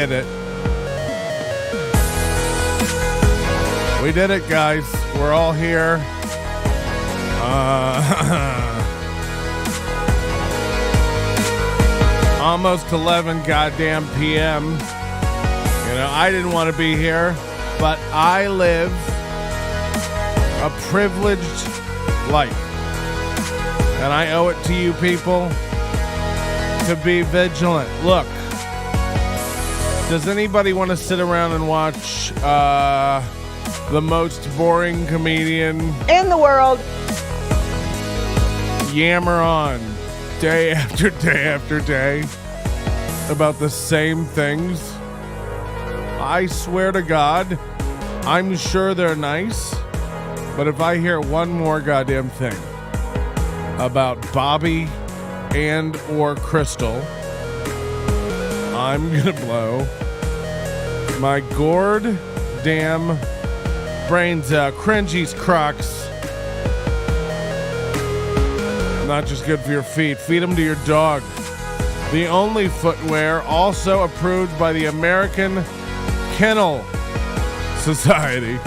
did it. We did it, guys. We're all here. Almost 11 goddamn p.m. You know, I didn't want to be here, but I live a privileged life. And I owe it to you people to be vigilant. Look, does anybody want to sit around and watch the most boring comedian in the world yammer on day after day after day about the same things? I swear to God, I'm sure they're nice, but if I hear one more goddamn thing about Bobby and or Crystal, I'm gonna blow my gourd damn brains out. Cringy's Crocs. Not just good for your feet. Feed them to your dog. The only footwear also approved by the American Kennel Society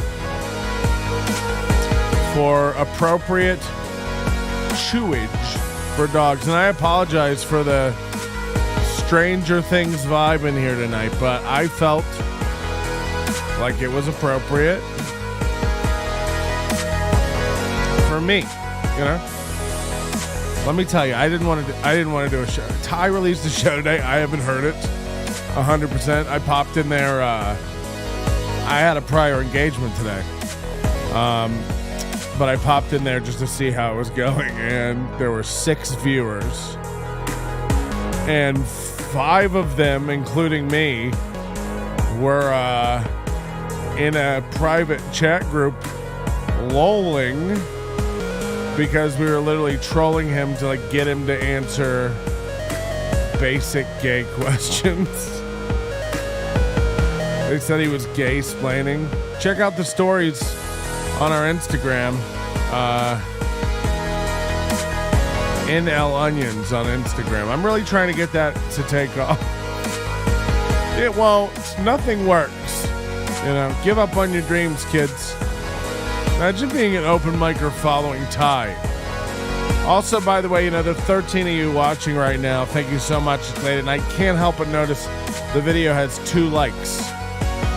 for appropriate chewage for dogs. And I apologize for the Stranger Things vibe in here tonight, but I felt like it was appropriate for me, you know. Let me tell you, I didn't want to do a show. Ty released a show today. I haven't heard it 100%. I popped in there. I had a prior engagement today, but I popped in there just to see how it was going, and there were 6 viewers, and 5 of them, including me, were in a private chat group lolling because we were literally trolling him to like get him to answer basic gay questions. They said he was gay-splaining. Check out the stories on our Instagram. NL Onions on Instagram. I'm really trying to get that to take off. It won't. Nothing works. You know, give up on your dreams, kids. Imagine being an open micer following Ty. Also, by the way, you know, there are 13 of you watching right now. Thank you so much. It's late, and I can't help but notice the video has 2 likes.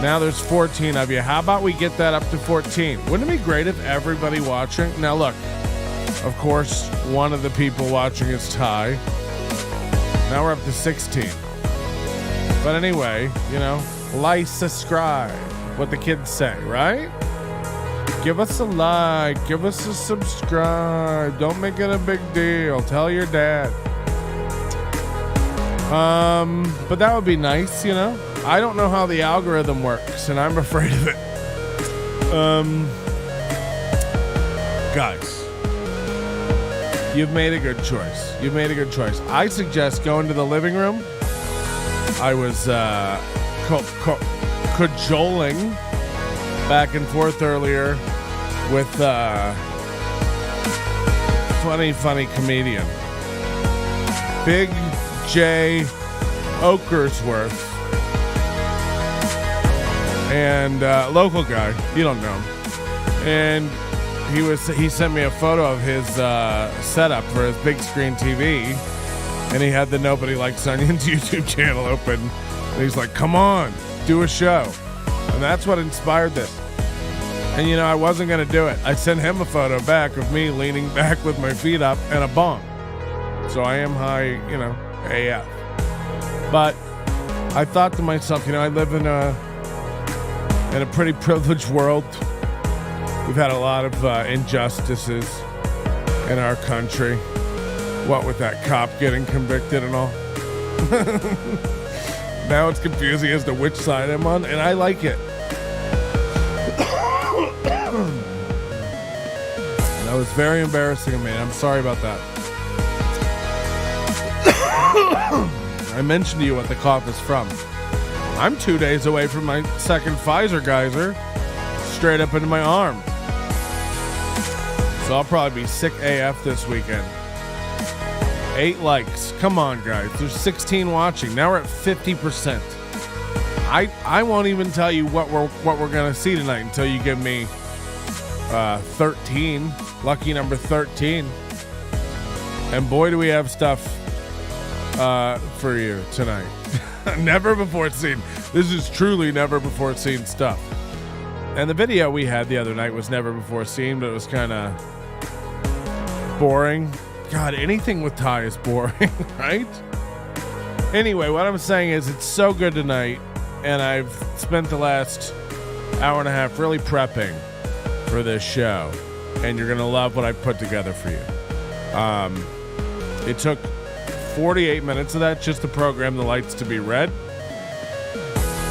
Now there's 14 of you. How about we get that up to 14? Wouldn't it be great if everybody watching... Now look, of course, one of the people watching is Ty. Now we're up to 16. But anyway, you know, like, subscribe. What the kids say, right? Give us a like. Give us a subscribe. Don't make it a big deal. Tell your dad. But that would be nice, you know? I don't know how the algorithm works, and I'm afraid of it. Guys, you've made a good choice. You've made a good choice. I suggest going to the living room. I was cajoling back and forth earlier with funny comedian Big J Okersworth, and local guy, you don't know him, and he sent me a photo of his setup for his big screen TV, and he had the Nobody Likes Onions YouTube channel open, and he's like, come on, do a show. And that's what inspired this. And you know, I wasn't going to do it. I sent him a photo back of me leaning back with my feet up and a bong. So I am high, you know, AF. But I thought to myself, you know, I live in a pretty privileged world. We've had a lot of injustices in our country. What with that cop getting convicted and all. Now it's confusing as to which side I'm on, and I like it. That was very embarrassing of me. I'm sorry about that. I mentioned to you what the cough is from. I'm 2 days away from my second Pfizer geyser straight up into my arm. So I'll probably be sick AF this weekend. 8 likes. Come on, guys. There's 16 watching. Now we're at 50%. I won't even tell you what we're gonna see tonight until you give me 13, lucky number 13. And boy, do we have stuff for you tonight. Never before seen. This is truly never before seen stuff. And the video we had the other night was never before seen, but it was kind of boring. God, anything with Ty is boring, right? Anyway, what I'm saying is it's so good tonight, and I've spent the last hour and a half really prepping for this show, and you're going to love what I put together for you. It took 48 minutes of that just to program the lights to be red.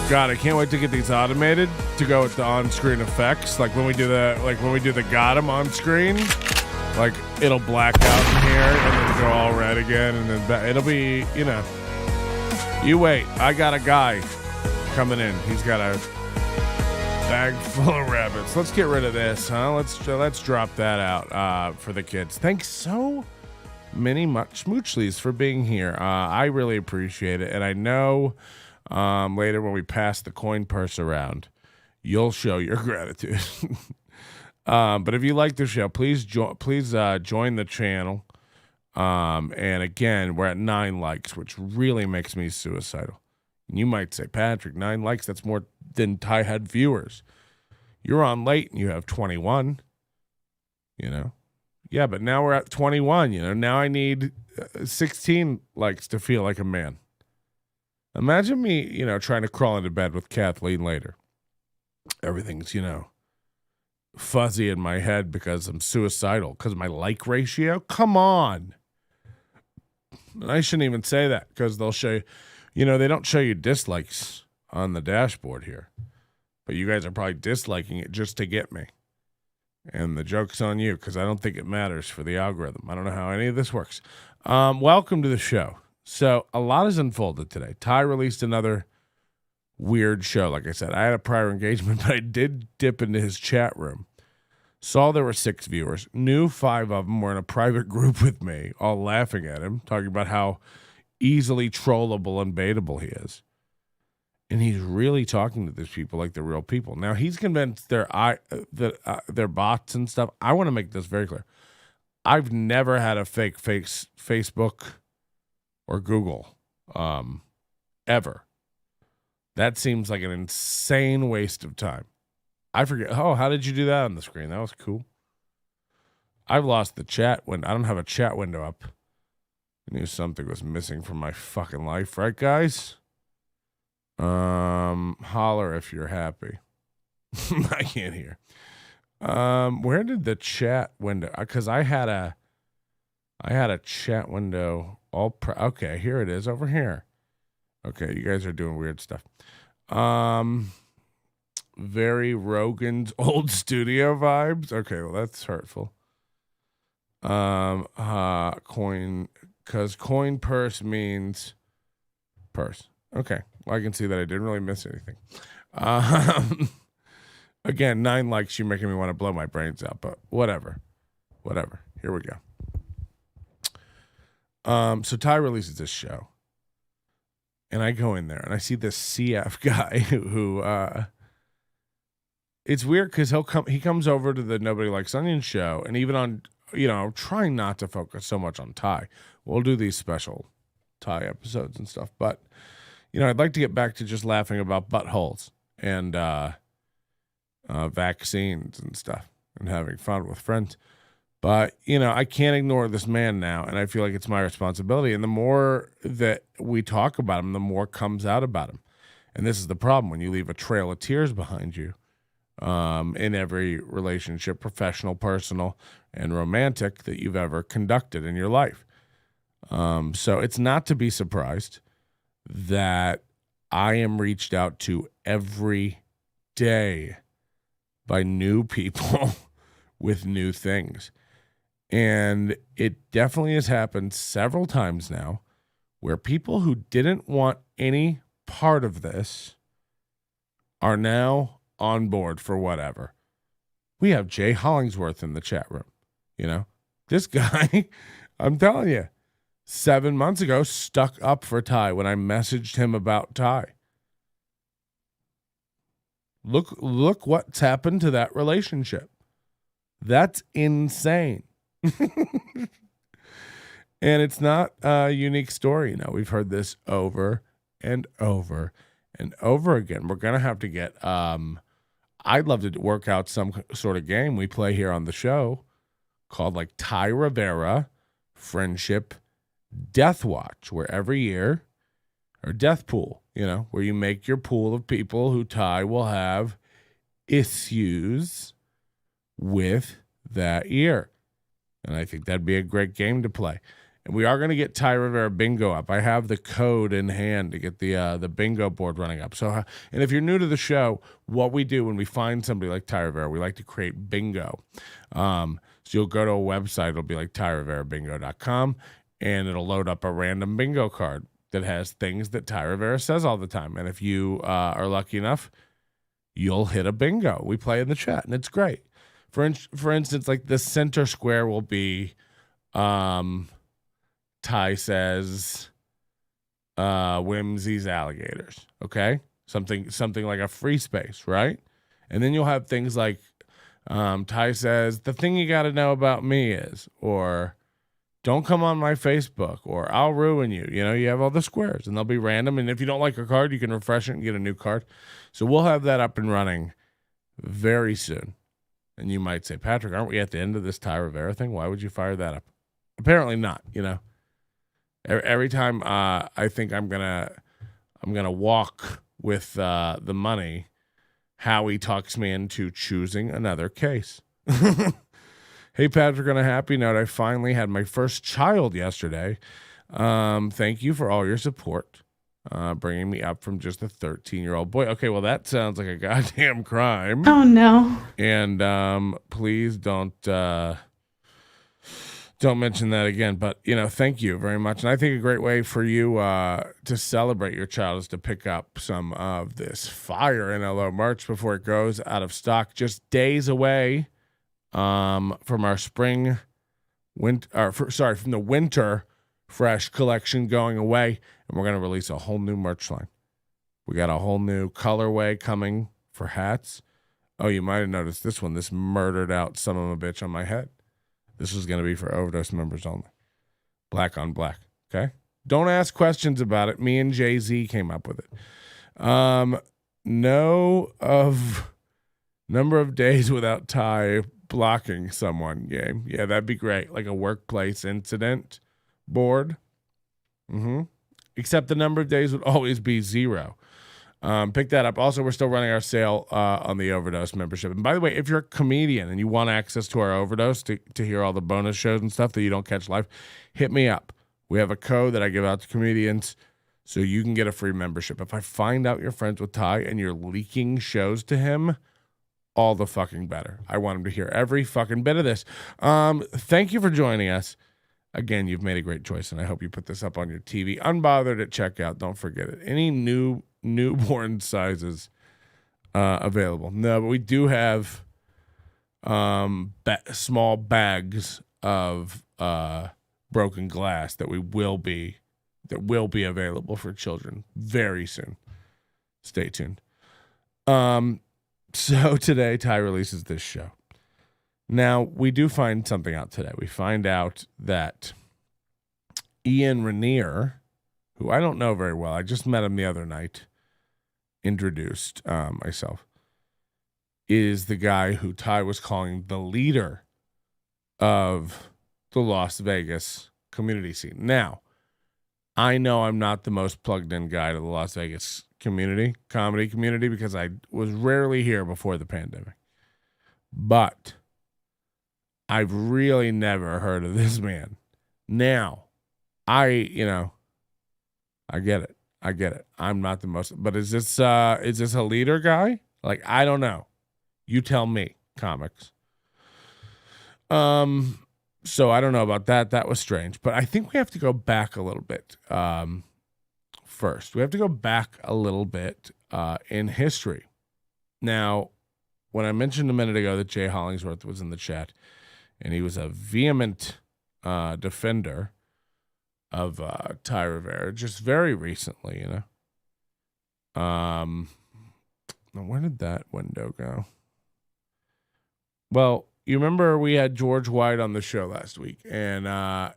God, I can't wait to get these automated to go with the on-screen effects. Like when we do the got 'em on screen, like it'll black out in here and then go all red again, and then it'll be, you wait. I got a guy coming in. He's got a bag full of rabbits. Let's get rid of this, huh? Let's drop that out for the kids. Thanks so much Smoochleys for being here. I really appreciate it, and I know later when we pass the coin purse around, you'll show your gratitude. But if you like the show, please join the channel. And again, we're at 9 likes, which really makes me suicidal. And you might say, Patrick, 9 likes, that's more than Ty had viewers. You're on late and you have 21, Yeah, but now we're at 21, Now I need 16 likes to feel like a man. Imagine me, trying to crawl into bed with Kathleen later. Everything's, fuzzy in my head because I'm suicidal, because of my like ratio. Come on. And I shouldn't even say that because they'll show you, they don't show you dislikes on the dashboard here. But you guys are probably disliking it just to get me. And the joke's on you because I don't think it matters for the algorithm. I don't know how any of this works. Welcome to the show. So a lot has unfolded today. Ty released another weird show. Like I said, I had a prior engagement, but I did dip into his chat room. Saw there were 6 viewers. Knew 5 of them were in a private group with me, all laughing at him, talking about how easily trollable and baitable he is. And he's really talking to these people like they're real people. Now, he's convinced they're bots and stuff. I want to make this very clear. I've never had a fake Facebook or Google ever. That seems like an insane waste of time. I forget. Oh, how did you do that on the screen? That was cool. I've lost the chat window. I don't have a chat window up. I knew something was missing from my fucking life, right, guys? Holler if you're happy. I can't hear. Where did the chat window? Because I had a chat window. Okay, here it is over here. Okay, you guys are doing weird stuff. Very Rogan's old studio vibes. Okay, well that's hurtful. Coin, because coin purse means purse. Okay, well I can see that I didn't really miss anything. Again, 9 likes. You're making me want to blow my brains out, but whatever. Here we go. So Ty releases this show. And I go in there and I see this CF guy who it's weird because he comes over to the Nobody Likes Onions show, and even on, trying not to focus so much on Ty. We'll do these special Ty episodes and stuff, but I'd like to get back to just laughing about buttholes and vaccines and stuff and having fun with friends. But, I can't ignore this man now, and I feel like it's my responsibility. And the more that we talk about him, the more comes out about him. And this is the problem when you leave a trail of tears behind you in every relationship, professional, personal, and romantic that you've ever conducted in your life. So it's not to be surprised that I am reached out to every day by new people with new things. And it definitely has happened several times now where people who didn't want any part of this are now on board for whatever. We have Jay Hollingsworth in the chat room. This guy, I'm telling you, 7 months ago stuck up for Ty when I messaged him about Ty. Look what's happened to that relationship. That's insane. And it's not a unique story. You know, we've heard this over and over and over again. We're going to have to get, I'd love to work out some sort of game we play here on the show called like Ty Rivera Friendship Death Watch, where every year, or death pool, you know, where you make your pool of people who Ty will have issues with that year. And I think that'd be a great game to play. And we are going to get Ty Rivera bingo up. I have the code in hand to get the bingo board running up. So, and if you're new to the show, what we do when we find somebody like Ty Rivera, we like to create bingo. So you'll go to a website. It'll be like tyriverabingo.com, and it'll load up a random bingo card that has things that Ty Rivera says all the time. And if you are lucky enough, you'll hit a bingo. We play in the chat, and it's great. For instance, like the center square will be... Ty says, Whimsy's alligators. Okay, something like a free space, right? And then you'll have things like, Ty says, the thing you got to know about me is, or don't come on my Facebook, or I'll ruin you. You know, you have all the squares, and they'll be random. And if you don't like a card, you can refresh it and get a new card. So we'll have that up and running very soon. And you might say, Patrick, aren't we at the end of this Ty Rivera thing? Why would you fire that up? Apparently not. You know. Every time I think I'm gonna walk with the money, Howie talks me into choosing another case. Hey Patrick, on a happy note, I finally had my first child yesterday. Thank you for all your support, bringing me up from just a 13-year-old boy. Okay, well that sounds like a goddamn crime. Oh no! And please don't mention that again, but, you know, thank you very much. And I think a great way for you to celebrate your child is to pick up some of this fire NLO merch before it goes out of stock. Just days away from our from the winter fresh collection going away, and we're going to release a whole new merch line. We got a whole new colorway coming for hats. Oh, you might have noticed this one. This murdered out son of a bitch on my head. This is going to be for Overdose members only. Black on black, okay? Don't ask questions about it. Me and Jay-Z came up with it. Number of days without Ty blocking someone game. Yeah, that'd be great. Like a workplace incident board. Except the number of days would always be 0. Pick that up. Also, we're still running our sale on the Overdose membership. And by the way, if you're a comedian and you want access to our Overdose to hear all the bonus shows and stuff that you don't catch live, hit me up. We have a code that I give out to comedians so you can get a free membership. If I find out you're friends with Ty and you're leaking shows to him, all the fucking better. I want him to hear every fucking bit of this. Thank you for joining us. Again, you've made a great choice, and I hope you put this up on your TV. Unbothered at checkout. Don't forget it. Any newborn sizes available. No, but we do have small bags of broken glass that will be available for children very soon. Stay tuned. So today Ty releases this show. Now, we do find something out today. We find out that Ian Rainier, who I don't know very well, I just met him the other night, introduced myself, is the guy who Ty was calling the leader of the Las Vegas community scene. Now, I know I'm not the most plugged in guy to the Las Vegas comedy community, because I was rarely here before the pandemic. But I've really never heard of this man. Now, I get it. I'm not the most, but is this a leader guy? Like, I don't know. You tell me, comics. So I don't know about that. That was strange, but I think we have to go back a little bit. First, we have to go back a little bit in history. Now, when I mentioned a minute ago that Jay Hollingsworth was in the chat, and he was a vehement defender of Ty Rivera just very recently, Now, where did that window go? Well, you remember we had George White on the show last week, and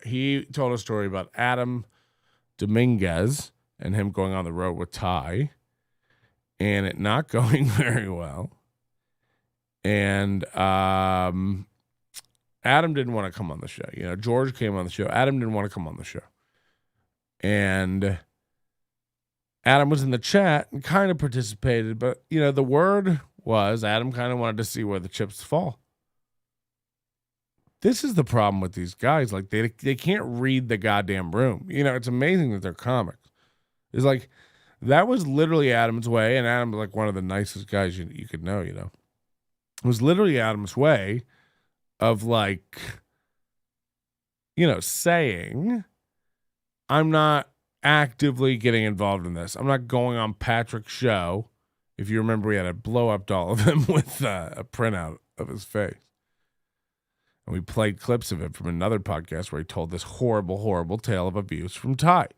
he told a story about Adam Dominguez and him going on the road with Ty and it not going very well. And Adam didn't want to come on the show. You know, George came on the show. Adam didn't want to come on the show. And Adam was in the chat and kind of participated, but, you know, the word was Adam kind of wanted to see where the chips fall. This is the problem with these guys. Like, they can't read the goddamn room. You know, it's amazing that they're comics. It's like, that was literally Adam's way, and Adam's like one of the nicest guys you could know, you know. It was literally Adam's way of, like, you know, saying, I'm not actively getting involved in this. I'm not going on Patrick's show. If you remember, we had a blow-up doll of him with a printout of his face. And we played clips of it from another podcast where he told this horrible, horrible tale of abuse from Ty.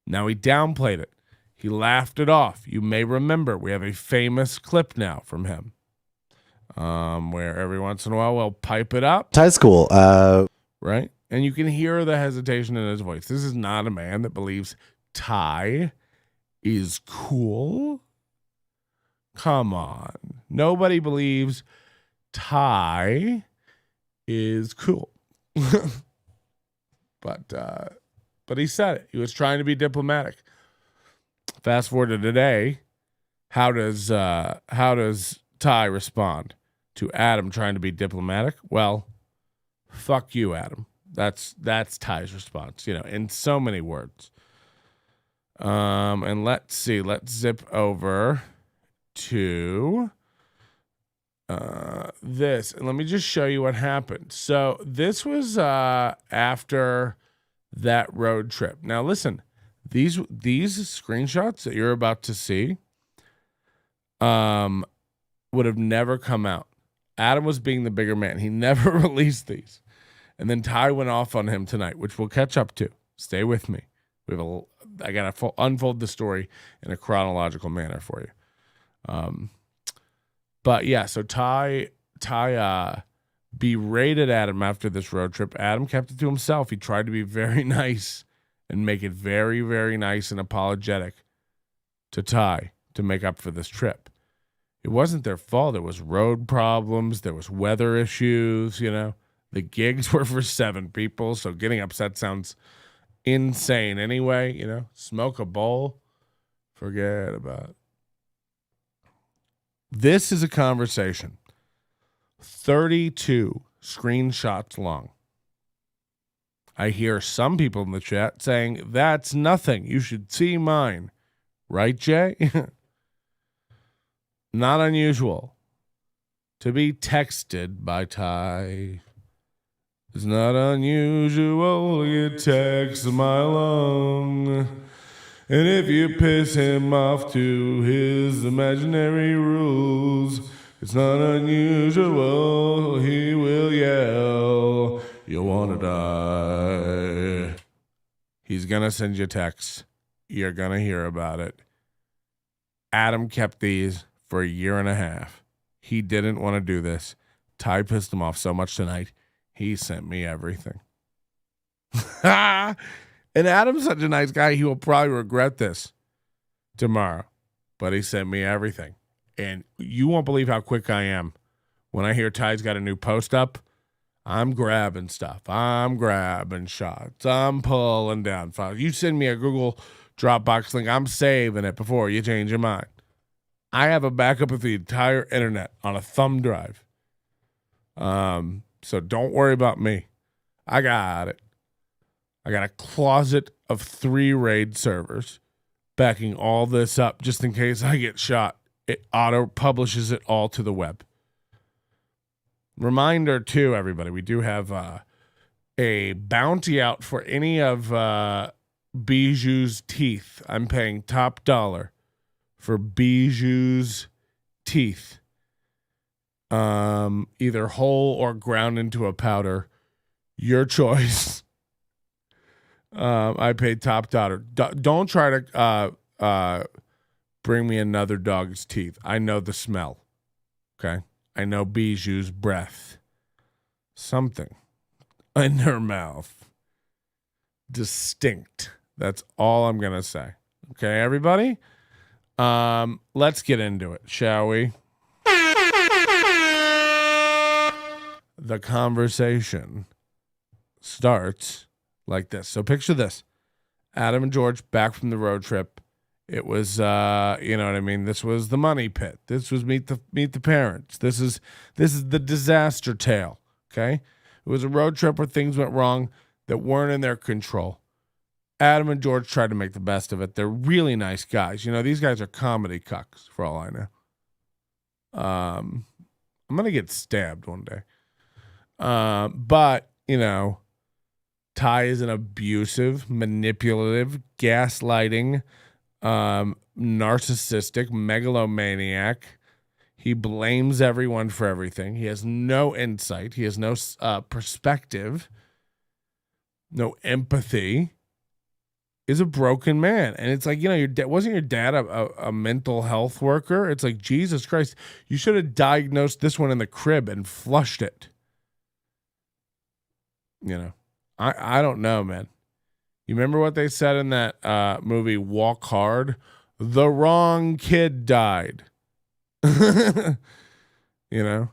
Now he downplayed it. He laughed it off. You may remember we have a famous clip now from him where every once in a while we'll pipe it up. Ty's cool. Right? And you can hear the hesitation in his voice. This is not a man that believes Ty is cool. Come on. Nobody believes Ty is cool. But he said it. He was trying to be diplomatic. Fast forward to today, how does Ty respond to Adam trying to be diplomatic? Well, fuck you, Adam. That's Ty's response, you know, in so many words. And let's see. Let's zip over to this, and let me just show you what happened. So this was after that road trip. Now listen, these screenshots that you're about to see would have never come out. Adam was being the bigger man. He never released these. And then Ty went off on him tonight, which we'll catch up to. Stay with me. I got to unfold the story in a chronological manner for you. But yeah, so Ty berated Adam after this road trip. Adam kept it to himself. He tried to be very nice and make it very, very nice and apologetic to Ty to make up for this trip. It wasn't their fault. There was road problems. There was weather issues, you know. The gigs were for 7 people, so getting upset sounds insane anyway, you know. Smoke a bowl. Forget about it. This is a conversation 32 screenshots long. I hear some people in the chat saying, that's nothing. You should see mine. Right, Jay? Not unusual to be texted by Ty. It's not unusual to get text a mile long. And if you piss him off to his imaginary rules, it's not unusual, he will yell, you want to die. He's going to send you texts. You're going to hear about it. Adam kept these for a year and a half. He didn't want to do this. Ty pissed him off so much tonight, he sent me everything. And Adam's such a nice guy, he will probably regret this tomorrow. But he sent me everything. And you won't believe how quick I am. When I hear Ty's got a new post up, I'm grabbing stuff. I'm grabbing shots. I'm pulling down files. You send me a Google Dropbox link, I'm saving it before you change your mind. I have a backup of the entire internet on a thumb drive. So don't worry about me. I got it. I got a closet of 3 RAID servers backing all this up just in case I get shot. It auto publishes it all to the web. Reminder too, everybody, we do have a bounty out for any of Bijou's teeth. I'm paying top dollar for Bijou's teeth. Either whole or ground into a powder. Your choice. I paid top dollar. Don't try to bring me another dog's teeth. I know the smell. Okay? I know Bijou's breath. Something in her mouth. Distinct. That's all I'm going to say. Okay, everybody? Let's get into it, shall we? The conversation starts like this. So picture this. Adam and George back from the road trip. It was, you know what I mean? This was the money pit. This was meet the parents. This is the disaster tale, okay? It was a road trip where things went wrong that weren't in their control. Adam and George tried to make the best of it. They're really nice guys. You know, these guys are comedy cucks, for all I know. I'm going to get stabbed one day. But, you know, Ty is an abusive, manipulative, gaslighting, narcissistic, megalomaniac. He blames everyone for everything. He has no insight. He has no perspective, no empathy. Is a broken man. And it's like, you know, wasn't your dad a mental health worker? It's like, Jesus Christ, you should have diagnosed this one in the crib and flushed it. You know, I don't know, man. You remember what they said in that movie Walk Hard? The wrong kid died. You know?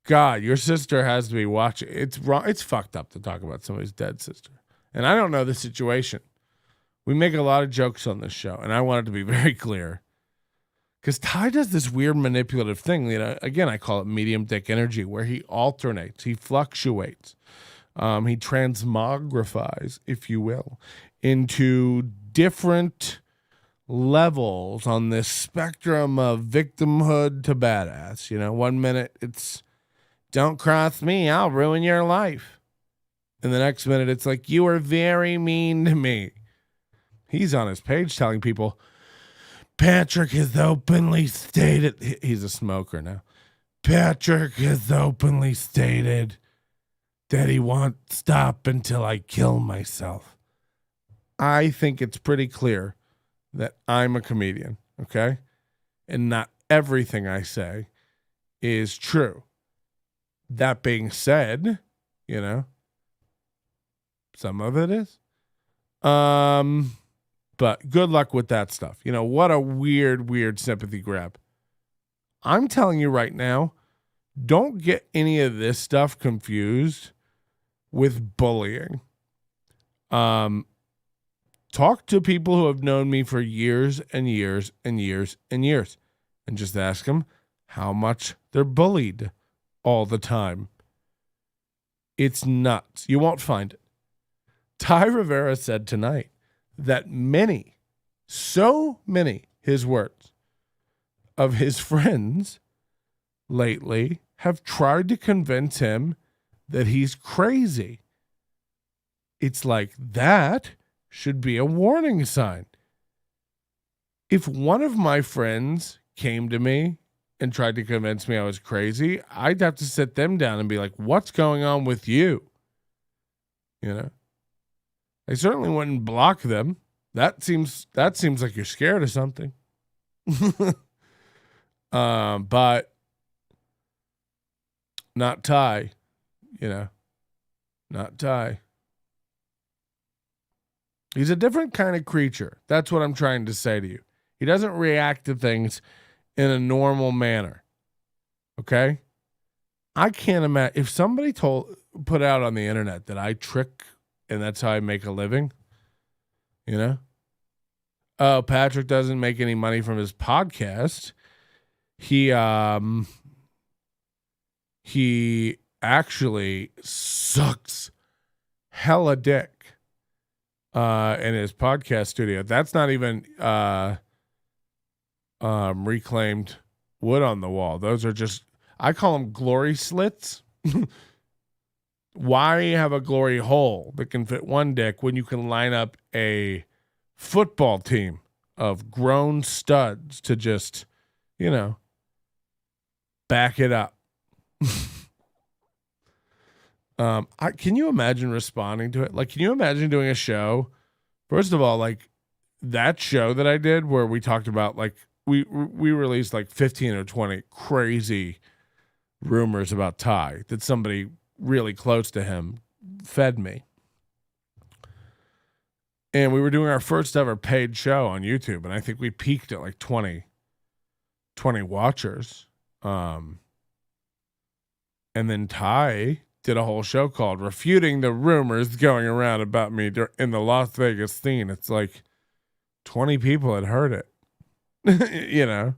God, your sister has to be watching. It's wrong. It's fucked up to talk about somebody's dead sister. And I don't know the situation. We make a lot of jokes on this show, and I want it to be very clear. Because Ty does this weird manipulative thing. You know, again, I call it medium dick energy, where he alternates, he fluctuates, he transmogrifies, if you will, into different levels on this spectrum of victimhood to badass. You know, 1 minute it's, don't cross me, I'll ruin your life. And the next minute, it's like, you were very mean to me. He's on his page telling people, Patrick has openly stated, he's a smoker now. Patrick has openly stated that he won't stop until I kill myself. I think it's pretty clear that I'm a comedian, okay? And not everything I say is true. That being said, you know, some of it is. But good luck with that stuff. You know, what a weird sympathy grab. I'm telling you right now, don't get any of this stuff confused with bullying. Talk to people who have known me for years and years and years and years, and just ask them how much they're bullied all the time. It's nuts. You won't find it. Ty Rivera said tonight that so many, his words, of his friends lately have tried to convince him that he's crazy. It's like, that should be a warning sign. If one of my friends came to me and tried to convince me I was crazy, I'd have to sit them down and be like, what's going on with you? You know? I certainly wouldn't block them. That seems like you're scared of something. But not Ty, you know, not Ty. He's a different kind of creature. That's what I'm trying to say to you. He doesn't react to things in a normal manner. Okay? I can't imagine if somebody put out on the internet that I trick and that's how I make a living, you know? Oh, Patrick doesn't make any money from his podcast. He actually sucks hella dick in his podcast studio. That's not even reclaimed wood on the wall. Those are just, I call them glory slits. Why have a glory hole that can fit one dick when you can line up a football team of grown studs to just, you know, back it up? Can you imagine responding to it? Like, can you imagine doing a show? First of all, like, that show that I did where we talked about like we released like 15 or 20 crazy rumors about Ty that somebody really close to him fed me. And we were doing our first ever paid show on YouTube, and I think we peaked at like 20 watchers. And then Ty did a whole show called Refuting the Rumors Going Around About Me in the Las Vegas Scene. It's like 20 people had heard it, you know,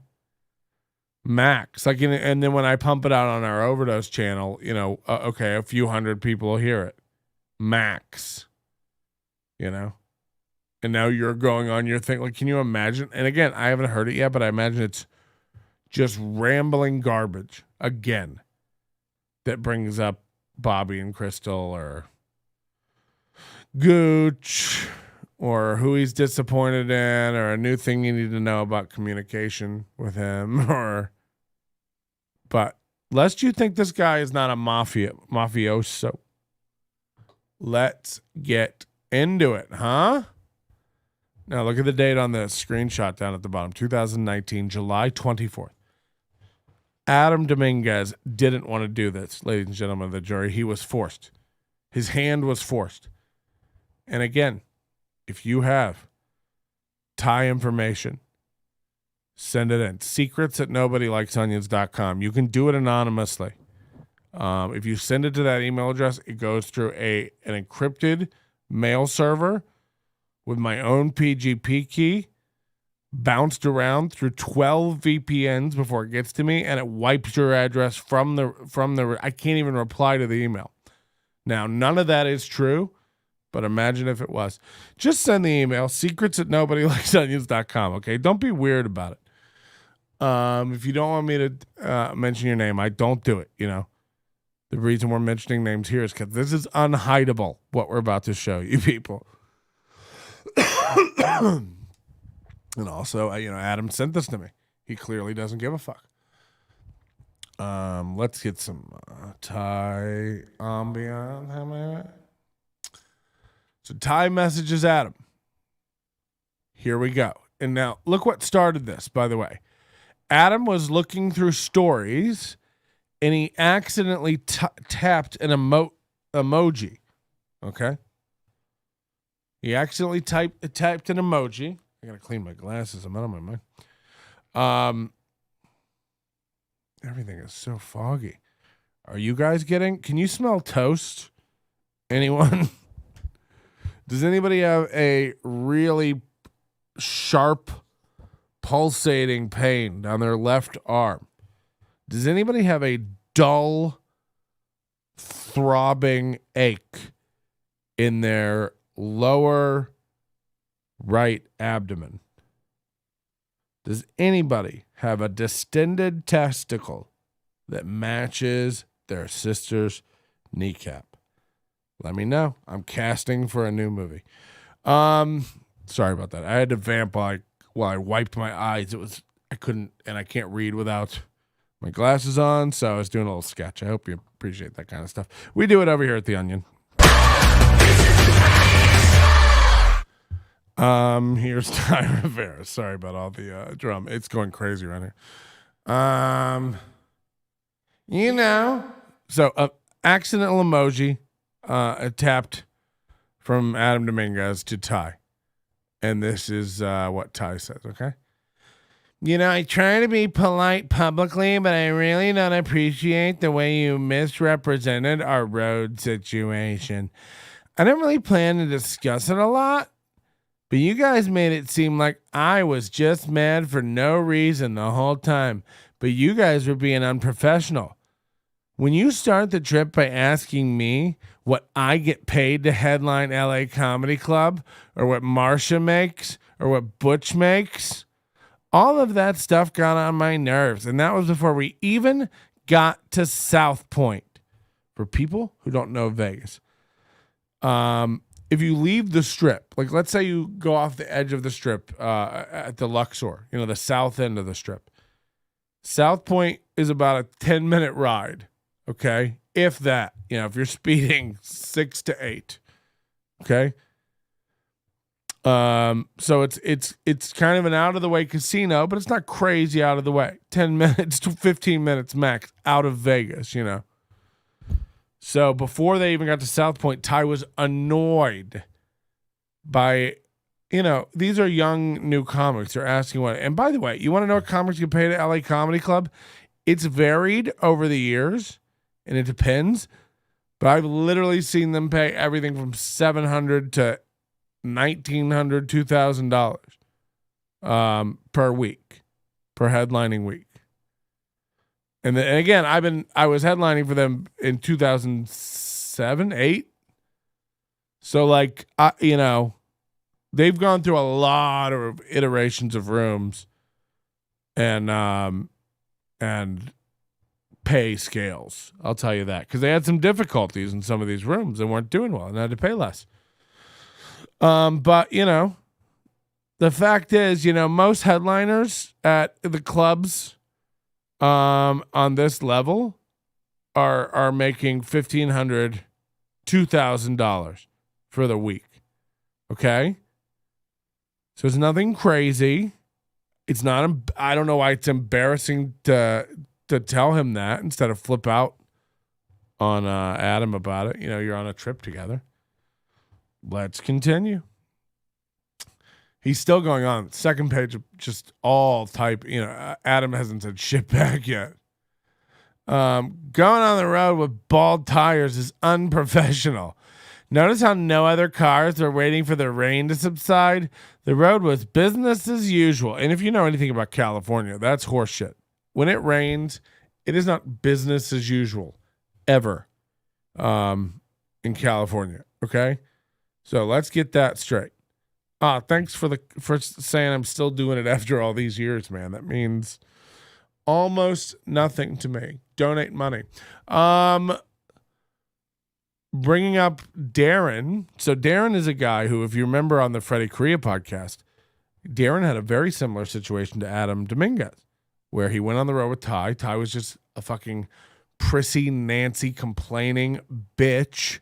max. Like, and then when I pump it out on our Overdose channel, you know, okay, a few hundred people will hear it, max, you know. And now you're going on your thing. Like, can you imagine? And again, I haven't heard it yet, but I imagine it's just rambling garbage again that brings up Bobby and Crystal or Gooch or who he's disappointed in or a new thing you need to know about communication with him but lest you think this guy is not a mafioso, let's get into it, huh? Now look at the date on the screenshot down at the bottom, 2019, July 24th. Adam Dominguez didn't want to do this, ladies and gentlemen of the jury. He was forced. His hand was forced. And again, if you have Ty information, send it in. secrets@nobodylikesonions.com. You can do it anonymously. If you send it to that email address, it goes through an encrypted mail server with my own PGP key, bounced around through 12 VPNs before it gets to me, and it wipes your address from the I can't even reply to the email. Now, none of that is true, but imagine if it was. Just send the email, secrets@nobodylikesonions.com, okay? Don't be weird about it. If you don't want me to mention your name, I don't do it, you know. The reason we're mentioning names here is because this is unhideable, what we're about to show you people. And also, you know, Adam sent this to me. He clearly doesn't give a fuck. Let's get some Ty ambiance. So Ty messages Adam. Here we go. And now, look what started this, by the way. Adam was looking through stories, and he accidentally tapped an emoji. Okay? He accidentally typed an emoji. I gotta clean my glasses. I'm out of my mind. Everything is so foggy. Are you guys can you smell toast? Anyone? Does anybody have a really sharp, pulsating pain down their left arm? Does anybody have a dull, throbbing ache in their lower right abdomen? Does anybody have a distended testicle that matches their sister's kneecap? Let me know. I'm casting for a new movie. Sorry about that. I had to vamp while I wiped my eyes. I can't read without my glasses on, so I was doing a little sketch. I hope you appreciate that kind of stuff. We do it over here at The Onion. Here's Ty Rivera. Sorry about all the drum. It's going crazy around here. You know. So, accidental emoji tapped from Adam Dominguez to Ty. And this is what Ty says, okay? You know, I try to be polite publicly, but I really don't appreciate the way you misrepresented our road situation. I didn't really plan to discuss it a lot, but you guys made it seem like I was just mad for no reason the whole time, but you guys were being unprofessional. When you start the trip by asking me what I get paid to headline LA Comedy Club, or what Marsha makes, or what Butch makes, all of that stuff got on my nerves. And that was before we even got to South Point. For people who don't know Vegas, if you leave the strip, like let's say you go off the edge of the strip at the Luxor, you know, the south end of the strip, South Point is about a 10-minute ride. Okay. If that, you know, if you're speeding 6 to 8, okay. So it's kind of an out of the way casino, but it's not crazy out of the way. 10 minutes to 15 minutes max out of Vegas, you know. So before they even got to South Point, Ty was annoyed by, you know, these are young new comics. They're asking what, and by the way, you want to know what comics get paid at LA Comedy Club? It's varied over the years and it depends, but I've literally seen them pay everything from $700 to $1,900, $2,000 per week, per headlining week. And again, I was headlining for them in 2007, 8. So like, you know, they've gone through a lot of iterations of rooms and pay scales. I'll tell you that, because they had some difficulties in some of these rooms and weren't doing well and had to pay less. But you know, the fact is, you know, most headliners at the clubs, on this level are making $1,500, $2,000 for the week. Okay. So it's nothing crazy. It's not, I don't know why it's embarrassing to tell him that instead of flip out on, Adam about it. You know, you're on a trip together. Let's continue. He's still going on. Second page of just all type. You know, Adam hasn't said shit back yet. Going on the road with bald tires is unprofessional. Notice how no other cars are waiting for the rain to subside. The road was business as usual. And if you know anything about California, that's horseshit. When it rains, it is not business as usual ever in California. Okay? So let's get that straight. Thanks for saying I'm still doing it after all these years, man. That means almost nothing to me. Donate money. Bringing up Darren. So Darren is a guy who, if you remember on the Freddie Correa podcast, Darren had a very similar situation to Adam Dominguez, where he went on the road with Ty. Ty was just a fucking prissy, Nancy, complaining bitch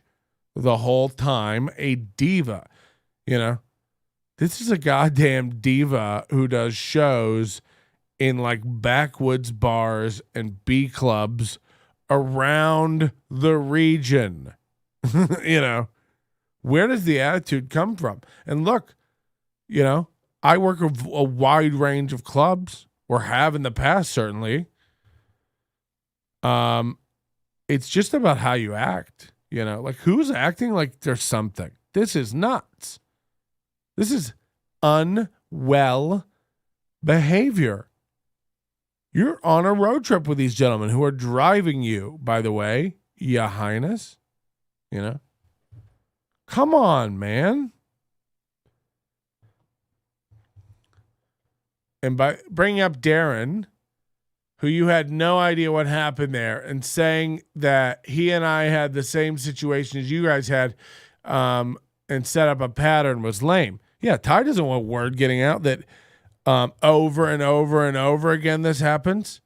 the whole time, a diva, you know. This is a goddamn diva who does shows in like backwoods bars and B clubs around the region. You know, where does the attitude come from? And look, you know, I work a wide range of clubs, or have in the past, certainly. It's just about how you act, you know, like who's acting like there's something. This is nuts. This is unwell behavior. You're on a road trip with these gentlemen who are driving you, by the way, Your Highness. You know? Come on, man. And by bringing up Darren, who you had no idea what happened there, and saying that he and I had the same situation as you guys had, and set up a pattern was lame. Yeah, Ty doesn't want word getting out that over and over and over again this happens.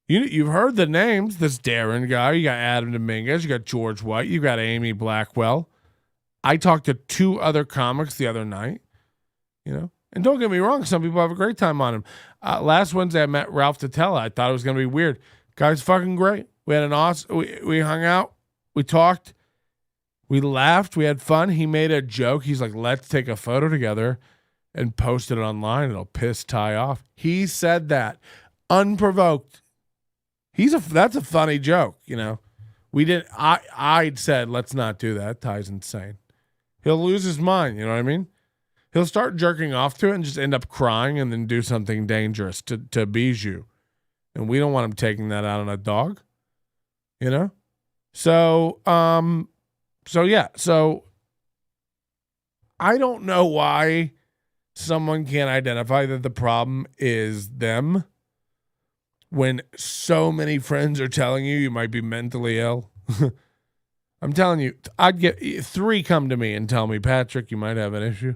You've heard the names. This Darren guy. You got Adam Dominguez. You got George White. You got Amy Blackwell. I talked to 2 other comics the other night. You know, and don't get me wrong, some people have a great time on him. Last Wednesday I met Ralph Tatella. I thought it was going to be weird. Guy's fucking great. We had an awesome. We hung out. We talked. We laughed. We had fun. He made a joke. He's like, let's take a photo together and post it online. It'll piss Ty off. He said that unprovoked. That's a funny joke, you know. We didn't. I said, let's not do that. Ty's insane. He'll lose his mind. You know what I mean? He'll start jerking off to it and just end up crying and then do something dangerous to Bijou. And we don't want him taking that out on a dog, you know? So yeah. So I don't know why someone can't identify that the problem is them when so many friends are telling you might be mentally ill. I'm telling you, I'd get 3 come to me and tell me, Patrick, you might have an issue.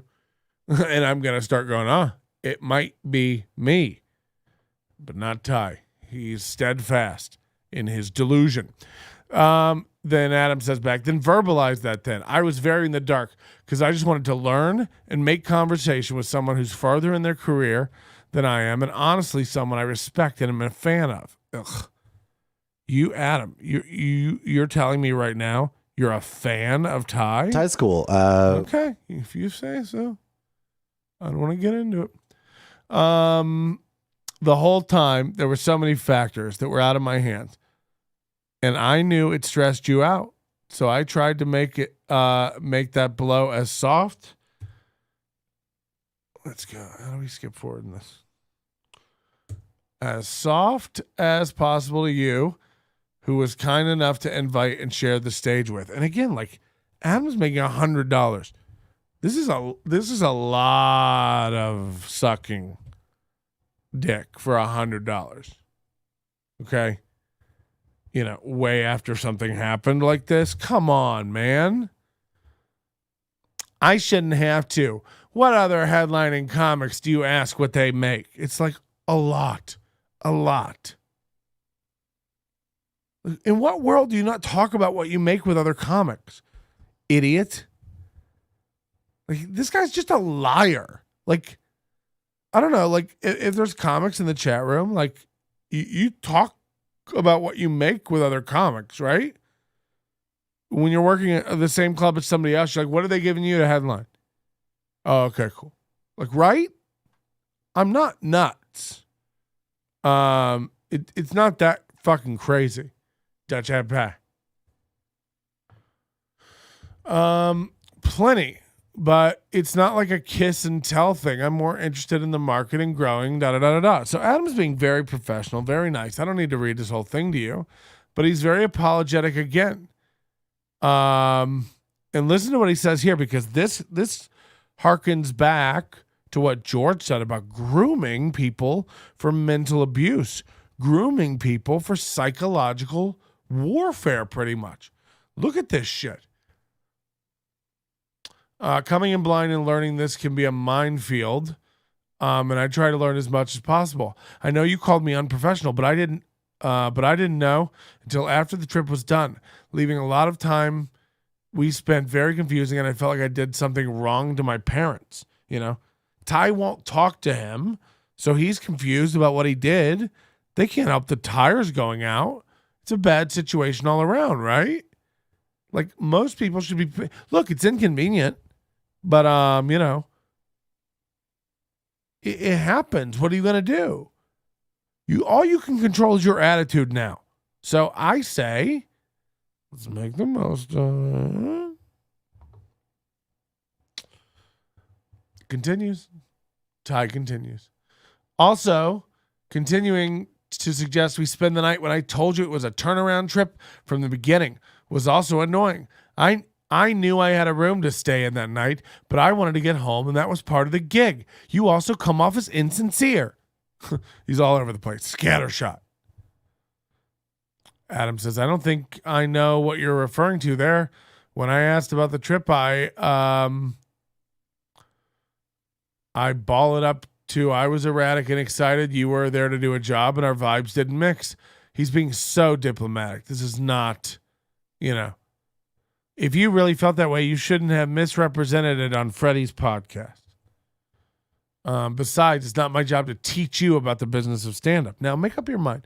And I'm going to start going, it might be me, but not Ty. He's steadfast in his delusion. Then Adam says back, then verbalize that then. I was very in the dark because I just wanted to learn and make conversation with someone who's farther in their career than I am, and honestly someone I respect and am a fan of. Ugh. You, Adam, you're telling me right now you're a fan of Ty? Ty's cool. Okay, if you say so. I don't want to get into it. The whole time, there were so many factors that were out of my hands. And I knew it stressed you out. So I tried to make that blow as soft. Let's go. How do we skip forward in this? As soft as possible to you, who was kind enough to invite and share the stage with. And again, like, Adam's making $100. This is a lot of sucking dick for $100. Okay? You know, way after something happened like this. Come on, man. I shouldn't have to. What other headlining comics do you ask what they make? It's like a lot. A lot. In what world do you not talk about what you make with other comics? Idiot. Like, this guy's just a liar. Like, I don't know. Like, if there's comics in the chat room, like, you talk about what you make with other comics, right? When you're working at the same club as somebody else, you're like, what are they giving you to headline? Oh, okay, cool. Like, right? I'm not nuts. It's not that fucking crazy. Dutch have pie. Plenty, but it's not like a kiss and tell thing. I'm more interested in the marketing, growing, da-da-da-da-da. So Adam's being very professional, very nice. I don't need to read this whole thing to you, but he's very apologetic again. And listen to what he says here, because this harkens back to what George said about grooming people for mental abuse, grooming people for psychological warfare, pretty much. Look at this shit. Coming in blind and learning this can be a minefield, and I try to learn as much as possible. I know you called me unprofessional, but I didn't know until after the trip was done, leaving a lot of time we spent very confusing, and I felt like I did something wrong to my parents. You know, Ty won't talk to him, so he's confused about what he did. They can't help the tires going out. It's a bad situation all around, right? Like, most people should be. Look, it's inconvenient, but you know, it happens. What are you gonna do? All you can control is your attitude now. So I say, let's make the most of it. Continues. Ty continues. Also, continuing to suggest we spend the night when I told you it was a turnaround trip from the beginning was also annoying. I knew I had a room to stay in that night, but I wanted to get home, and that was part of the gig. You also come off as insincere. He's all over the place. Scattershot. Adam says, I don't think I know what you're referring to there. When I asked about the trip, I ball it up to I was erratic and excited. You were there to do a job, and our vibes didn't mix. He's being so diplomatic. This is not, you know. If you really felt that way, you shouldn't have misrepresented it on Freddie's podcast. Besides, it's not my job to teach you about the business of stand-up. Now, make up your mind,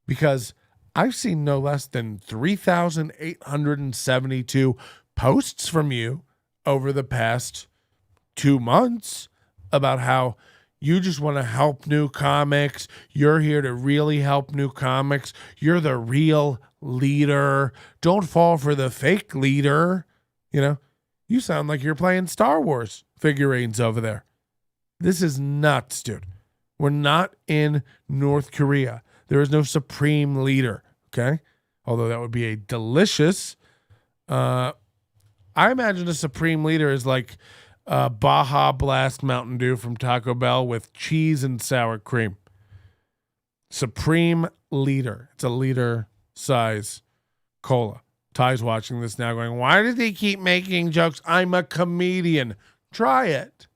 because I've seen no less than 3,872 posts from you over the past 2 months about how you just want to help new comics. You're here to really help new comics. You're the real leader. Don't fall for the fake leader. You know, you sound like you're playing Star Wars figurines over there. This is nuts, dude. We're not in North Korea. There is no supreme leader, okay? Although that would be a delicious... I imagine a supreme leader is like Baja Blast Mountain Dew from Taco Bell with cheese and sour cream. Supreme leader. It's a liter size cola. Ty's watching this now going, why did he keep making jokes? I'm a comedian. Try it.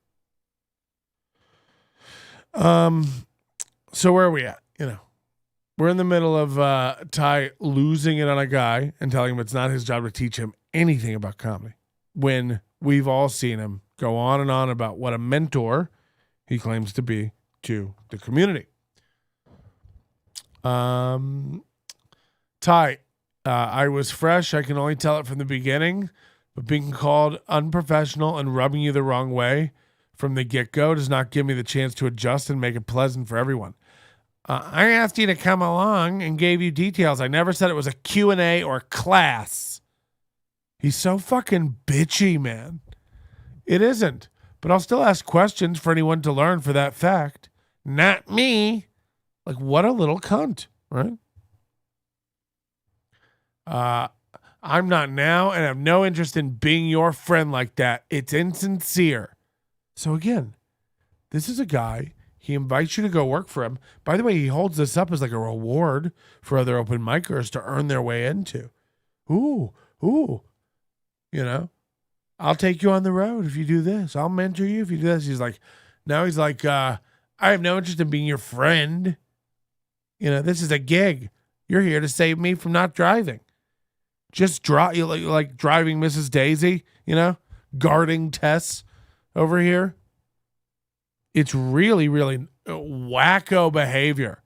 So where are we at? You know, We're in the middle of Ty losing it on a guy and telling him it's not his job to teach him anything about comedy, when we've all seen him go on and on about what a mentor he claims to be to the community. Ty, I was fresh. I can only tell it from the beginning, but being called unprofessional and rubbing you the wrong way from the get-go does not give me the chance to adjust and make it pleasant for everyone. I asked you to come along and gave you details. I never said it was a Q&A or class. He's so fucking bitchy, man. It isn't. But I'll still ask questions for anyone to learn for that fact. Not me. Like, what a little cunt, right? I'm not now and have no interest in being your friend like that. It's insincere. So again, this is a guy. He invites you to go work for him. By the way, he holds this up as like a reward for other open micers to earn their way into. Ooh. You know, I'll take you on the road if you do this. I'll mentor you if you do this. He's like, I have no interest in being your friend. You know, this is a gig. You're here to save me from not driving. Just like driving Mrs. Daisy, you know, guarding Tess over here. It's really, really wacko behavior.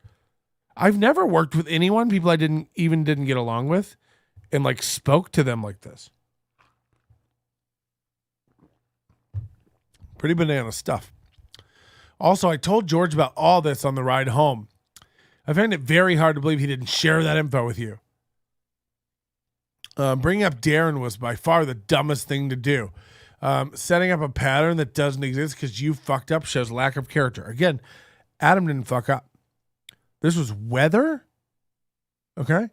I've never worked with anyone, people I didn't get along with, and like spoke to them like this. Pretty banana stuff. Also, I told George about all this on the ride home. I find it very hard to believe he didn't share that info with you. Bringing up Darren was by far the dumbest thing to do. Setting up a pattern that doesn't exist because you fucked up shows lack of character. Again, Adam didn't fuck up. This was weather. Okay?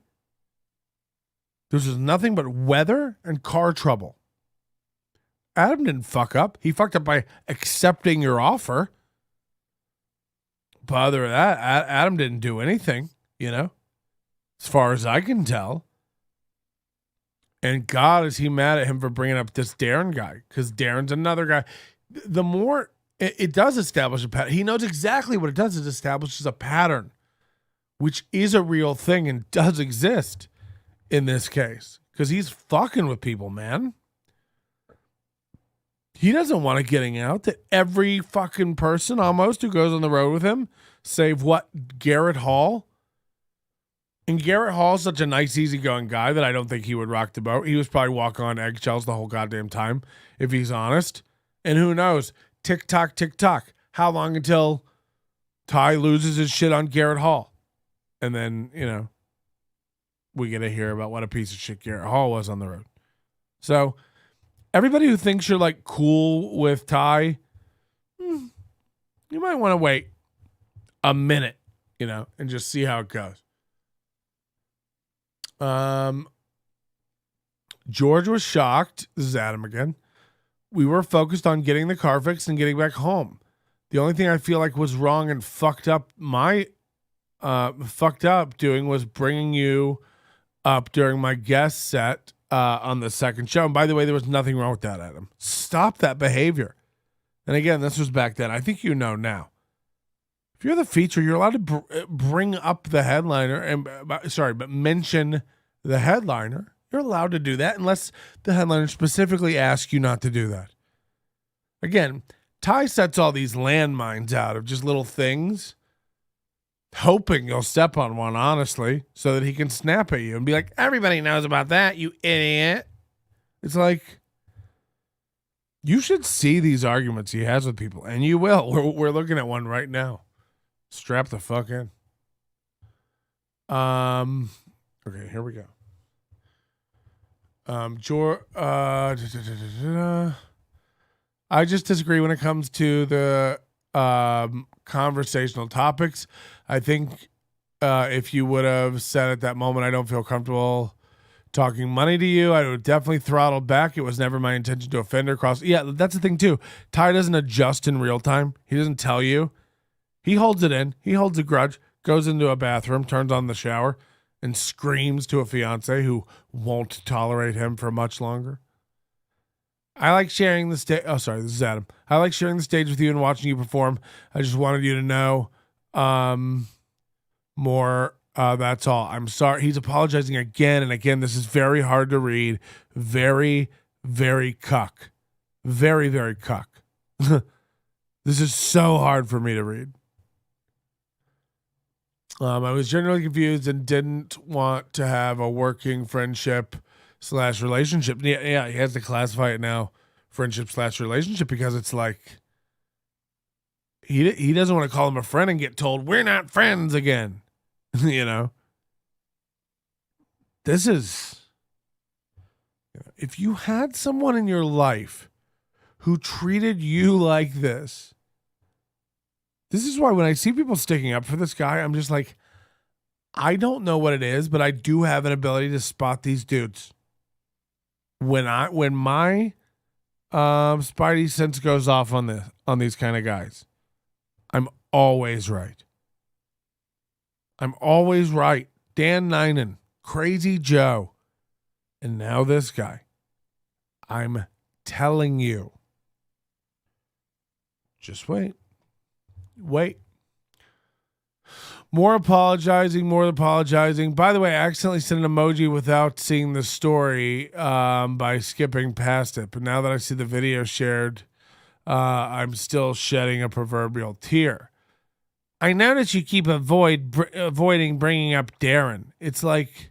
This was nothing but weather and car trouble. Adam didn't fuck up. He fucked up by accepting your offer. But other than that, Adam didn't do anything, you know, as far as I can tell. And God, is he mad at him for bringing up this Darren guy? Because Darren's another guy. The more it does establish a pattern, he knows exactly what it does. It establishes a pattern, which is a real thing and does exist in this case. Because he's fucking with people, man. He doesn't want it getting out that every fucking person almost who goes on the road with him, save what, Garrett Hall? And Garrett Hall's such a nice, easygoing guy that I don't think he would rock the boat. He was probably walking on eggshells the whole goddamn time, if he's honest. And who knows? Tick tock, tick tock. How long until Ty loses his shit on Garrett Hall? And then, you know, we get to hear about what a piece of shit Garrett Hall was on the road. So, everybody who thinks you're like cool with Ty, you might want to wait a minute, you know, and just see how it goes. George was shocked. This is Adam again. We were focused on getting the car fixed and getting back home. The only thing I feel like was wrong and fucked up doing was bringing you up during my guest set on the second show. And by the way, there was nothing wrong with that, Adam. Stop that behavior. And again, this was back then. I think you know now. If you're the feature, you're allowed to bring up the headliner but mention the headliner. You're allowed to do that unless the headliner specifically asks you not to do that. Again, Ty sets all these landmines out of just little things, hoping you'll step on one, honestly, so that he can snap at you and be like, everybody knows about that, you idiot. It's like, you should see these arguments he has with people, and you will. We're looking at one right now. Strap the fuck in. Okay, here we go. I just disagree when it comes to the conversational topics. I think if you would have said at that moment, I don't feel comfortable talking money to you, I would definitely throttle back. It was never my intention to offend or cross. Yeah, that's the thing too. Ty doesn't adjust in real time. He doesn't tell you. He holds it in. He holds a grudge, goes into a bathroom, turns on the shower, and screams to a fiance who won't tolerate him for much longer. I like sharing the stage. Oh, sorry, this is Adam. I like sharing the stage with you and watching you perform. I just wanted you to know more That's all. I'm sorry. He's apologizing again and again. This is very hard to read. Very, very cuck. Very, very cuck. This is so hard for me to read. I was generally confused and didn't want to have a working friendship / relationship. Yeah, he has to classify it now, friendship / relationship, because it's like he doesn't want to call him a friend and get told we're not friends again. You know, this is, if you had someone in your life who treated you like this is why when I see people sticking up for this guy, I'm just like, I don't know what it is, but I do have an ability to spot these dudes. When my spidey sense goes off on these kind of guys, I'm always right. I'm always right. Dan Ninen, Crazy Joe, and now this guy. I'm telling you. Just wait. Wait. More apologizing. By the way, I accidentally sent an emoji without seeing the story by skipping past it. But now that I see the video shared, I'm still shedding a proverbial tear. I notice you keep avoiding bringing up Darren. It's like,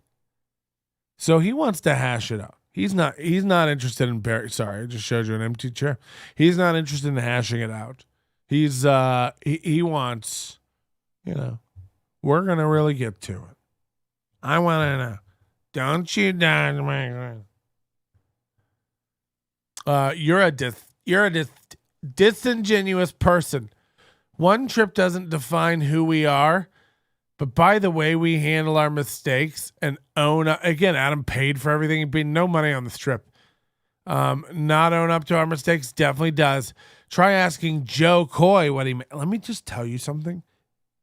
so he wants to hash it out. He's not interested in sorry, I just showed you an empty chair. He's not interested in hashing it out. He's he wants, we're gonna really get to it. I want to know. Don't you dodge my you're a disingenuous person. One trip doesn't define who we are, but by the way we handle our mistakes and own up. Again, Adam paid for everything. He paid no money on this trip. Not own up to our mistakes definitely does. Try asking Joe Coy what he. Let me just tell you something.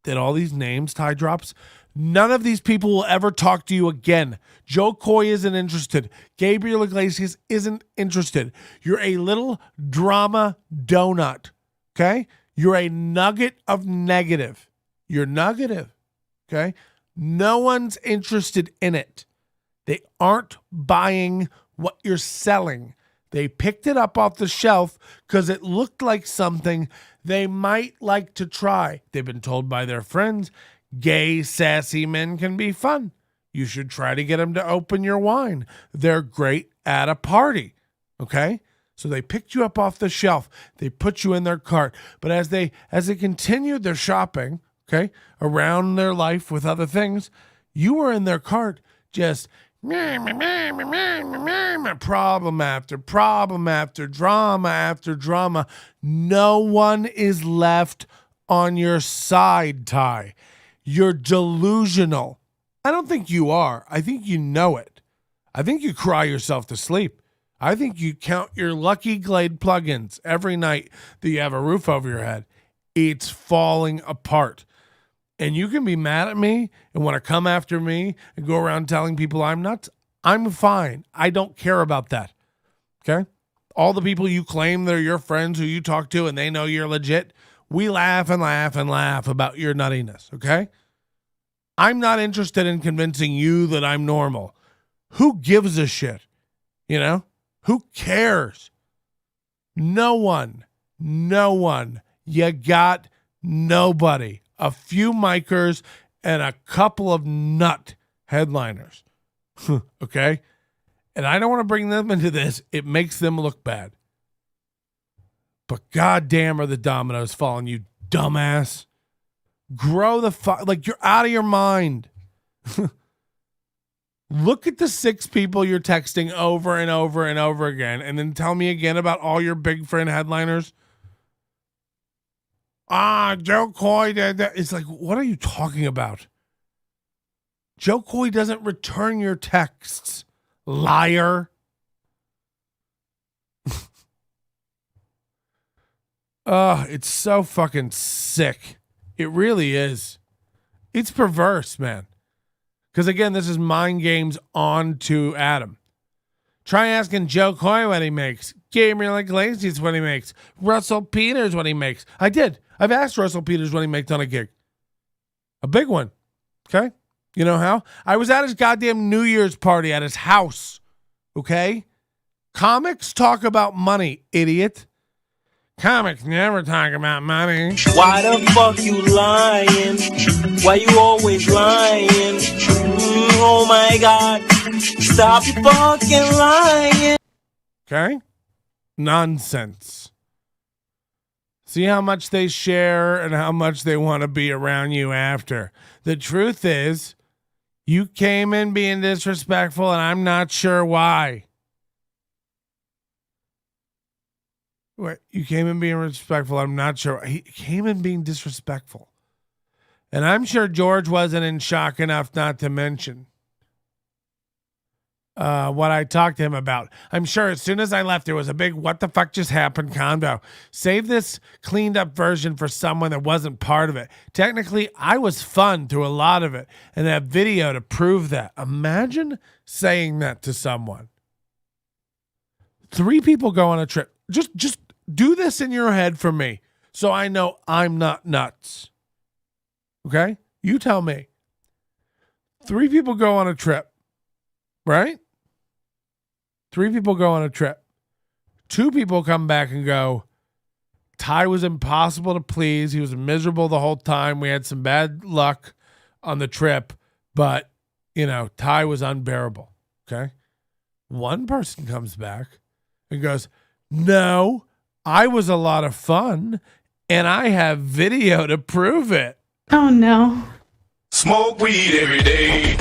That all these names, Ty drops, none of these people will ever talk to you again. Joe Coy isn't interested. Gabriel Iglesias isn't interested. You're a little drama donut. Okay? You're a nugget of negative. You're negative. Okay? No one's interested in it. They aren't buying what you're selling. They picked it up off the shelf because it looked like something they might like to try. They've been told by their friends, gay, sassy men can be fun. You should try to get them to open your wine. They're great at a party. Okay? So they picked you up off the shelf. They put you in their cart. But as they continued their shopping, okay, around their life with other things, you were in their cart just problem after problem after drama. No one is left on your side, Ty. You're delusional. I don't think you are. I think you know it. I think you cry yourself to sleep. I think you count your Lucky Glade plugins every night that you have a roof over your head. It's falling apart. And you can be mad at me and want to come after me and go around telling people I'm nuts. I'm fine. I don't care about that. Okay? All the people you claim they're your friends who you talk to and they know you're legit, we laugh and laugh and laugh about your nuttiness. Okay? I'm not interested in convincing you that I'm normal. Who gives a shit? Who cares? No one. You got nobody. A few micers and a couple of nut headliners. Okay? And I don't want to bring them into this. It makes them look bad. But goddamn are the dominoes falling, you dumbass. Grow the like you're out of your mind. Look at the 6 people you're texting over and over and over again, and then tell me again about all your big friend headliners. Joe Coy did that. It's like, what are you talking about? Joe Coy doesn't return your texts, liar. It's so fucking sick. It really is. It's perverse, man. Because again, this is mind games on to Adam. Try asking Joe Coy what he makes. Gabriel Iglesias what he makes. Russell Peters what he makes. I did. I've asked Russell Peters what he makes on a gig. A big one. Okay? You know how? I was at his goddamn New Year's party at his house. Okay? Comics talk about money, idiot. Comics never talk about money. Why the fuck you lying? Why you always lying? Oh my God. Stop fucking lying. Okay? Nonsense. See how much they share and how much they want to be around you after. The truth is, you came in being disrespectful and I'm not sure why. What? You came in being respectful. I'm not sure. He came in being disrespectful. And I'm sure George wasn't in shock enough not to mention what I talked to him about. I'm sure as soon as I left, there was a big what the fuck just happened convo. Save this cleaned up version for someone that wasn't part of it. Technically, I was fun through a lot of it and have video to prove that. Imagine saying that to someone. 3 people go on a trip. Just do this in your head for me so I know I'm not nuts. Okay? You tell me. 3 people go on a trip, right? 3 people go on a trip. 2 people come back and go, Ty was impossible to please. He was miserable the whole time. We had some bad luck on the trip, but, Ty was unbearable. Okay? 1 person comes back and goes, no, I was a lot of fun, and I have video to prove it. Oh, no. Smoke weed every day.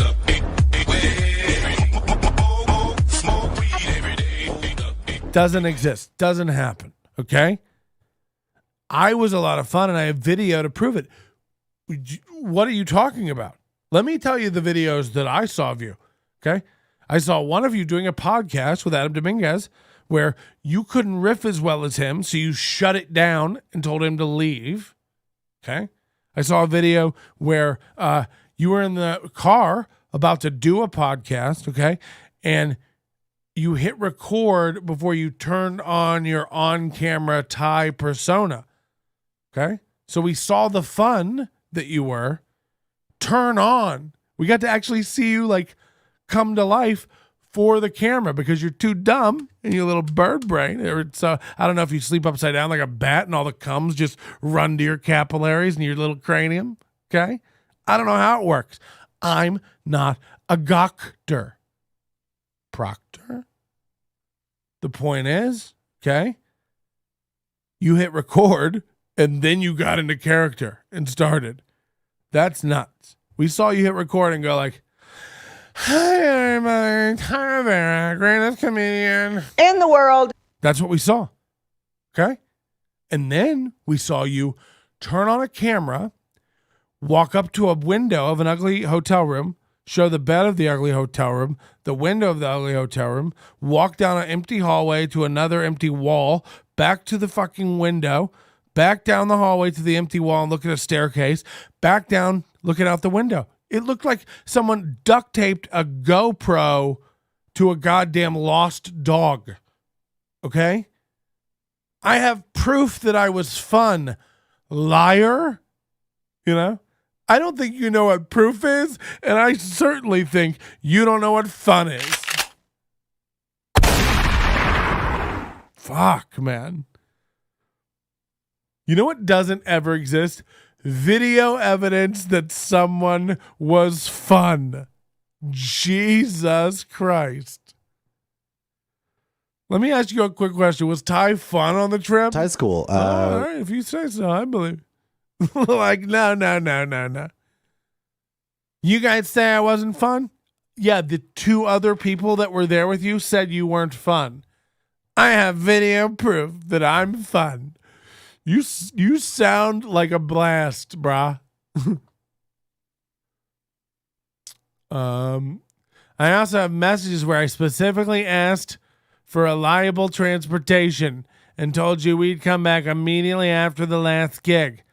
Doesn't exist. Doesn't happen. Okay? I was a lot of fun, and I have video to prove it. What are you talking about? Let me tell you the videos that I saw of you. Okay? I saw one of you doing a podcast with Adam Dominguez where you couldn't riff as well as him, so you shut it down and told him to leave. Okay? I saw a video where you were in the car about to do a podcast, okay? And you hit record before you turned on your on-camera Ty persona, okay? So we saw the fun that you were turn on. We got to actually see you, come to life for the camera because you're too dumb and your little bird brain. So I don't know if you sleep upside down like a bat and all the cums just run to your capillaries and your little cranium. Okay. I don't know how it works. I'm not a doctor. Proctor. The point is, okay, you hit record and then you got into character and started. That's nuts. We saw you hit record and go like, hi, everybody. Ty Rivera, greatest comedian in the world. That's what we saw. Okay? And then we saw you turn on a camera, walk up to a window of an ugly hotel room, show the bed of the ugly hotel room, the window of the ugly hotel room, walk down an empty hallway to another empty wall, back to the fucking window, back down the hallway to the empty wall and look at a staircase, back down, looking out the window. It looked like someone duct taped a GoPro to a goddamn lost dog. Okay? I have proof that I was fun. Liar. I don't think you know what proof is, and I certainly think you don't know what fun is. Fuck, man. You know what doesn't ever exist? Video evidence that someone was fun. Jesus Christ. Let me ask you a quick question. Was Ty fun on the trip? Ty's cool. All right, if you say so, I believe. No. You guys say I wasn't fun? Yeah, the 2 other people that were there with you said you weren't fun. I have video proof that I'm fun. You sound like a blast, brah. I also have messages where I specifically asked for reliable transportation and told you we'd come back immediately after the last gig.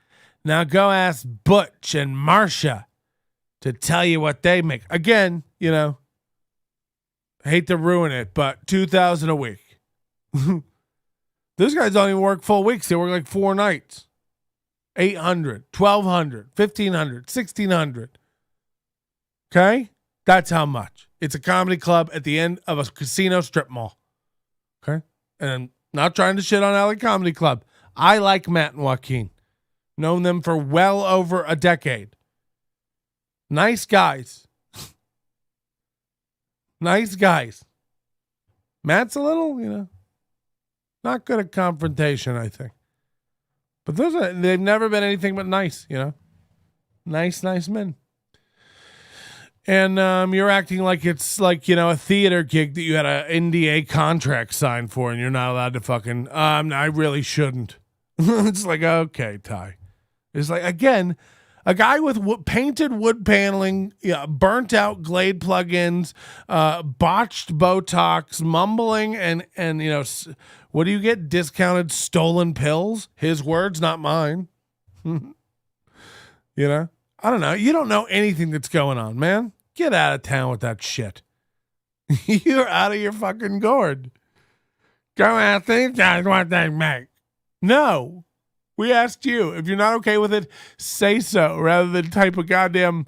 Now go ask Butch and Marsha to tell you what they make. Again, hate to ruin it, but $2,000 a week. Those guys don't even work full weeks. They work like 4 nights. 800, 1,200, 1,500, 1,600. Okay? That's how much. It's a comedy club at the end of a casino strip mall. Okay? And I'm not trying to shit on LA Comedy Club. I like Matt and Joaquin. Known them for well over a decade. Nice guys. Nice guys. Matt's a little, not good at confrontation, I think. But they've never been anything but nice, Nice men. And you're acting like it's like, a theater gig that you had an NDA contract signed for and you're not allowed to fucking, I really shouldn't. It's like, okay, Ty. It's like, again, a guy with painted wood paneling, burnt out Glade plugins, botched Botox, mumbling, and what do you get? Discounted stolen pills? His words, not mine. I don't know. You don't know anything that's going on, man. Get out of town with that shit. You're out of your fucking gourd. Go ask these guys what they make. No. We asked you. If you're not okay with it, say so rather than type a goddamn,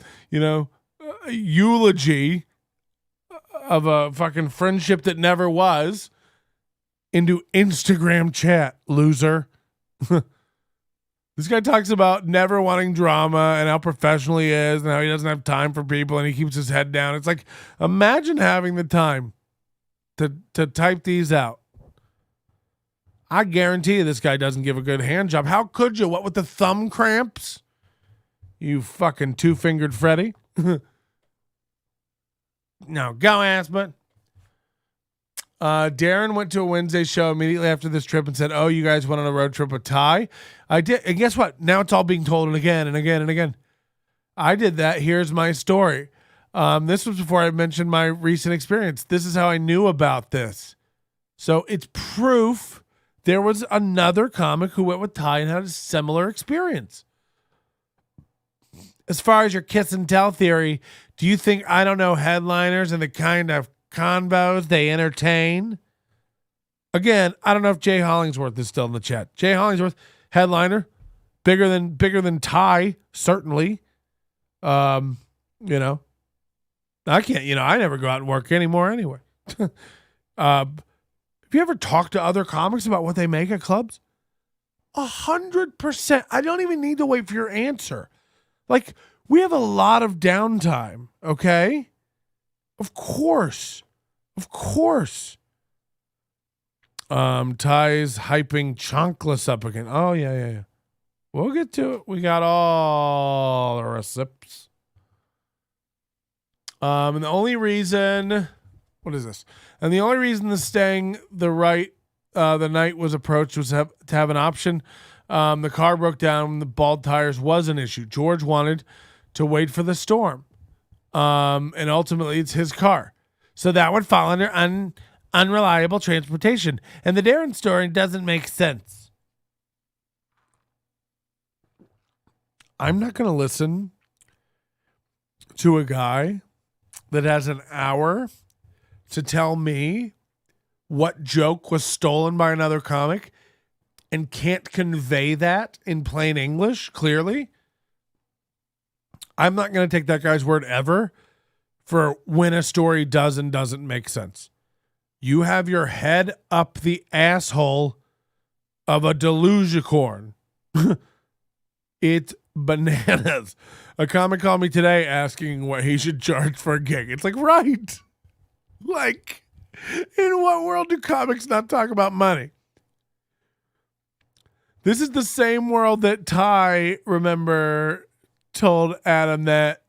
eulogy of a fucking friendship that never was into Instagram chat, loser. This guy talks about never wanting drama and how professional he is and how he doesn't have time for people and he keeps his head down. It's like, imagine having the time to type these out. I guarantee you this guy doesn't give a good hand job. How could you? What with the thumb cramps? You fucking two-fingered Freddy. No, go ask, but Darren went to a Wednesday show immediately after this trip and said, "Oh, you guys went on a road trip with Ty?" I did. And guess what? Now it's all being told and again and again and again. I did that. Here's my story. This was before I mentioned my recent experience. This is how I knew about this. So it's proof there was another comic who went with Ty and had a similar experience. As far as your kiss and tell theory, do you think I don't know headliners and the kind of convos they entertain? Again, I don't know if Jay Hollingsworth is still in the chat. Jay Hollingsworth, headliner, bigger than Ty, certainly. I can't, I never go out and work anymore anyway. Have you ever talked to other comics about what they make at clubs? 100%. I don't even need to wait for your answer. Like, we have a lot of downtime, okay? Of course. Ty's hyping Chonkless up again. Oh, yeah. We'll get to it. We got all the receipts. And the only reason... What is this? And the only reason the staying the night was approached was to have an option. The car broke down when the bald tires was an issue. George wanted to wait for the storm. And ultimately it's his car. So that would fall under unreliable transportation. And the Darren story doesn't make sense. I'm not going to listen to a guy that has an hour to tell me what joke was stolen by another comic and can't convey that in plain English clearly. I'm not going to take that guy's word ever for when a story does and doesn't make sense. You have your head up the asshole of a delusicorn. It's bananas. A comic called me today asking what he should charge for a gig. It's like, right. Like, in what world do comics not talk about money? This is the same world that Ty, remember, told Adam that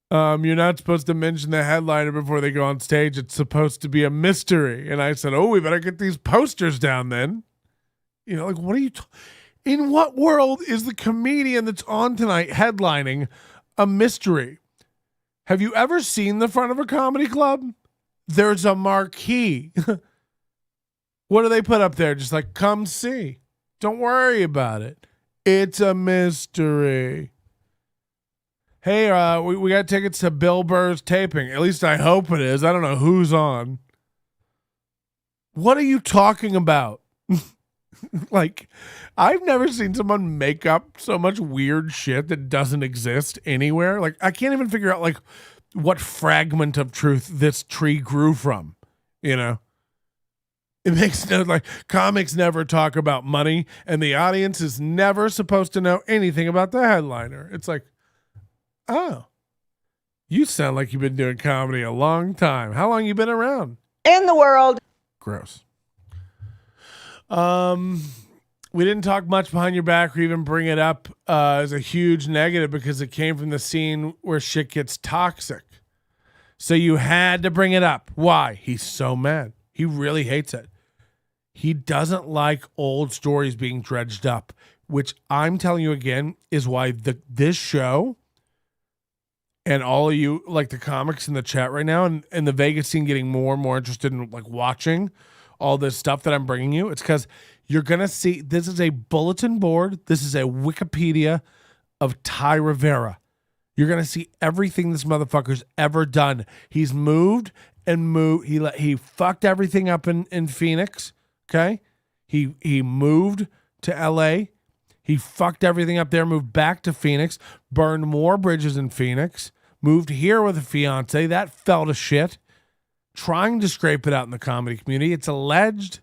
you're not supposed to mention the headliner before they go on stage. It's supposed to be a mystery. And I said, oh, we better get these posters down then. Like, what are you... In what world is the comedian that's on tonight headlining a mystery? Have you ever seen the front of a comedy club? There's a marquee. What do they put up there? Just like, come see. Don't worry about it. It's a mystery. Hey, we got tickets to Bill Burr's taping. At least I hope it is. I don't know who's on. What are you talking about? Like, I've never seen someone make up so much weird shit that doesn't exist anywhere. Like, I can't even figure out, like, what fragment of truth this tree grew from, you know? It makes no, like, comics never talk about money, and the audience is never supposed to know anything about the headliner. It's like, oh, you sound like you've been doing comedy a long time. How long you been around? In the world. Gross. We didn't talk much behind your back or even bring it up as a huge negative because it came from the scene where shit gets toxic. So you had to bring it up. Why? He's so mad. He really hates it. He doesn't like old stories being dredged up, which I'm telling you again is why this show and all of you, like the comics in the chat right now and the Vegas scene getting more and more interested in like watching all this stuff that I'm bringing you. It's because you're going to see, this is a bulletin board. This is a Wikipedia of Ty Rivera. You're going to see everything this motherfucker's ever done. He's moved and moved. He fucked everything up in Phoenix. Okay. He moved to LA. He fucked everything up there, moved back to Phoenix, burned more bridges in Phoenix, moved here with a fiance. That fell to shit. Trying to scrape it out in the comedy community. It's alleged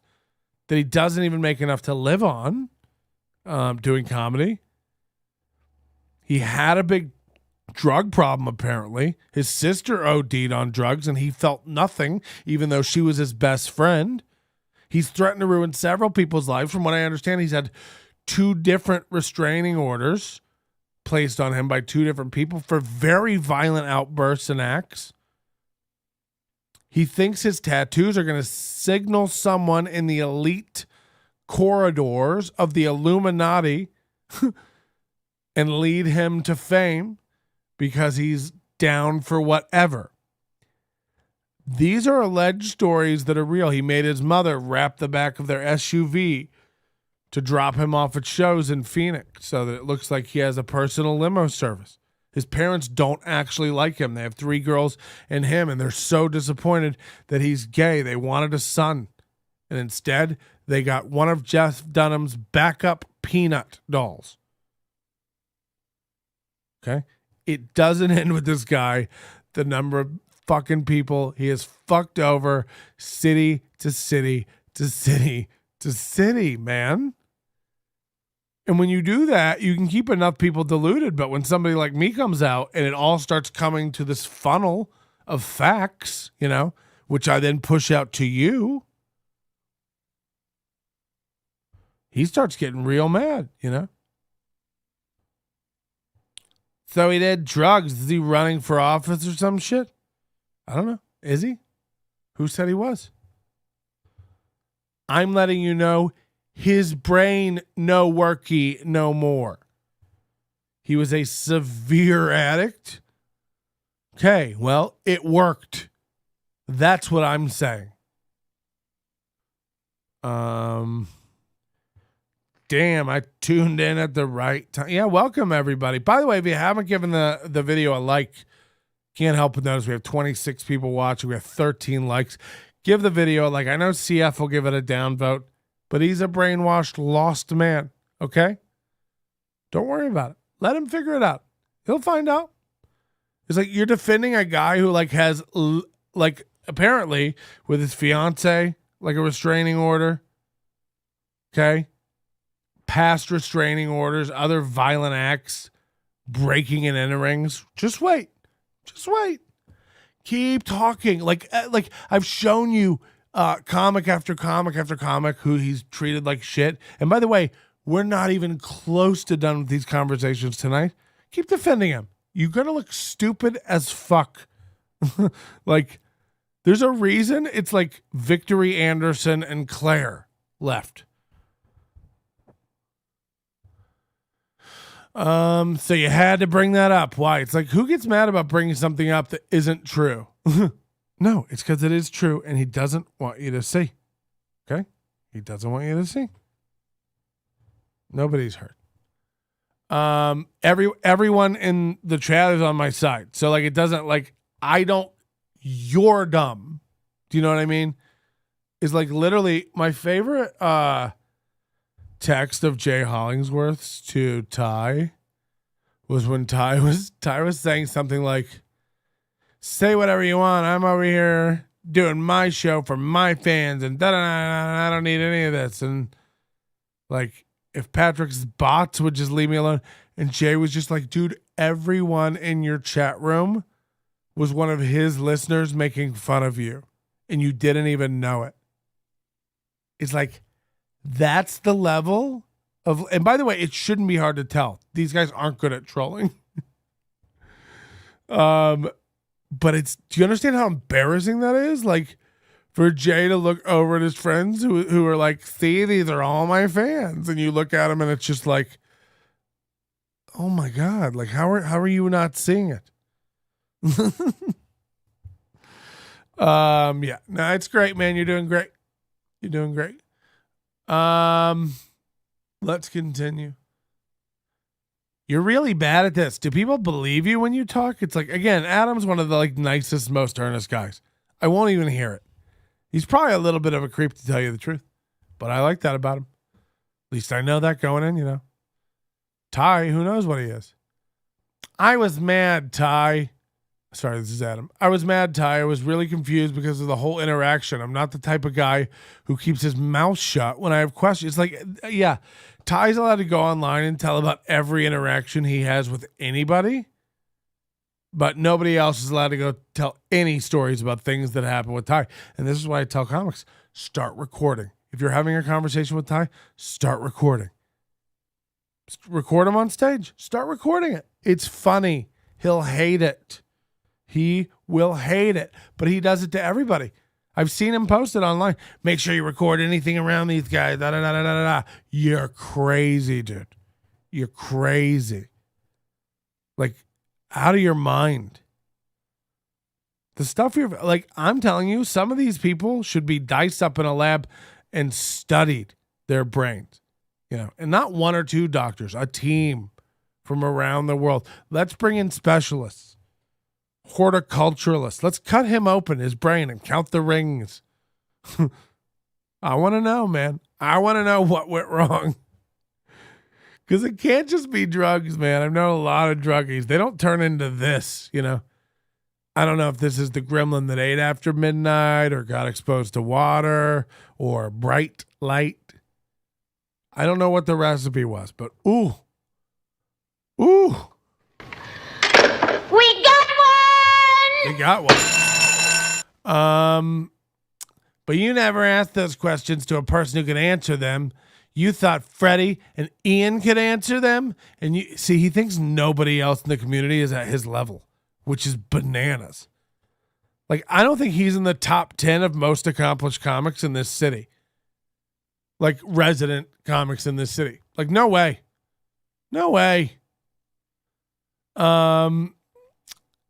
that he doesn't even make enough to live on doing comedy. He had a big drug problem, apparently. His sister OD'd on drugs, and he felt nothing, even though she was his best friend. He's threatened to ruin several people's lives. From what I understand, he's had 2 different restraining orders placed on him by 2 different people for very violent outbursts and acts. He thinks his tattoos are going to signal someone in the elite corridors of the Illuminati and lead him to fame because he's down for whatever. These are alleged stories that are real. He made his mother wrap the back of their SUV to drop him off at shows in Phoenix so that it looks like he has a personal limo service. His parents don't actually like him. They have 3 girls and him, and they're so disappointed that he's gay. They wanted a son, and instead they got one of Jeff Dunham's backup peanut dolls. Okay? It doesn't end with this guy. The number of fucking people he has fucked over city to city to city to city, man. And when you do that, you can keep enough people deluded. But when somebody like me comes out and it all starts coming to this funnel of facts, you know, which I then push out to you, he starts getting real mad, you know. So he did drugs. Is he running for office or some shit? I don't know. Is he? Who said he was? I'm letting you know his brain no worky no more. He was a severe addict. Okay, well, it worked. That's what I'm saying. Damn, I tuned in at the right time. Yeah, welcome everybody. By the way, if you haven't given the video a like, can't help but notice we have 26 people watching. We have 13 likes. Give the video a like. I know CF will give it a downvote, but he's a brainwashed, lost man. Okay? Don't worry about it. Let him figure it out. He'll find out. It's like you're defending a guy who like has like apparently with his fiance like a restraining order. Okay? Past restraining orders, other violent acts, breaking and enterings. Just wait. Just wait. Keep talking. Like I've shown you comic after comic after comic who he's treated like shit. And by the way, we're not even close to done with these conversations tonight. Keep defending him. You're going to look stupid as fuck. Like, there's a reason it's like Victory Anderson and Claire left. So you had to bring that up. Why? It's like, who gets mad about bringing something up that isn't true? No, it's because it is true, and he doesn't want you to see. Okay? He doesn't want you to see. Nobody's hurt. Everyone in the chat is on my side. So like, it doesn't like, you're dumb. Do you know what I mean? Is like literally my favorite text of Jay Hollingsworth's to Ty was when Ty was saying something like, say whatever you want. I'm over here doing my show for my fans and I don't need any of this. And like, if Patrick's bots would just leave me alone. And Jay was just like, dude, everyone in your chat room was one of his listeners making fun of you. And you didn't even know it. It's like, that's the level of, and by the way, it shouldn't be hard to tell. These guys aren't good at trolling. But it's, do you understand how embarrassing that is? Like, for Jay to look over at his friends who are like, see, these are all my fans. And you look at them and it's just like, oh my God, like how are you not seeing it? Yeah, no, it's great, man. You're doing great. You're doing great. Let's continue. You're really bad at this. Do people believe you when you talk? It's like, again, Adam's one of the like nicest, most earnest guys. I won't even hear it. He's probably a little bit of a creep, to tell you the truth, but I like that about him. At least I know that going in, you know. Ty, who knows what he is? I was mad, Ty. Sorry, this is Adam. I was mad, Ty. I was really confused because of the whole interaction. I'm not the type of guy who keeps his mouth shut when I have questions. It's like, yeah, Ty's allowed to go online and tell about every interaction he has with anybody, but nobody else is allowed to go tell any stories about things that happen with Ty. And this is why I tell comics, start recording. If you're having a conversation with Ty, start recording. Record him on stage. Start recording it. It's funny. He'll hate it. He will hate it, but he does it to everybody. I've seen him post it online. Make sure you record anything around these guys. Da, da, da, da, da, da. You're crazy, dude. You're crazy. Like, out of your mind. The stuff you're like, I'm telling you, some of these people should be diced up in a lab and studied their brains, you know, and not one or two doctors, a team from around the world. Let's bring in specialists, horticulturalists. Let's cut him open, his brain, and count the rings. I want to know, man. I want to know what went wrong. Because it can't just be drugs, man. I've known a lot of druggies. They don't turn into this, you know. I don't know if this is the gremlin that ate after midnight or got exposed to water or bright light. I don't know what the recipe was, but ooh. Ooh. We got one! We got one. But you never asked those questions to a person who could answer them. You thought Freddie and Ian could answer them. And you see, he thinks nobody else in the community is at his level, which is bananas. Like, I don't think he's in the top 10 of most accomplished comics in this city. Like, resident comics in this city. Like, no way. No way. And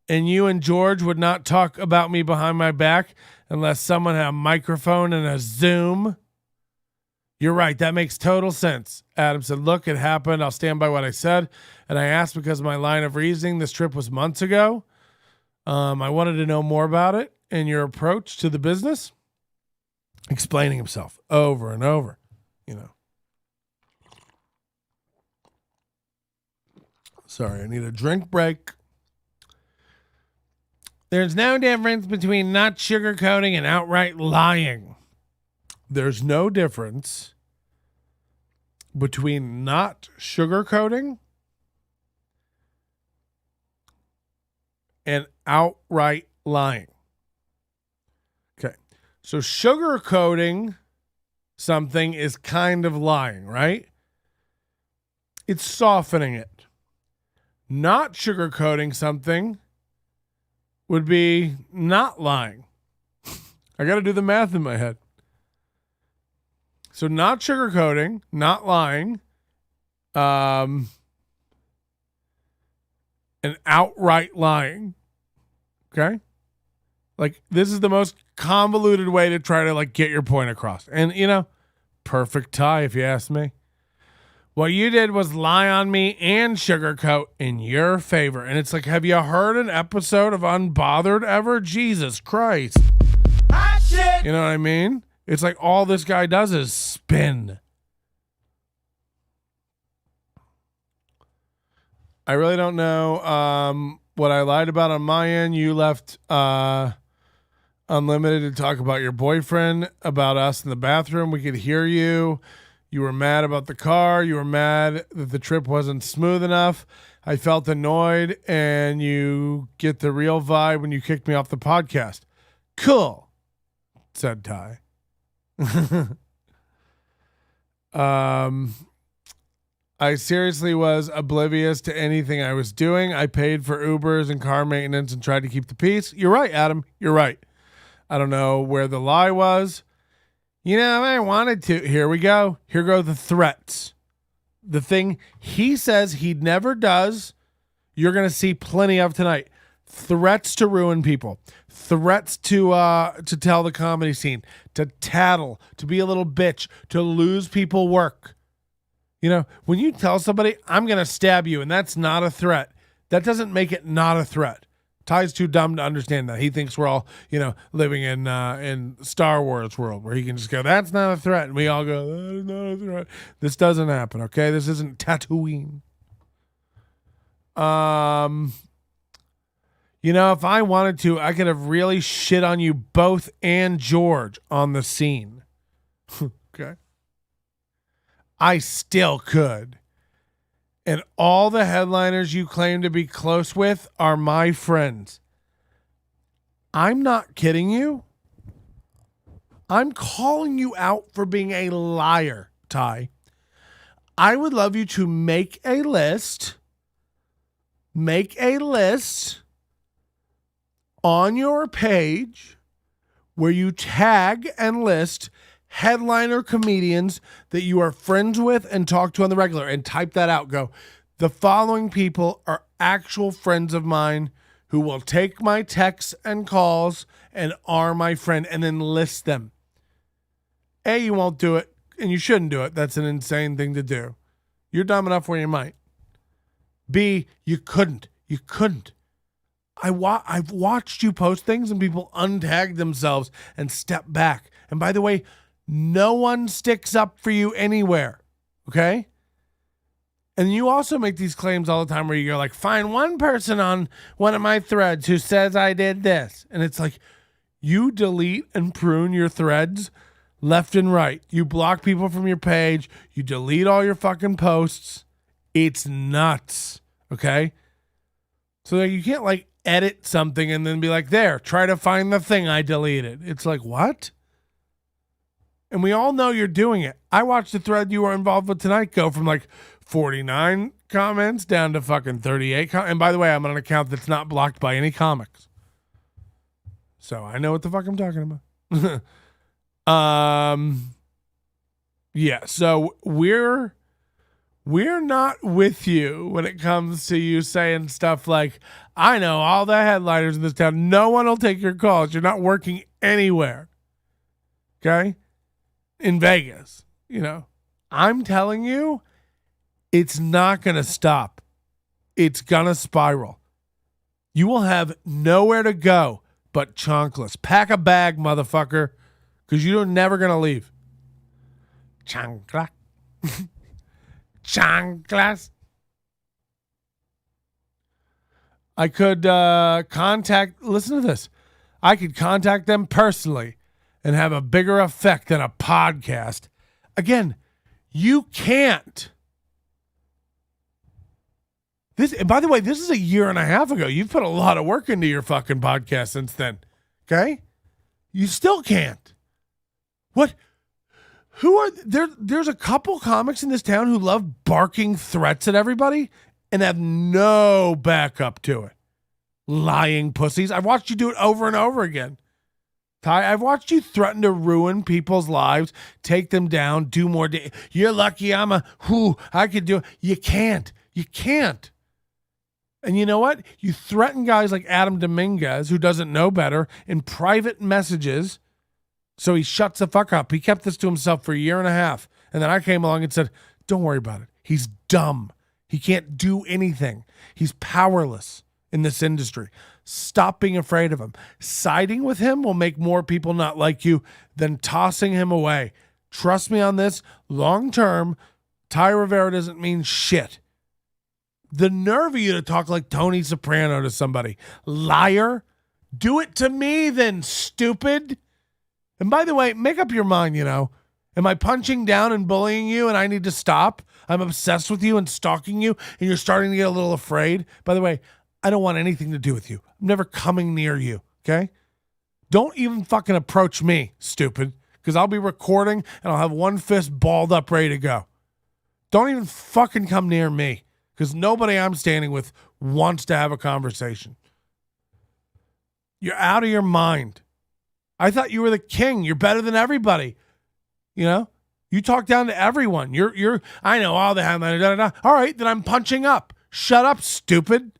you and George would not talk about me behind my back unless someone had a microphone and a Zoom. You're right. That makes total sense. Adam said, look, it happened. I'll stand by what I said. And I asked because of my line of reasoning. This trip was months ago. I wanted to know more about it and your approach to the business. Explaining himself over and over, you know. Sorry, I need a drink break. There's no difference between not sugarcoating and outright lying. There's no difference between not sugarcoating and outright lying. Okay. So sugarcoating something is kind of lying, right? It's softening it. Not sugarcoating something would be not lying. I got to do the math in my head. So not sugarcoating, not lying, and outright lying. Okay? Like, this is the most convoluted way to try to, like, get your point across. And, you know, perfect tie, if you ask me. What you did was lie on me and sugarcoat in your favor. And it's like, have you heard an episode of Unbothered ever? Jesus Christ. You know what I mean? It's like all this guy does is spin. I really don't know what I lied about on my end. You left unlimited to talk about your boyfriend, about us in the bathroom. We could hear you. You were mad about the car. You were mad that the trip wasn't smooth enough. I felt annoyed, and you get the real vibe when you kicked me off the podcast. Cool, said Ty. I seriously was oblivious to anything I was doing. I paid for Ubers and car maintenance and tried to keep the peace. You're right, Adam. You're right. I don't know where the lie was. You know, I wanted to. Here we go. Here go the threats. The thing he says he never does, you're going to see plenty of tonight. Threats to ruin people. Threats to tell the comedy scene, to tattle, to be a little bitch, to lose people work. You know, when you tell somebody, I'm going to stab you, and that's not a threat, that doesn't make it not a threat. Ty's too dumb to understand that. He thinks we're all, you know, living in Star Wars world where he can just go, that's not a threat. And we all go, that is not a threat. This doesn't happen, okay? This isn't Tatooine. You know, if I wanted to, I could have really shit on you both and George on the scene. Okay? I still could. And all the headliners you claim to be close with are my friends. I'm not kidding you. I'm calling you out for being a liar, Ty. I would love you to make a list. Make a list on your page where you tag and list headliner comedians that you are friends with and talk to on the regular, and type that out. Go, the following people are actual friends of mine who will take my texts and calls and are my friend, and then list them. A, you won't do it, and you shouldn't do it. That's an insane thing to do. You're dumb enough where you might. B, you couldn't. You couldn't. I've watched you post things and people untag themselves and step back. And by the way, no one sticks up for you anywhere, okay? And you also make these claims all the time where you go like, find one person on one of my threads who says I did this. And it's like, you delete and prune your threads left and right. You block people from your page. You delete all your fucking posts. It's nuts, okay? So that you can't like edit something and then be like, there, try to find the thing I deleted. It's like, what? And we all know you're doing it. I watched the thread you were involved with tonight go from like 49 comments down to fucking 38. And by the way, I'm on an account that's not blocked by any comics. So I know what the fuck I'm talking about. Yeah, so we're not with you when it comes to you saying stuff like, I know all the headliners in this town. No one will take your calls. You're not working anywhere. Okay? In Vegas, you know, I'm telling you, it's not going to stop. It's going to spiral. You will have nowhere to go but chonkless. Pack a bag, motherfucker, because you're never going to leave. Chancla. Chanclas. I could listen to this. I could contact them personally and have a bigger effect than a podcast. Again, you can't. This, by the way, this is a year and a half ago. You've put a lot of work into your fucking podcast since then. Okay? You still can't. What? Who are there? There's a couple comics in this town who love barking threats at everybody and have no backup to it. Lying pussies. I've watched you do it over and over again. Ty, I've watched you threaten to ruin people's lives, take them down, do more. You're lucky I'm I could do it. You can't. You can't. And you know what? You threaten guys like Adam Dominguez, who doesn't know better, in private messages, so he shuts the fuck up. He kept this to himself for a year and a half. And then I came along and said, don't worry about it. He's dumb. He can't do anything. He's powerless in this industry. Stop being afraid of him. Siding with him will make more people not like you than tossing him away. Trust me on this. Long term, Ty Rivera doesn't mean shit. The nerve of you to talk like Tony Soprano to somebody. Liar. Do it to me then, stupid. And by the way, make up your mind, Am I punching down and bullying you and I need to stop? I'm obsessed with you and stalking you and you're starting to get a little afraid. By the way, I don't want anything to do with you. I'm never coming near you, okay? Don't even fucking approach me, stupid, because I'll be recording and I'll have one fist balled up ready to go. Don't even fucking come near me because nobody I'm standing with wants to have a conversation. You're out of your mind. I thought you were the king. You're better than everybody. You talk down to everyone. I know all the time. All right, then I'm punching up. Shut up, stupid.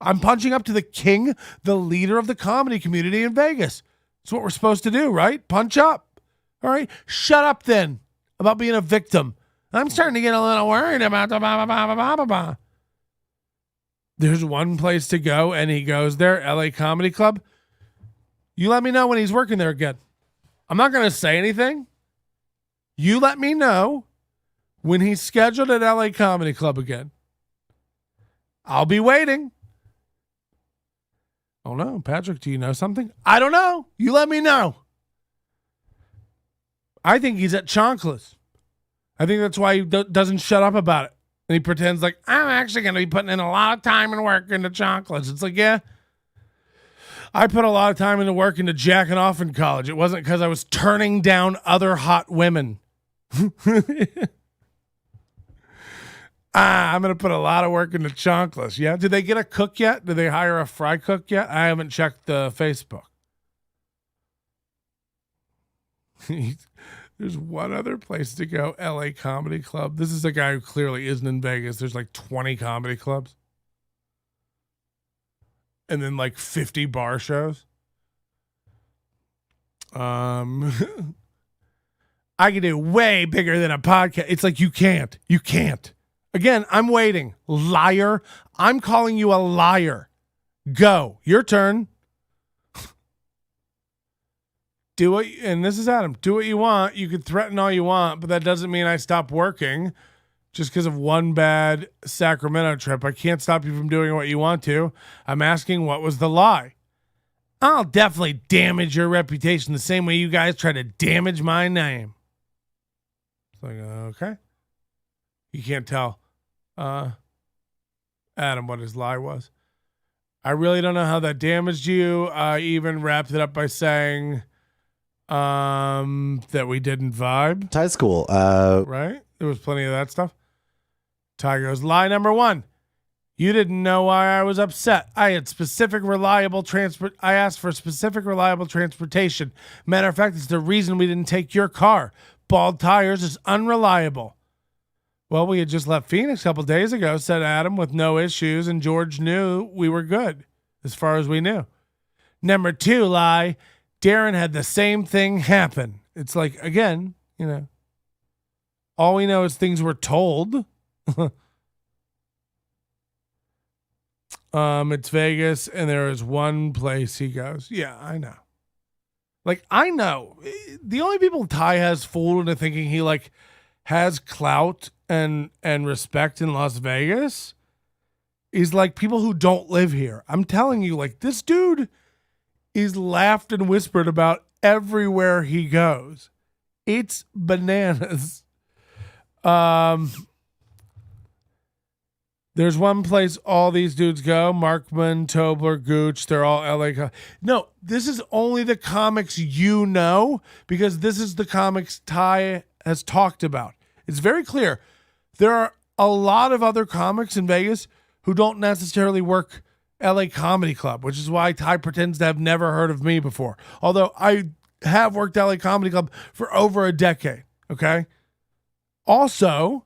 I'm punching up to the king, the leader of the comedy community in Vegas. That's what we're supposed to do, right? Punch up. All right, shut up then about being a victim. I'm starting to get a little worried about the blah, blah, blah, blah, blah, blah. There's one place to go, and he goes there, LA Comedy Club. You let me know when he's working there again. I'm not going to say anything. You let me know when he's scheduled at LA Comedy Club again. I'll be waiting. Oh no, Patrick, do you know something? I don't know. You let me know. I think he's at Chonkless. I think that's why he doesn't shut up about it. And he pretends like, I'm actually going to be putting in a lot of time and work into Chonkless. It's like, yeah. I put a lot of time into work into jacking off in college. It wasn't because I was turning down other hot women. I'm going to put a lot of work into Chonkless. Yeah. Did they get a cook yet? Did they hire a fry cook yet? I haven't checked the Facebook. There's one other place to go. LA Comedy Club. This is a guy who clearly isn't in Vegas. There's like 20 comedy clubs. And then like 50 bar shows. I could do way bigger than a podcast. It's like, you can't. Again, I'm waiting. Liar. I'm calling you a liar. Go. Your turn. Do what, and this is Adam. Do what you want. You can threaten all you want, but that doesn't mean I stop working just because of one bad Sacramento trip. I can't stop you from doing what you want to. I'm asking, what was the lie? I'll definitely damage your reputation the same way you guys try to damage my name. It's like, okay. You can't tell Adam what his lie was. I really don't know how that damaged you. I even wrapped it up by saying that we didn't vibe. Ty's cool. Right? There was plenty of that stuff. Ty goes, lie number one. You didn't know why I was upset. I asked for specific, reliable transportation. Matter of fact, it's the reason we didn't take your car. Bald tires is unreliable. Well, we had just left Phoenix a couple days ago, said Adam, with no issues, and George knew we were good, as far as we knew. Number two lie, Darren had the same thing happen. It's like, again, all we know is things were told. It's Vegas, and there is one place he goes. Yeah, I know. Like, I know. The only people Ty has fooled into thinking he, has clout and respect in Las Vegas is, people who don't live here. I'm telling you, this dude is laughed and whispered about everywhere he goes. It's bananas. There's one place all these dudes go. Markman, Tobler, Gooch. They're all LA. No, this is only the comics you know, because this is the comics Ty has talked about. It's very clear. There are a lot of other comics in Vegas who don't necessarily work LA Comedy Club, which is why Ty pretends to have never heard of me before. Although I have worked LA Comedy Club for over a decade. Okay. Also,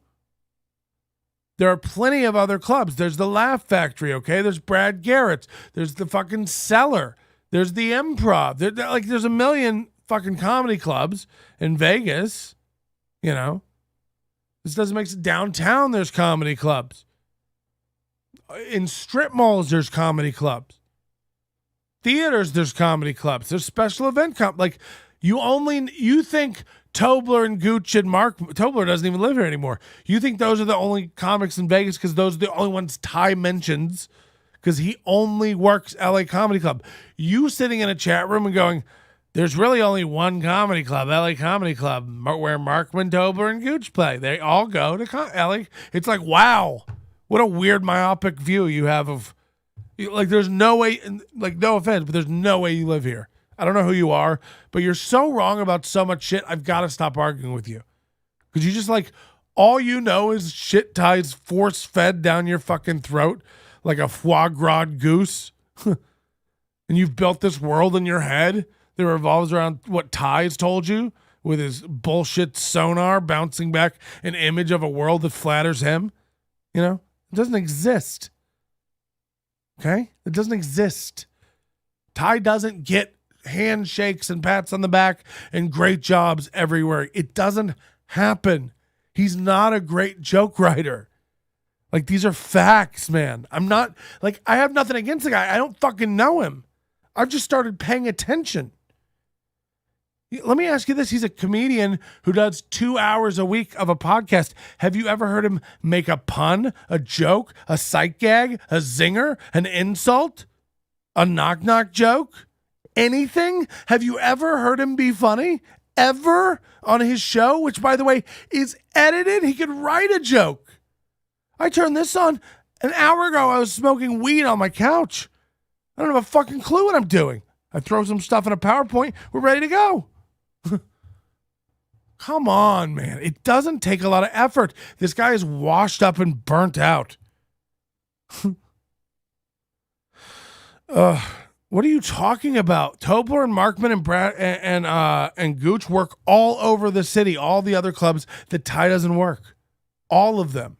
there are plenty of other clubs. There's the Laugh Factory, okay? There's Brad Garrett's. There's the fucking Cellar. There's the Improv. There's a million fucking comedy clubs in Vegas, This doesn't make sense. Downtown, there's comedy clubs. In strip malls, there's comedy clubs. Theaters, there's comedy clubs. There's special event You think Tobler and Gooch and Mark, Tobler doesn't even live here anymore. You think those are the only comics in Vegas because those are the only ones Ty mentions because he only works LA Comedy Club. You sitting in a chat room and going, there's really only one comedy club, LA Comedy Club, where Markman, Tobler, and Gooch play. They all go to LA. It's like, wow, what a weird myopic view you have of, like, there's no way, like, no offense, but there's no way you live here. I don't know who you are, but you're so wrong about so much shit. I've got to stop arguing with you. Because you just, like, all you know is shit Ty's force fed down your fucking throat like a foie gras goose. And you've built this world in your head that revolves around what Ty's told you with his bullshit sonar bouncing back an image of a world that flatters him. You know, it doesn't exist. Okay? It doesn't exist. Ty doesn't get handshakes and pats on the back and great jobs everywhere. It doesn't happen. He's not a great joke writer. Like, these are facts, man. I'm not, like, I have nothing against the guy. I don't fucking know him. I've just started paying attention. Let me ask you this. He's a comedian who does 2 hours a week of a podcast. Have you ever heard him make a pun, a joke, a sight gag, a zinger, an insult, a knock-knock joke? Anything? Have you ever heard him be funny? Ever? On his show, which, by the way, is edited? He could write a joke. I turned this on an hour ago. I was smoking weed on my couch. I don't have a fucking clue what I'm doing. I throw some stuff in a PowerPoint. We're ready to go. Come on, man. It doesn't take a lot of effort. This guy is washed up and burnt out. What are you talking about? Tobler and Markman and Brad and Gooch work all over the city. All the other clubs that Ty doesn't work. All of them.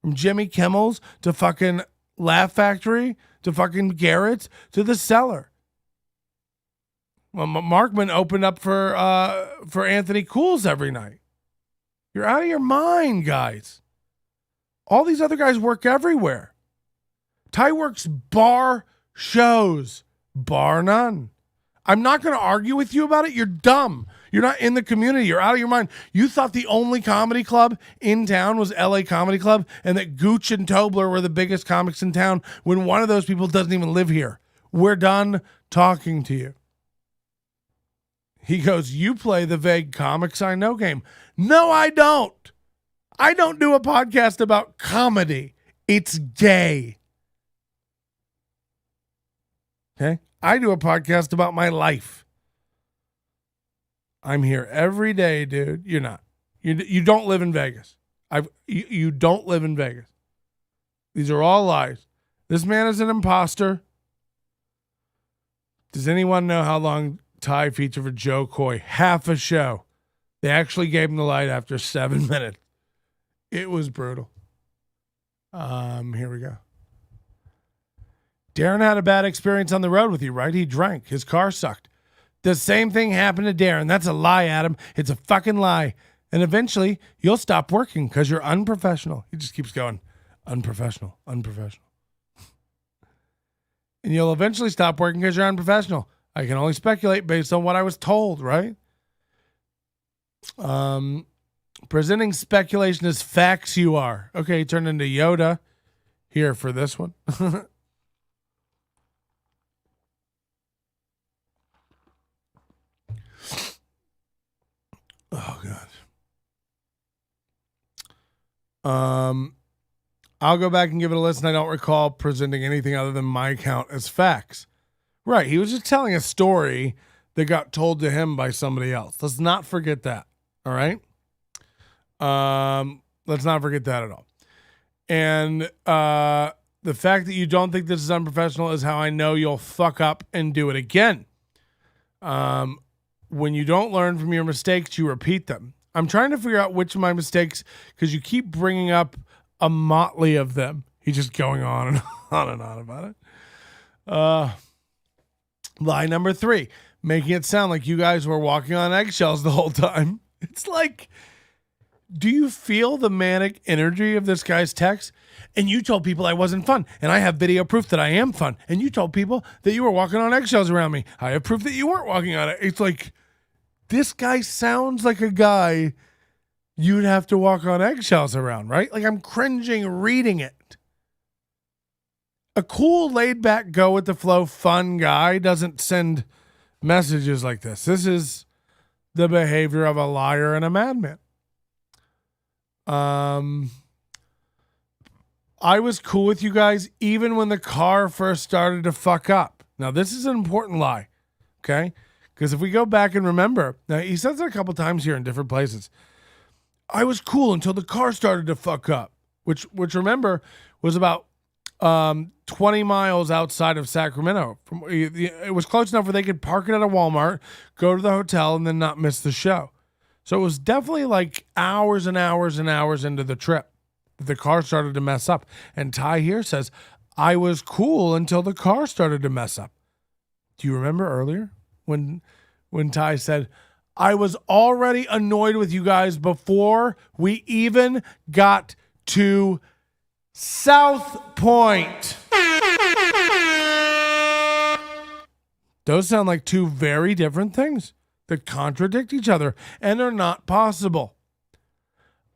From Jimmy Kimmel's to fucking Laugh Factory to fucking Garrett's to the Cellar. Well, Markman opened up for Anthony Cools every night. You're out of your mind, guys. All these other guys work everywhere. Ty works bar shows, bar none. I'm not going to argue with you about it. You're dumb. You're not in the community. You're out of your mind. You thought the only comedy club in town was LA Comedy Club and that Gooch and Tobler were the biggest comics in town when one of those people doesn't even live here. We're done talking to you. He goes, you play the vague comics I know game. No, I don't. I don't do a podcast about comedy. It's gay. Okay? I do a podcast about my life. I'm here every day, dude. You're not. You don't live in Vegas. You don't live in Vegas. These are all lies. This man is an imposter. Does anyone know how long Ty featured for Joe Coy? Half a show. They actually gave him the light after 7 minutes. It was brutal. Here we go. Darren had a bad experience on the road with you, right? He drank. His car sucked. The same thing happened to Darren. That's a lie, Adam. It's a fucking lie. And eventually, you'll stop working because you're unprofessional. He just keeps going, unprofessional. And you'll eventually stop working because you're unprofessional. I can only speculate based on what I was told, right? Presenting speculation as facts you are. Okay, turn into Yoda here for this one. Oh, God. I'll go back and give it a listen. I don't recall presenting anything other than my account as facts. Right. He was just telling a story that got told to him by somebody else. Let's not forget that. All right. Let's not forget that at all. And the fact that you don't think this is unprofessional is how I know you'll fuck up and do it again. When you don't learn from your mistakes, you repeat them. I'm trying to figure out which of my mistakes, because you keep bringing up a motley of them. He's just going on and on and on about it. Lie number 3, making it sound like you guys were walking on eggshells the whole time. It's like, do you feel the manic energy of this guy's text? And you told people I wasn't fun, and I have video proof that I am fun. And you told people that you were walking on eggshells around me. I have proof that you weren't walking on it. It's like, this guy sounds like a guy you'd have to walk on eggshells around, right? Like I'm cringing reading it. A cool, laid back, go with the flow, fun guy doesn't send messages like this. This is the behavior of a liar and a madman. I was cool with you guys even when the car first started to fuck up. Now, this is an important lie, okay? Because if we go back and remember, now he says it a couple times here in different places. I was cool until the car started to fuck up, which remember was about 20 miles outside of Sacramento. It was close enough where they could park it at a Walmart, go to the hotel, and then not miss the show. So it was definitely like hours and hours and hours into the trip that the car started to mess up. And Ty here says, I was cool until the car started to mess up. Do you remember earlier when Ty said, I was already annoyed with you guys before we even got to South Point? Those sound like two very different things that contradict each other and are not possible.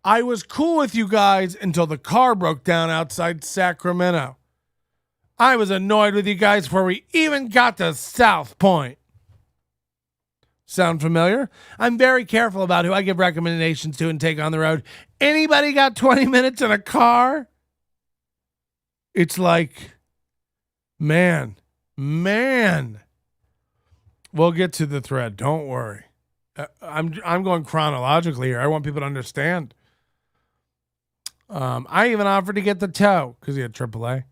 I was cool with you guys until the car broke down outside Sacramento. I was annoyed with you guys before we even got to South Point. Sound familiar? I'm very careful about who I give recommendations to and take on the road. Anybody got 20 minutes in a car? It's like, man. We'll get to the thread. Don't worry. I'm going chronologically here. I want people to understand. I even offered to get the tow because he had AAA.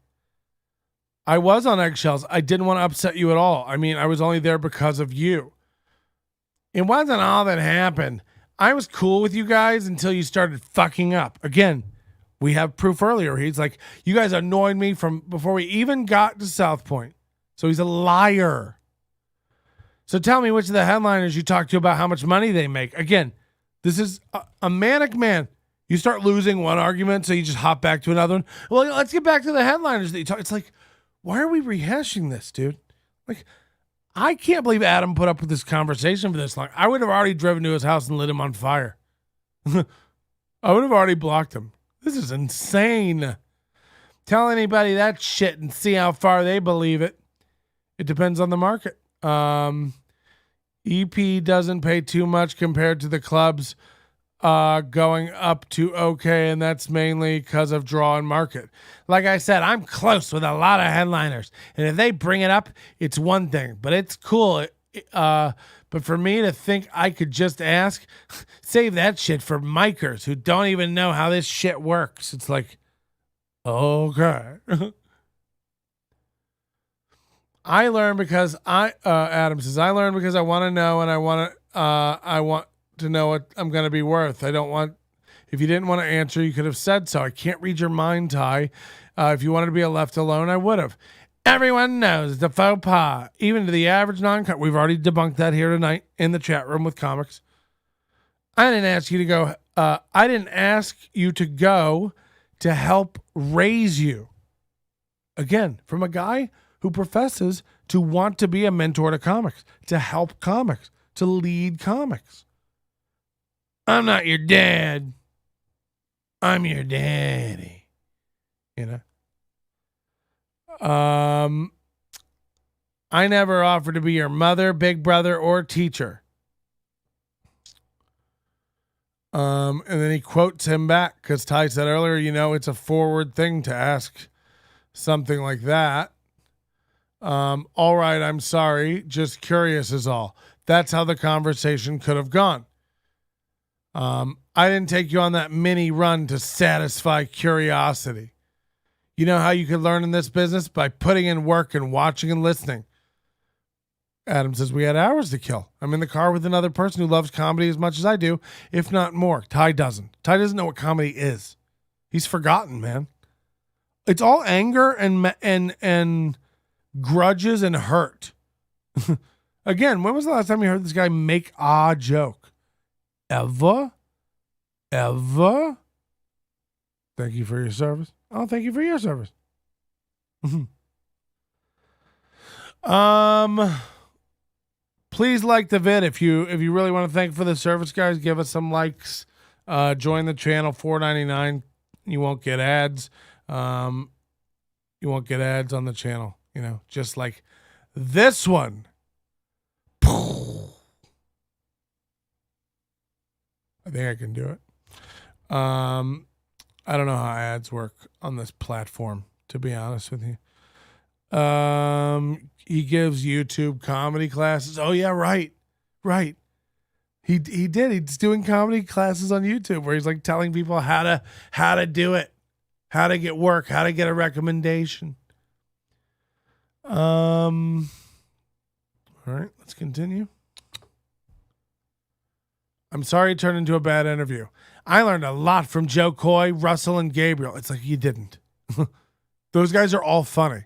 I was on eggshells. I didn't want to upset you at all. I mean, I was only there because of you. It wasn't all that happened. I was cool with you guys until you started fucking up. Again, we have proof earlier. He's like, you guys annoyed me from before we even got to South Point. So he's a liar. So tell me which of the headliners you talked to about how much money they make. Again, this is a manic man. You start losing one argument, so you just hop back to another one. Well, let's get back to the headliners that you talk. It's like, why are we rehashing this, dude? Like, I can't believe Adam put up with this conversation for this long. I would have already driven to his house and lit him on fire. I would have already blocked him. This is insane. Tell anybody that shit and see how far they believe it. It depends on the market. EP doesn't pay too much compared to the clubs going up to okay, and that's mainly because of draw and market. Like I said, I'm close with a lot of headliners, and if they bring it up, it's one thing, but it's cool. But for me to think I could just ask, save that shit for micers who don't even know how this shit works. It's like, okay. I learned because Adam says, I learned because I want to know, and I want to know what I'm going to be worth. I don't want, if you didn't want to answer, you could have said so. I can't read your mind, Ty. If you wanted to be left alone, I would have. Everyone knows the faux pas, even to the average non-comic. We've already debunked that here tonight in the chat room with comics. I didn't ask you to go. I didn't ask you to go to help raise you. Again, from a guy who professes to want to be a mentor to comics, to help comics, to lead comics. I'm not your dad. I'm your daddy. You know? I never offered to be your mother, big brother, or teacher. And then he quotes him back because Ty said earlier, you know, it's a forward thing to ask something like that. All right, I'm sorry. Just curious is all. That's how the conversation could have gone. I didn't take you on that mini run to satisfy curiosity. You know how you could learn in this business? By putting in work and watching and listening. Adam says, we had hours to kill. I'm in the car with another person who loves comedy as much as I do, if not more. Ty doesn't. Ty doesn't know what comedy is. He's forgotten, man. It's all anger and grudges and hurt. Again, when was the last time you heard this guy make a joke? Ever? Thank you for your service. Oh, thank you for your service. Please like the vid if you really want to thank for the service, guys. Give us some likes. Join the channel, $4.99. You won't get ads. You won't get ads on the channel. You know, just like this one. I think I can do it. I don't know how ads work on this platform, to be honest with you. He gives YouTube comedy classes. Oh yeah, right. He did. He's doing comedy classes on YouTube where he's like telling people how to do it, how to get work, how to get a recommendation. All right, let's continue. I'm sorry it turned into a bad interview. I learned a lot from Joe Coy, Russell, and Gabriel. It's like, you didn't. Those guys are all funny.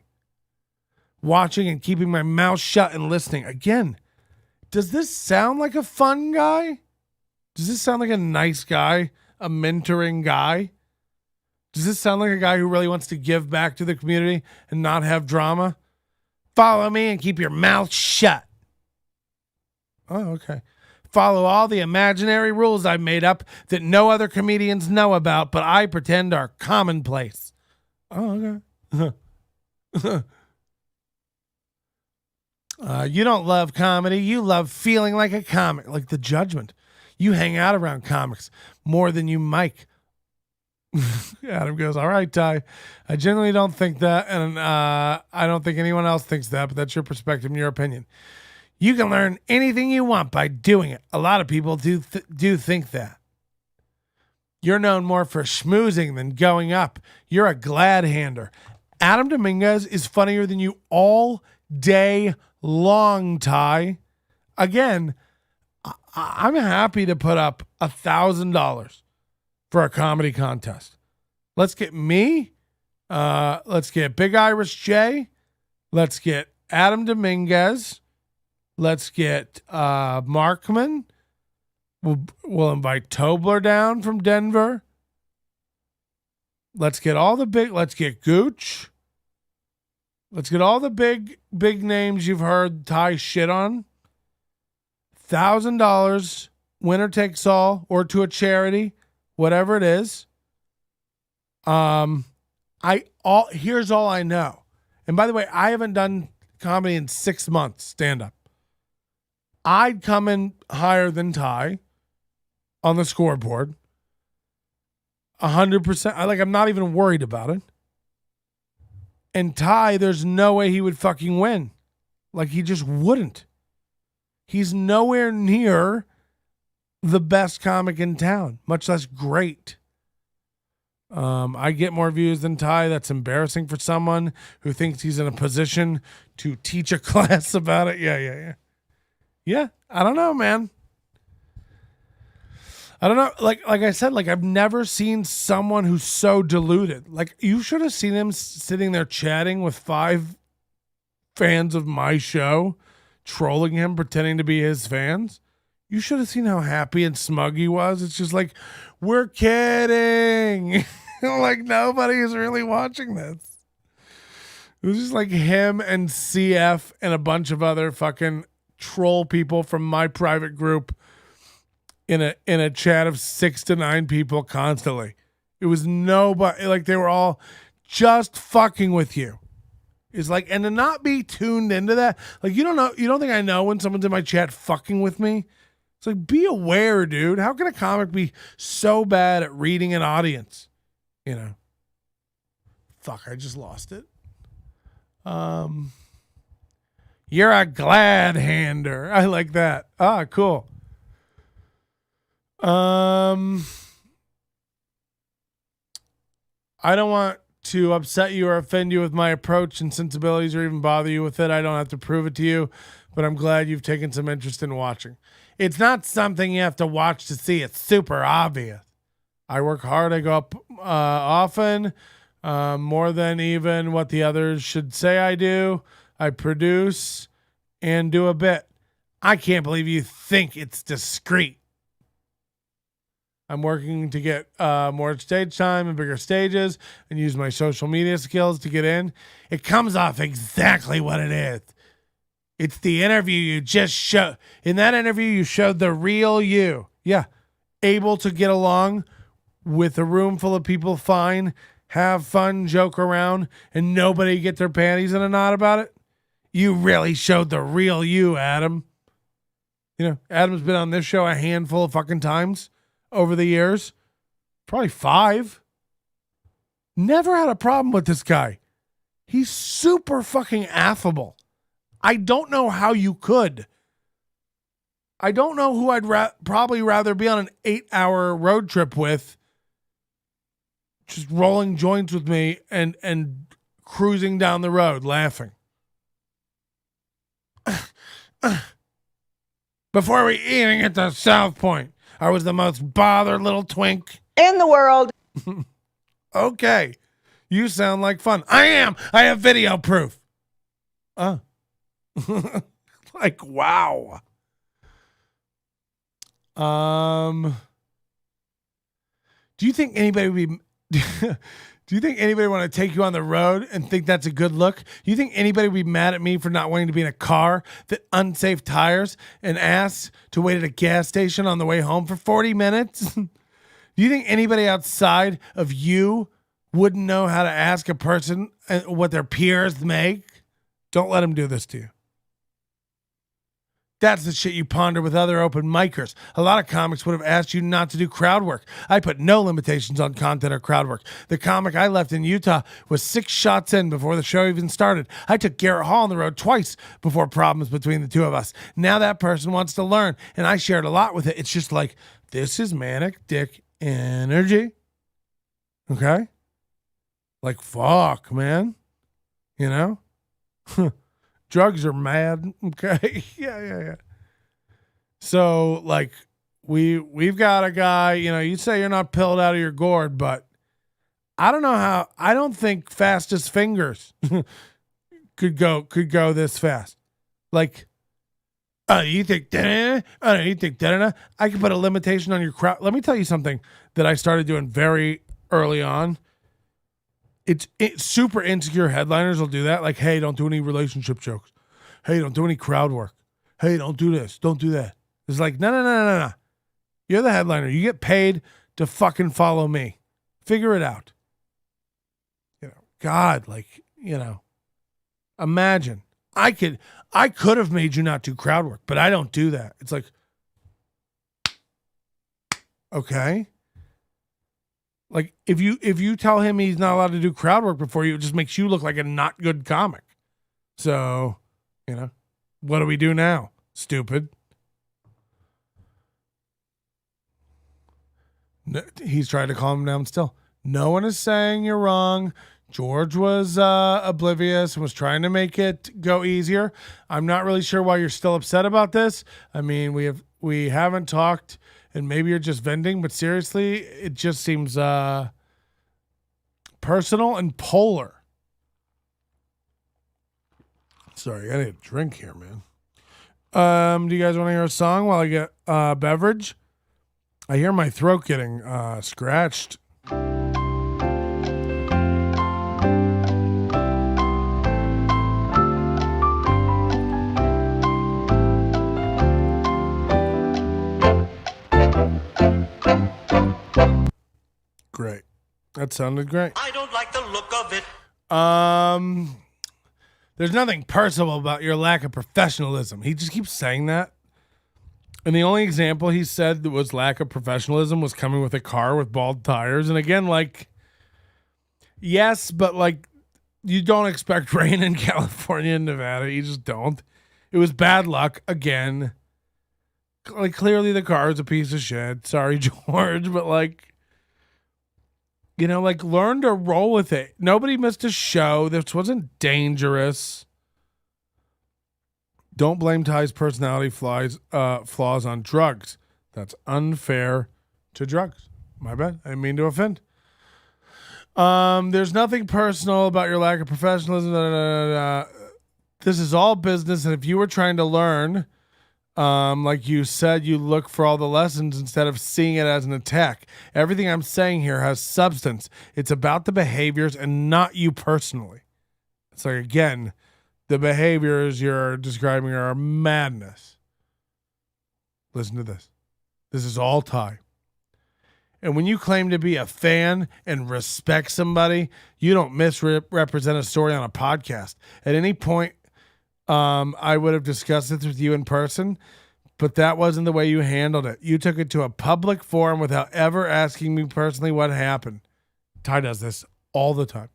Watching and keeping my mouth shut and listening. Again, does this sound like a fun guy? Does this sound like a nice guy? A mentoring guy? Does this sound like a guy who really wants to give back to the community and not have drama? Follow me and keep your mouth shut. Oh, okay. Follow all the imaginary rules I've made up that no other comedians know about, but I pretend are commonplace. Oh, okay. You don't love comedy. You love feeling like a comic, like The Judgment. You hang out around comics more than you Mike. Adam goes, all right, Ty. I generally don't think that, and I don't think anyone else thinks that, but that's your perspective and your opinion. You can learn anything you want by doing it. A lot of people do think that. You're known more for schmoozing than going up. You're a glad hander. Adam Dominguez is funnier than you all day long, Ty. Again, I'm happy to put up $1,000 for a comedy contest. Let's get me. Let's get Big Irish J. Let's get Adam Dominguez. Let's get Markman. We'll invite Tobler down from Denver. Let's get let's get Gooch. Let's get all the big names you've heard Ty shit on. $1,000, winner takes all, or to a charity, whatever it is. Here's all I know. And by the way, I haven't done comedy in 6 months, stand up. I'd come in higher than Ty on the scoreboard. 100%. I'm not even worried about it. And Ty, there's no way he would fucking win. Like, he just wouldn't. He's nowhere near the best comic in town, much less great. I get more views than Ty. That's embarrassing for someone who thinks he's in a position to teach a class about it. Yeah, I don't know, man. I don't know. Like I said, I've never seen someone who's so deluded. Like, you should have seen him sitting there chatting with 5 fans of my show, trolling him, pretending to be his fans. You should have seen how happy and smug he was. It's just like, we're kidding. Like, nobody is really watching this. It was just like him and CF and a bunch of other fucking troll people from my private group in a chat of 6 to 9 people constantly. It was nobody, like, they were all just fucking with you. It's like, and to not be tuned into that, like, you don't think I know when someone's in my chat fucking with me? It's like, be aware, dude. How can a comic be so bad at reading an audience? You know? Fuck, I just lost it. You're a glad hander. I like that. Ah, cool. I don't want to upset you or offend you with my approach and sensibilities or even bother you with it. I don't have to prove it to you, but I'm glad you've taken some interest in watching. It's not something you have to watch to see. It's super obvious. I work hard. I go up often, more than even what the others should say I do. I produce and do a bit. I can't believe you think it's discreet. I'm working to get more stage time and bigger stages and use my social media skills to get in. It comes off exactly what it is. It's the interview you just showed. In that interview, you showed the real you. Yeah. Able to get along with a room full of people fine, have fun, joke around, and nobody get their panties in a knot about it. You really showed the real you, Adam. You know, Adam's been on this show a handful of fucking times over the years. Probably 5. Never had a problem with this guy. He's super fucking affable. I don't know how you could. I don't know who I'd probably rather be on an 8-hour road trip with, just rolling joints with me and cruising down the road laughing. Before we even get to South Point, I was the most bothered little twink in the world. Okay. You sound like fun. I am. I have video proof. Like, wow. Do you think anybody would be do you think anybody want to take you on the road and think that's a good look? Do you think anybody would be mad at me for not wanting to be in a car that unsafe tires and asked to wait at a gas station on the way home for 40 minutes? Do you think anybody outside of you wouldn't know how to ask a person what their peers make? Don't let them do this to you. That's the shit you ponder with other open micers. A lot of comics would have asked you not to do crowd work. I put no limitations on content or crowd work. The comic I left in Utah was 6 shots in before the show even started. I took Garrett Hall on the road twice before problems between the two of us. Now that person wants to learn, and I shared a lot with it. It's just like, this is manic dick energy. Okay? Like, fuck, man. You know? Drugs are mad. Okay. Yeah. So like we've got a guy, you know, you say you're not pilled out of your gourd, but I don't think fastest fingers could go this fast. Like, you think I could put a limitation on your crowd. Let me tell you something that I started doing very early on. It's super insecure headliners will do that. Like, hey, don't do any relationship jokes. Hey, don't do any crowd work. Hey, don't do this. Don't do that. It's like, no. You're the headliner. You get paid to fucking follow me. Figure it out. You know, God, like, you know, imagine. I could have made you not do crowd work, but I don't do that. It's like, okay. Like if you tell him he's not allowed to do crowd work before you, it just makes you look like a not good comic. So, you know, what do we do now? Stupid. No, he's trying to calm him down still. No one is saying you're wrong. George was oblivious and was trying to make it go easier. I'm not really sure why you're still upset about this. I mean, we haven't talked. And maybe you're just venting, but seriously, it just seems personal and polar. Sorry, I need a drink here, man. Do you guys want to hear a song while I get a beverage? I hear my throat getting scratched. Great. That sounded great. I don't like the look of it. There's nothing personal about your lack of professionalism. He just keeps saying that. And the only example he said that was lack of professionalism was coming with a car with bald tires. And again, like, yes, but like, you don't expect rain in California and Nevada. You just don't. It was bad luck again. Like, clearly the car is a piece of shit. Sorry, George, but like, you know, like, learn to roll with it. Nobody missed a show. This wasn't dangerous. Don't blame Ty's personality flaws on drugs. That's unfair to drugs. My bad. I didn't mean to offend. There's nothing personal about your lack of professionalism. This is all business, and if you were trying to learn, like you said, you look for all the lessons instead of seeing it as an attack. Everything I'm saying here has substance. It's about the behaviors and not you personally. It's like, again, The behaviors you're describing are madness. Listen to this. This is all Ty. And when you claim to be a fan and respect somebody, you don't misrepresent a story on a podcast. At any point, I would have discussed this with you in person, but that wasn't the way you handled it. You took it to a public forum without ever asking me personally what happened. Ty does this all the time.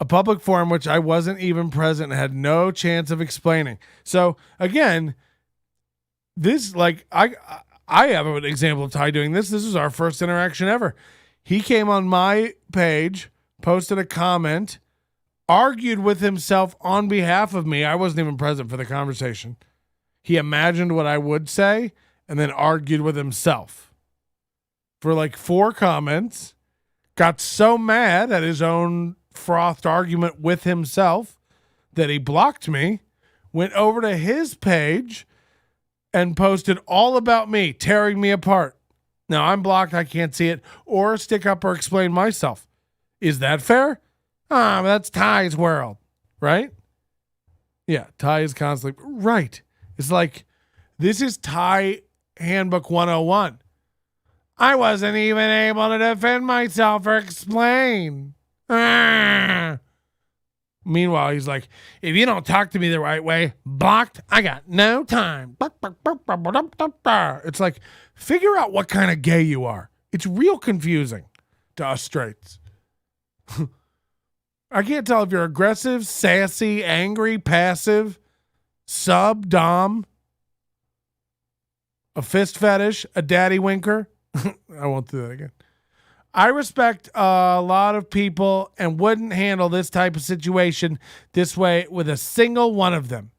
A public forum which I wasn't even present and had no chance of explaining. So again, this, like, I have an example of Ty doing this. This is our first interaction ever. He came on my page, posted a comment, argued with himself on behalf of me. I wasn't even present for the conversation. He imagined what I would say and then argued with himself for like 4 comments. Got so mad at his own frothed argument with himself that he blocked me, went over to his page and posted all about me, tearing me apart. Now I'm blocked, I can't see it, or stick up or explain myself. Is that fair? That's Ty's world, right? Yeah, Ty is constantly, right. It's like, this is Ty Handbook 101. I wasn't even able to defend myself or explain. Meanwhile, he's like, if you don't talk to me the right way, blocked, I got no time. It's like, figure out what kind of gay you are. It's real confusing to us straights. I can't tell if you're aggressive, sassy, angry, passive, sub, dom, a fist fetish, a daddy winker. I won't do that again. I respect a lot of people and wouldn't handle this type of situation this way with a single one of them.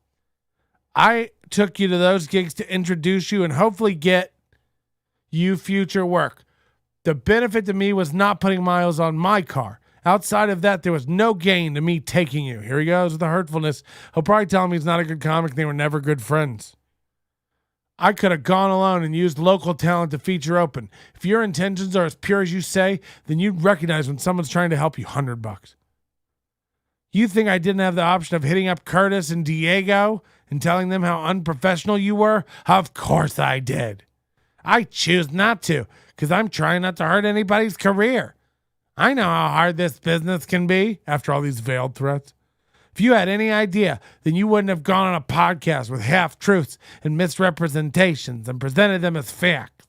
I took you to those gigs to introduce you and hopefully get you future work. The benefit to me was not putting miles on my car. Outside of that, there was no gain to me taking you. Here he goes with the hurtfulness. He'll probably tell me he's not a good comic and they were never good friends. I could have gone alone and used local talent to feature open. If your intentions are as pure as you say, then you'd recognize when someone's trying to help you. $100. You think I didn't have the option of hitting up Curtis and Diego and telling them how unprofessional you were? Of course I did. I choose not to because I'm trying not to hurt anybody's career. I know how hard this business can be after all these veiled threats. If you had any idea, then you wouldn't have gone on a podcast with half-truths and misrepresentations and presented them as facts.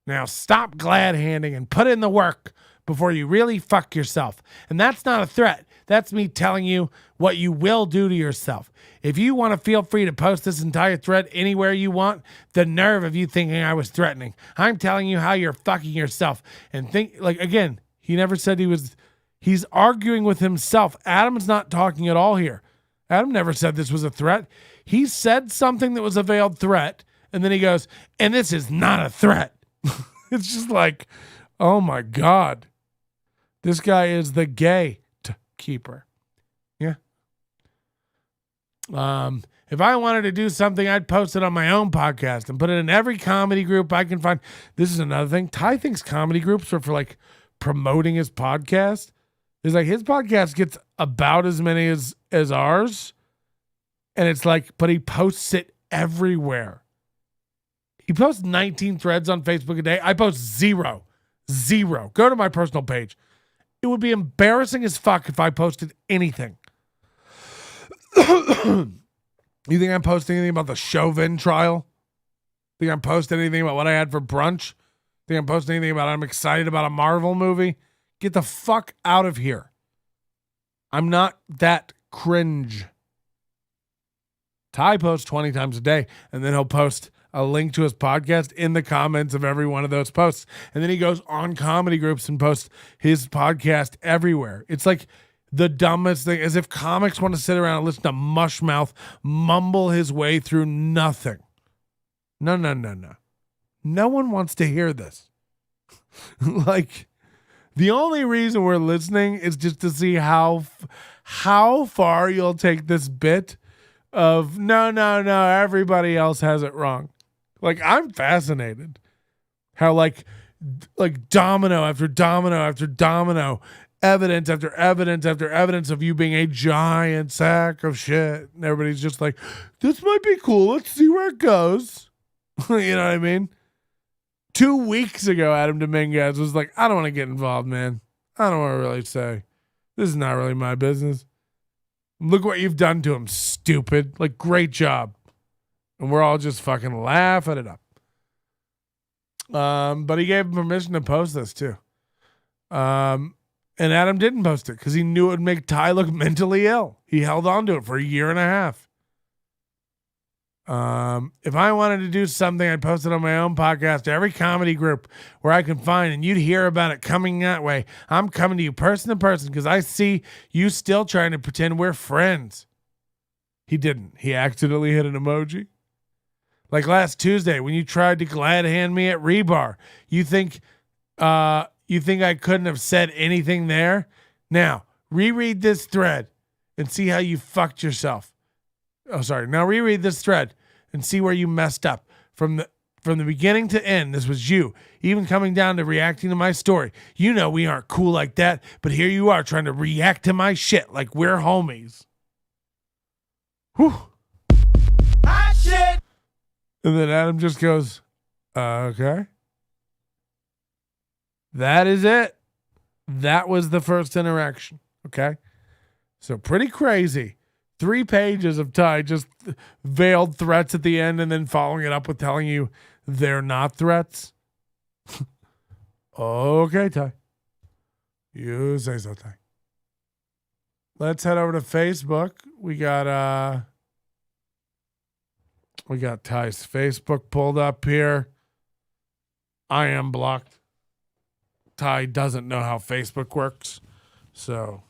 Now stop glad-handing and put in the work before you really fuck yourself. And that's not a threat. That's me telling you what you will do to yourself. If you want to, feel free to post this entire thread anywhere you want. The nerve of you thinking I was threatening. I'm telling you how you're fucking yourself. And think, like, again, he never said he was... He's arguing with himself. Adam's not talking at all here. Adam never said this was a threat. He said something that was a veiled threat, and then he goes, and this is not a threat. It's just like, oh my God. This guy is the gatekeeper. Yeah. If I wanted to do something, I'd post it on my own podcast and put it in every comedy group I can find. This is another thing. Ty thinks comedy groups are for like promoting his podcast. It's like his podcast gets about as many as ours. And it's like, but he posts it everywhere. He posts 19 threads on Facebook a day. I post zero. Go to my personal page. It would be embarrassing as fuck if I posted anything. You think I'm posting anything about the Chauvin trial? Think I'm posting anything about what I had for brunch? Think I'm posting anything about I'm excited about a Marvel movie? Get the fuck out of here. I'm not that cringe. Ty posts 20 times a day, and then he'll post a link to his podcast in the comments of every one of those posts. And then he goes on comedy groups and posts his podcast everywhere. It's like the dumbest thing, as if comics want to sit around and listen to Mushmouth mumble his way through nothing. No. No one wants to hear this. Like, the only reason we're listening is just to see how far you'll take this bit of no, everybody else has it wrong. Like, I'm fascinated how like domino after domino after domino evidence after evidence after evidence of you being a giant sack of shit. And everybody's just like, this might be cool. Let's see where it goes. You know what I mean? 2 weeks ago, Adam Dominguez was like, I don't want to get involved, man. I don't want to really say. This is not really my business. Look what you've done to him, stupid. Like, great job. And we're all just fucking laughing it up. But he gave him permission to post this too. And Adam didn't post it because he knew it would make Ty look mentally ill. He held on to it for 1.5 years. If I wanted to do something, I'd post it on my own podcast to every comedy group where I can find, and you'd hear about it coming that way. I'm coming to you person to person because I see you still trying to pretend we're friends. He didn't. He accidentally hit an emoji. Like last Tuesday when you tried to glad hand me at Rebar. You think I couldn't have said anything there? Now, reread this thread and see how you fucked yourself. Oh, sorry. Now reread this thread and see where you messed up. From the beginning to end, this was you. Even coming down to reacting to my story. You know we aren't cool like that, but here you are trying to react to my shit like we're homies. Whew. Hot shit! And then Adam just goes, okay. That is it. That was the first interaction. Okay. So pretty crazy. 3 pages of Ty just veiled threats at the end and then following it up with telling you they're not threats. Okay, Ty. You say so, Ty. Let's head over to Facebook. We got Ty's Facebook pulled up here. I am blocked. Ty doesn't know how Facebook works. So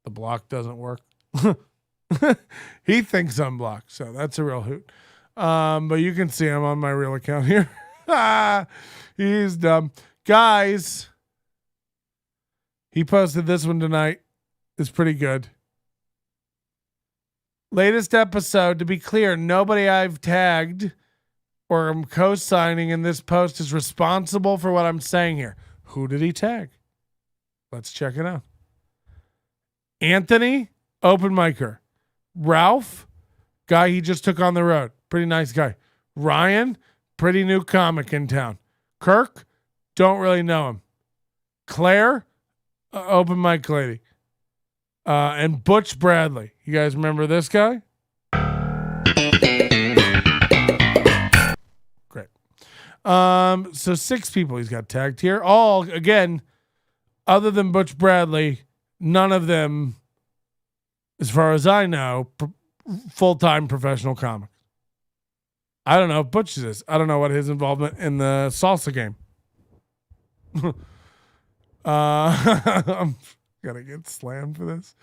the block doesn't work. He thinks I'm blocked, so that's a real hoot. But you can see him on my real account here. He's dumb. Guys, he posted this one tonight. It's pretty good. Latest episode, to be clear, nobody I've tagged or am co-signing in this post is responsible for what I'm saying here. Who did he tag? Let's check it out. Anthony, open micer. Ralph, guy he just took on the road. Pretty nice guy. Ryan, pretty new comic in town. Kirk, don't really know him. Claire, open mic lady. And Butch Bradley. You guys remember this guy? Great. So 6 people he's got tagged here. All, again, other than Butch Bradley, none of them, as far as I know, full-time professional comics. I don't know if Butch is. I don't know what his involvement in the salsa game. I'm gonna get slammed for this.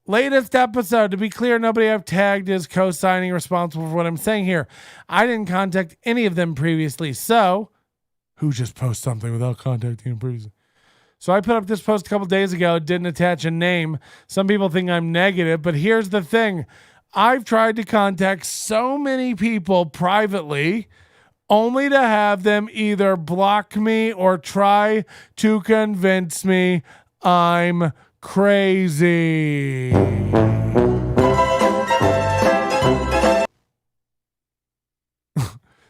Latest episode. To be clear, nobody I've tagged is co-signing responsible for what I'm saying here. I didn't contact any of them previously. So, who just posts something without contacting them previously? So I put up this post a couple days ago. It didn't attach a name. Some people think I'm negative, but here's the thing. I've tried to contact so many people privately only to have them either block me or try to convince me I'm crazy.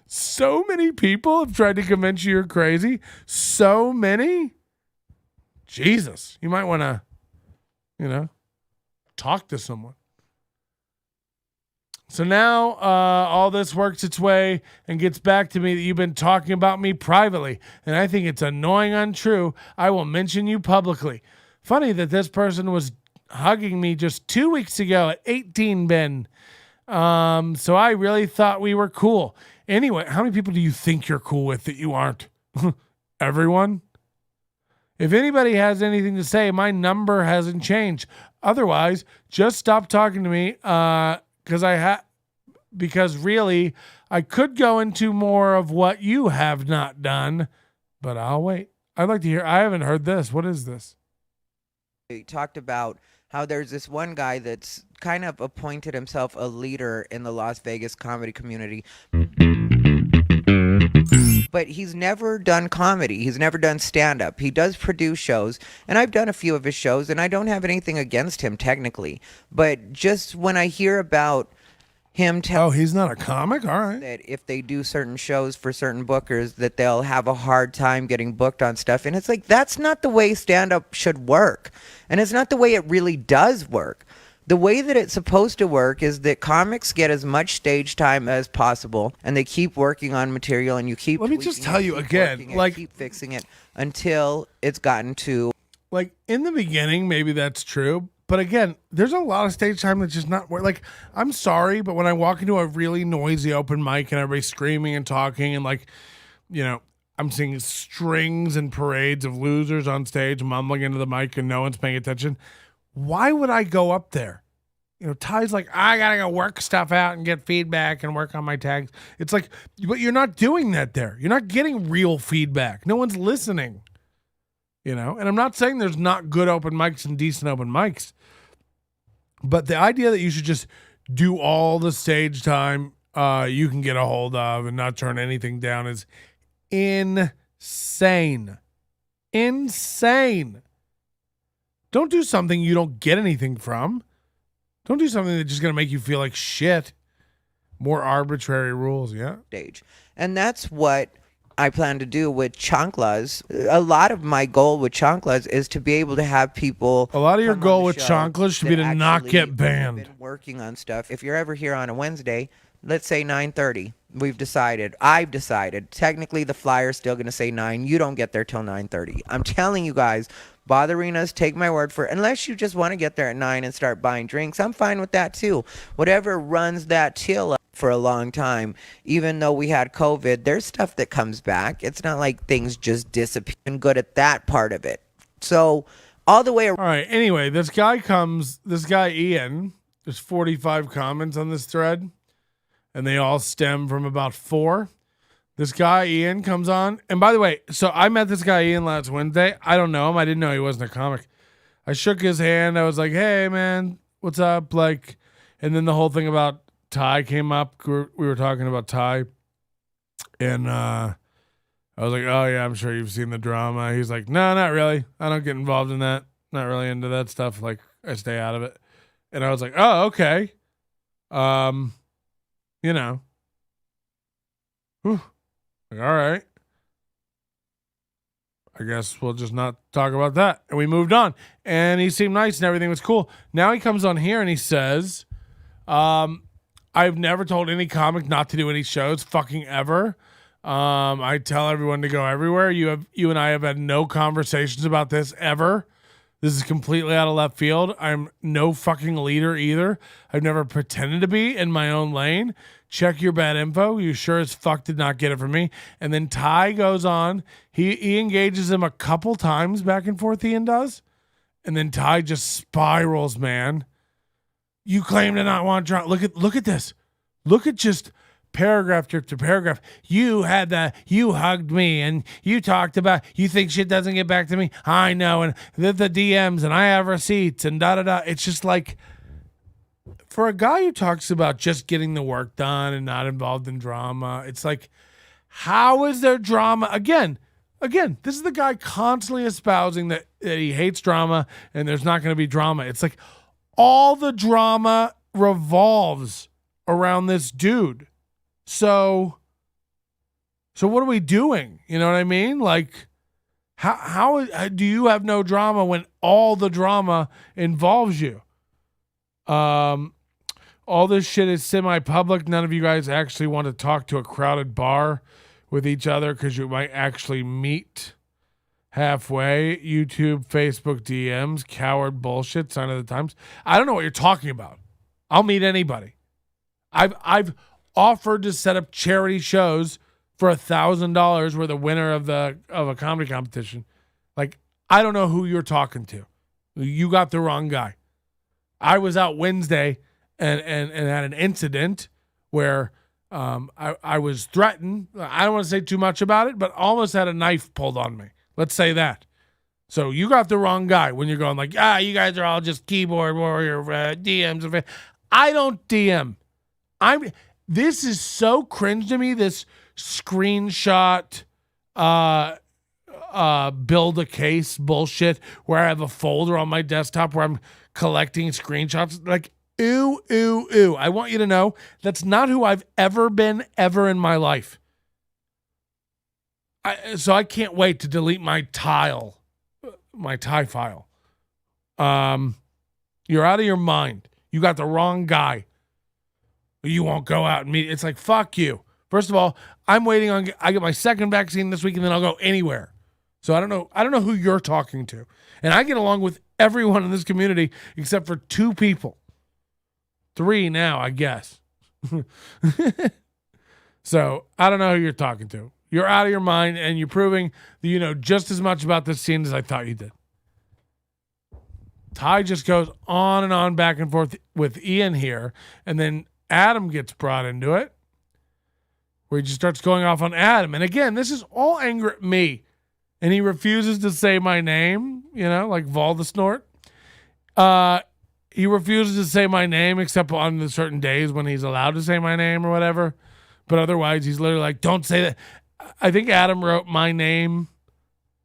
So many people have tried to convince you you're crazy. So many. Jesus, you might want to, talk to someone. So now all this works its way and gets back to me that you've been talking about me privately. And I think it's annoying untrue. I will mention you publicly. Funny that this person was hugging me just 2 weeks ago at 18 Ben. So I really thought we were cool. Anyway, how many people do you think you're cool with that you aren't? Everyone? If anybody has anything to say, my number hasn't changed. Otherwise, just stop talking to me because really, I could go into more of what you have not done, but I'll wait. I'd like to hear. I haven't heard this. What is this? He talked about how there's this one guy that's kind of appointed himself a leader in the Las Vegas comedy community. but he's never done comedy. He's never done stand-up. He does produce shows, and I've done a few of his shows, and I don't have anything against him technically. But just when I hear about him he's not a comic? All right. that if they do certain shows for certain bookers, that they'll have a hard time getting booked on stuff. And it's like, that's not the way stand-up should work. And it's not the way it really does work. The way that it's supposed to work is that comics get as much stage time as possible, and they keep working on material, and you keep. Let me just tell you again, like, keep fixing it until it's gotten to. Like, in the beginning, maybe that's true, but again, there's a lot of stage time that's just not like. I'm sorry, but when I walk into a really noisy open mic and everybody's screaming and talking, and like, you know, I'm seeing strings and parades of losers on stage mumbling into the mic and no one's paying attention. Why would I go up there? You know, Ty's like, I gotta go work stuff out and get feedback and work on my tags. It's like, but you're not doing that there. You're not getting real feedback. No one's listening. You know, and I'm not saying there's not good open mics and decent open mics, but the idea that you should just do all the stage time you can get a hold of and not turn anything down is insane. Insane. Don't do something you don't get anything from. Don't do something that's just going to make you feel like shit. More arbitrary rules, yeah. Stage. And that's what I plan to do with Chanclas. A lot of my goal with Chanclas is to be able to have people. A lot of your goal with Chanclas should be to not get banned. Been working on stuff. If you're ever here on a Wednesday, let's say 9:30. I've decided. Technically, the flyer's still going to say 9. You don't get there till 9:30. I'm telling you guys. Bothering us, take my word for it. Unless you just want to get there at 9 and start buying drinks, I'm fine with that too. Whatever runs that till up for a long time, even though we had COVID, there's stuff that comes back. It's not like things just disappear. I'm good at that part of it. So all the way around. All right. Anyway, this guy Ian, there's 45 comments on this thread, and they all stem from about 4. This guy, Ian, comes on. And by the way, so I met this guy, Ian, last Wednesday. I don't know him. I didn't know he wasn't a comic. I shook his hand. I was like, hey, man, what's up? Like, and then the whole thing about Ty came up. We were talking about Ty. And I was like, oh, yeah, I'm sure you've seen the drama. He's like, no, not really. I don't get involved in that. Not really into that stuff. Like, I stay out of it. And I was like, oh, okay. You know. Whew. Like, all right. I guess we'll just not talk about that. And we moved on. And he seemed nice and everything was cool. Now he comes on here and he says, I've never told any comic not to do any shows fucking ever. I tell everyone to go everywhere. You and I have had no conversations about this ever. This is completely out of left field. I'm no fucking leader either. I've never pretended to be in my own lane. Check your bad info. You sure as fuck did not get it from me. And then Ty goes on. He engages him a couple times back and forth, Ian does. And then Ty just spirals, man. You claim to not want drama. Look at this. Look at just paragraph after paragraph. You hugged me and you talked about, you think shit doesn't get back to me. I know. And the DMs and I have receipts and da-da-da. It's just like, for a guy who talks about just getting the work done and not involved in drama, it's like, how is there drama? Again, this is the guy constantly espousing that he hates drama and there's not going to be drama. It's like all the drama revolves around this dude. So what are we doing? You know what I mean? Like, how do you have no drama when all the drama involves you? All this shit is semi-public. None of you guys actually want to talk to a crowded bar with each other because you might actually meet halfway. YouTube, Facebook DMs, coward bullshit, sign of the times. I don't know what you're talking about. I'll meet anybody. I've offered to set up charity shows for $1,000 where the winner of a comedy competition. Like, I don't know who you're talking to. You got the wrong guy. I was out Wednesday and had an incident where I was threatened. I don't want to say too much about it, but almost had a knife pulled on me. Let's say that. So you got the wrong guy when you're going like, you guys are all just keyboard warrior DMs. I don't DM. This is so cringe to me, this screenshot build a case bullshit where I have a folder on my desktop where I'm collecting screenshots. Like, ew. I want you to know that's not who I've ever been ever in my life. So I can't wait to delete my Ty file. You're out of your mind. You got the wrong guy. You won't go out and meet. It's like, fuck you. First of all, I'm waiting on, I get my second vaccine this week and then I'll go anywhere. So I don't know who you're talking to. And I get along with everyone in this community except for 2 people. 3 now, I guess. So I don't know who you're talking to. You're out of your mind and you're proving that you know just as much about this scene as I thought you did. Ty just goes on and on back and forth with Ian here. And then Adam gets brought into it, where he just starts going off on Adam. And again, this is all anger at me. And he refuses to say my name, like Voldemort. He refuses to say my name except on the certain days when he's allowed to say my name or whatever. But otherwise, he's literally like, don't say that. I think Adam wrote my name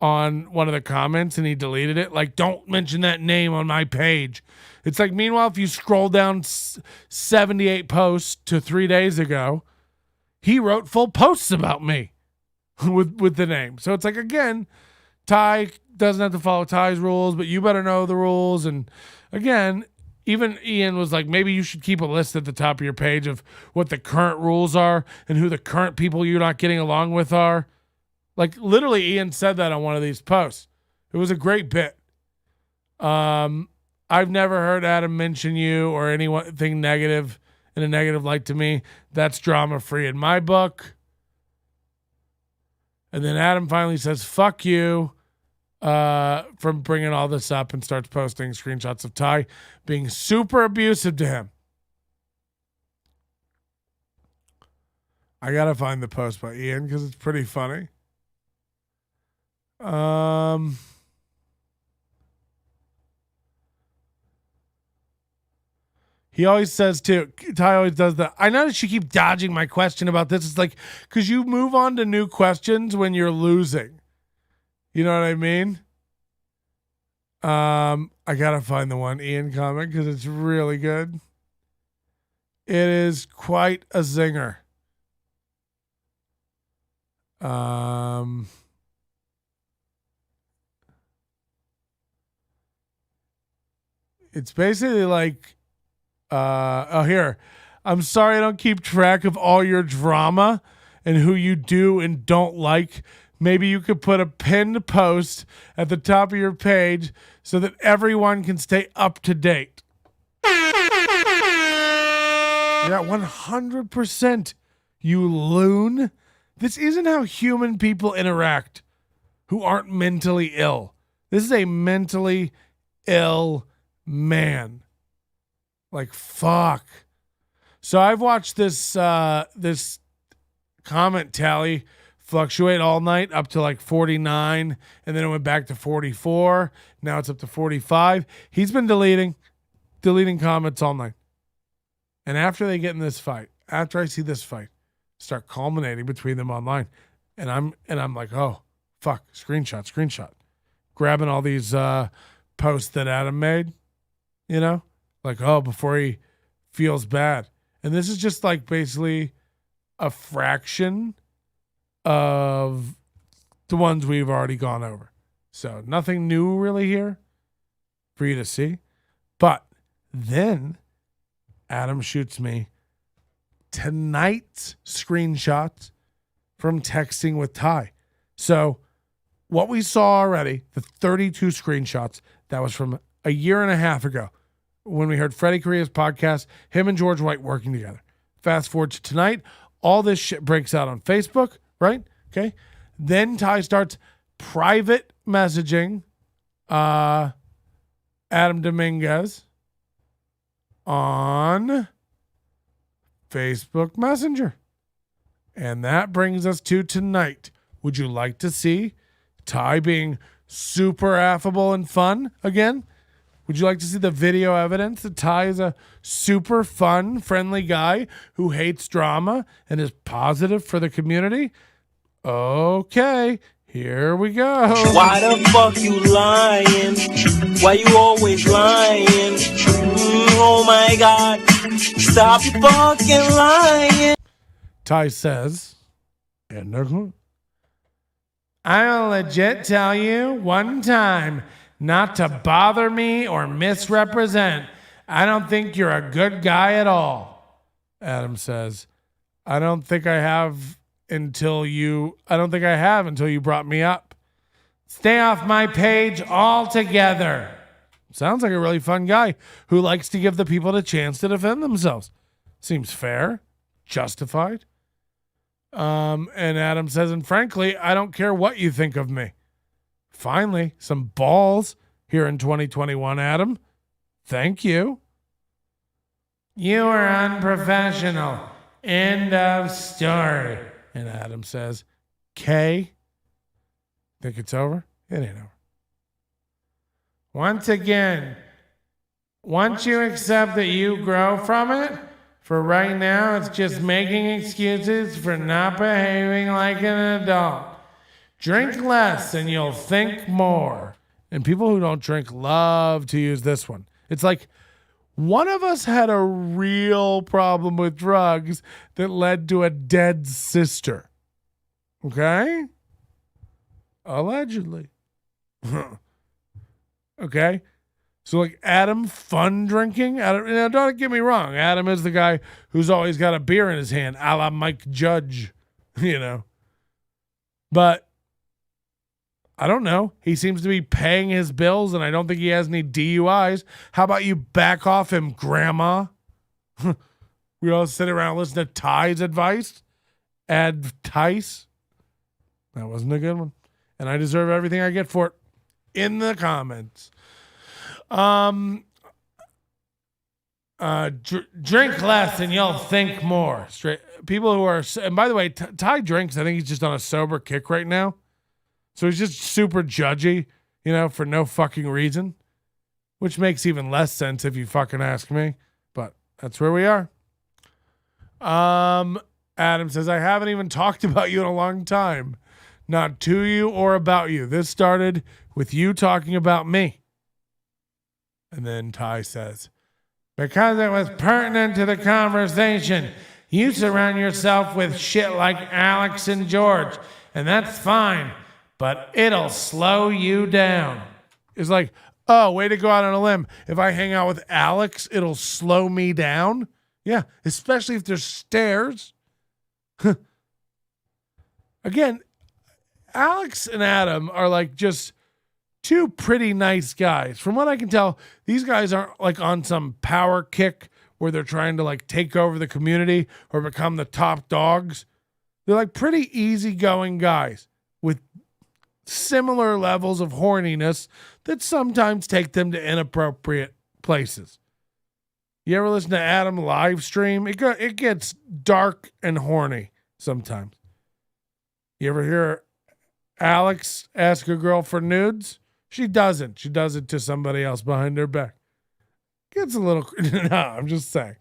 on one of the comments and he deleted it. Like, don't mention that name on my page. It's like, meanwhile, if you scroll down 78 posts to 3 days ago, he wrote full posts about me with the name. So it's like, again, Ty doesn't have to follow Ty's rules, but you better know the rules. And again, even Ian was like, maybe you should keep a list at the top of your page of what the current rules are and who the current people you're not getting along with are. Like, literally, Ian said that on one of these posts. It was a great bit. I've never heard Adam mention you or anything negative in a negative light to me. That's drama-free in my book. And then Adam finally says, fuck you, from bringing all this up and starts posting screenshots of Ty being super abusive to him. I got to find the post by Ian because it's pretty funny. He always says too, Ty always does that. I notice you keep dodging my question about this. It's like, because you move on to new questions when you're losing. You know what I mean? I got to find the one Ian comment because it's really good. It is quite a zinger. It's basically like, here. I'm sorry I don't keep track of all your drama and who you do and don't like. Maybe you could put a pinned post at the top of your page so that everyone can stay up to date. Yeah, 100%, you loon. This isn't how human people interact who aren't mentally ill. This is a mentally ill man. Like, fuck. So I've watched this this comment tally fluctuate all night up to like 49, and then it went back to 44. Now it's up to 45. He's been deleting comments all night. And after they get in this fight, after I see this fight start culminating between them online, and I'm like, oh, fuck, screenshot. Grabbing all these posts that Adam made, like, oh, before he feels bad. And this is just like basically a fraction of the ones we've already gone over. So nothing new really here for you to see. But then Adam shoots me tonight's screenshots from texting with Ty. So what we saw already, the 32 screenshots, that was from a year and a half ago when we heard Freddie Correa's podcast, him and George White working together. Fast forward to tonight, all this shit breaks out on Facebook, right? Okay. Then Ty starts private messaging Adam Dominguez on Facebook Messenger. And that brings us to tonight. Would you like to see Ty being super affable and fun again? Would you like to see the video evidence that Ty is a super fun, friendly guy who hates drama and is positive for the community? Okay, here we go. Why the fuck you lying? Why you always lying? Oh my God, stop fucking lying. Ty says, I'll legit tell you one time not to bother me or misrepresent. I don't think you're a good guy at all. Adam says, I don't think I have until you brought me up. Stay off my page altogether. Sounds like a really fun guy who likes to give the people the chance to defend themselves. Seems fair, justified. And Adam says, and frankly, I don't care what you think of me. Finally, some balls here in 2021, Adam. Thank you. You are unprofessional. End of story. And Adam says, K. Think it's over? It ain't over. Once again, once you accept that you grow from it, for right now, it's just making excuses for not behaving like an adult. Drink less and you'll think more. And people who don't drink love to use this one. It's like one of us had a real problem with drugs that led to a dead sister. Okay? Allegedly. Okay? So like Adam fun drinking? Adam, now don't get me wrong. Adam is the guy who's always got a beer in his hand, a la Mike Judge, you know. But I don't know. He seems to be paying his bills, and I don't think he has any DUIs. How about you back off him, Grandma? We all sit around and listen to Ty's advice. Advice. That wasn't a good one. And I deserve everything I get for it. In the comments. Drink less and you'll think more. Straight people who are, and by the way, Ty drinks. I think he's just on a sober kick right now. So he's just super judgy, you know, for no fucking reason, which makes even less sense if you fucking ask me. But that's where we are. Adam says, I haven't even talked about you in a long time. Not to you or about you. This started with you talking about me. And then Ty says, because it was pertinent to the conversation. You surround yourself with shit like Alex and George, and that's fine, but it'll slow you down. It's like, oh, way to go out on a limb. If I hang out with Alex, it'll slow me down. Yeah, especially if there's stairs. Again, Alex and Adam are like just two pretty nice guys. From what I can tell, these guys aren't like on some power kick where they're trying to like take over the community or become the top dogs. They're like pretty easygoing guys with similar levels of horniness that sometimes take them to inappropriate places. You ever listen to Adam live stream? It gets dark and horny sometimes. You ever hear Alex ask a girl for nudes? She doesn't. She does it to somebody else behind her back. Gets a little... No, I'm just saying.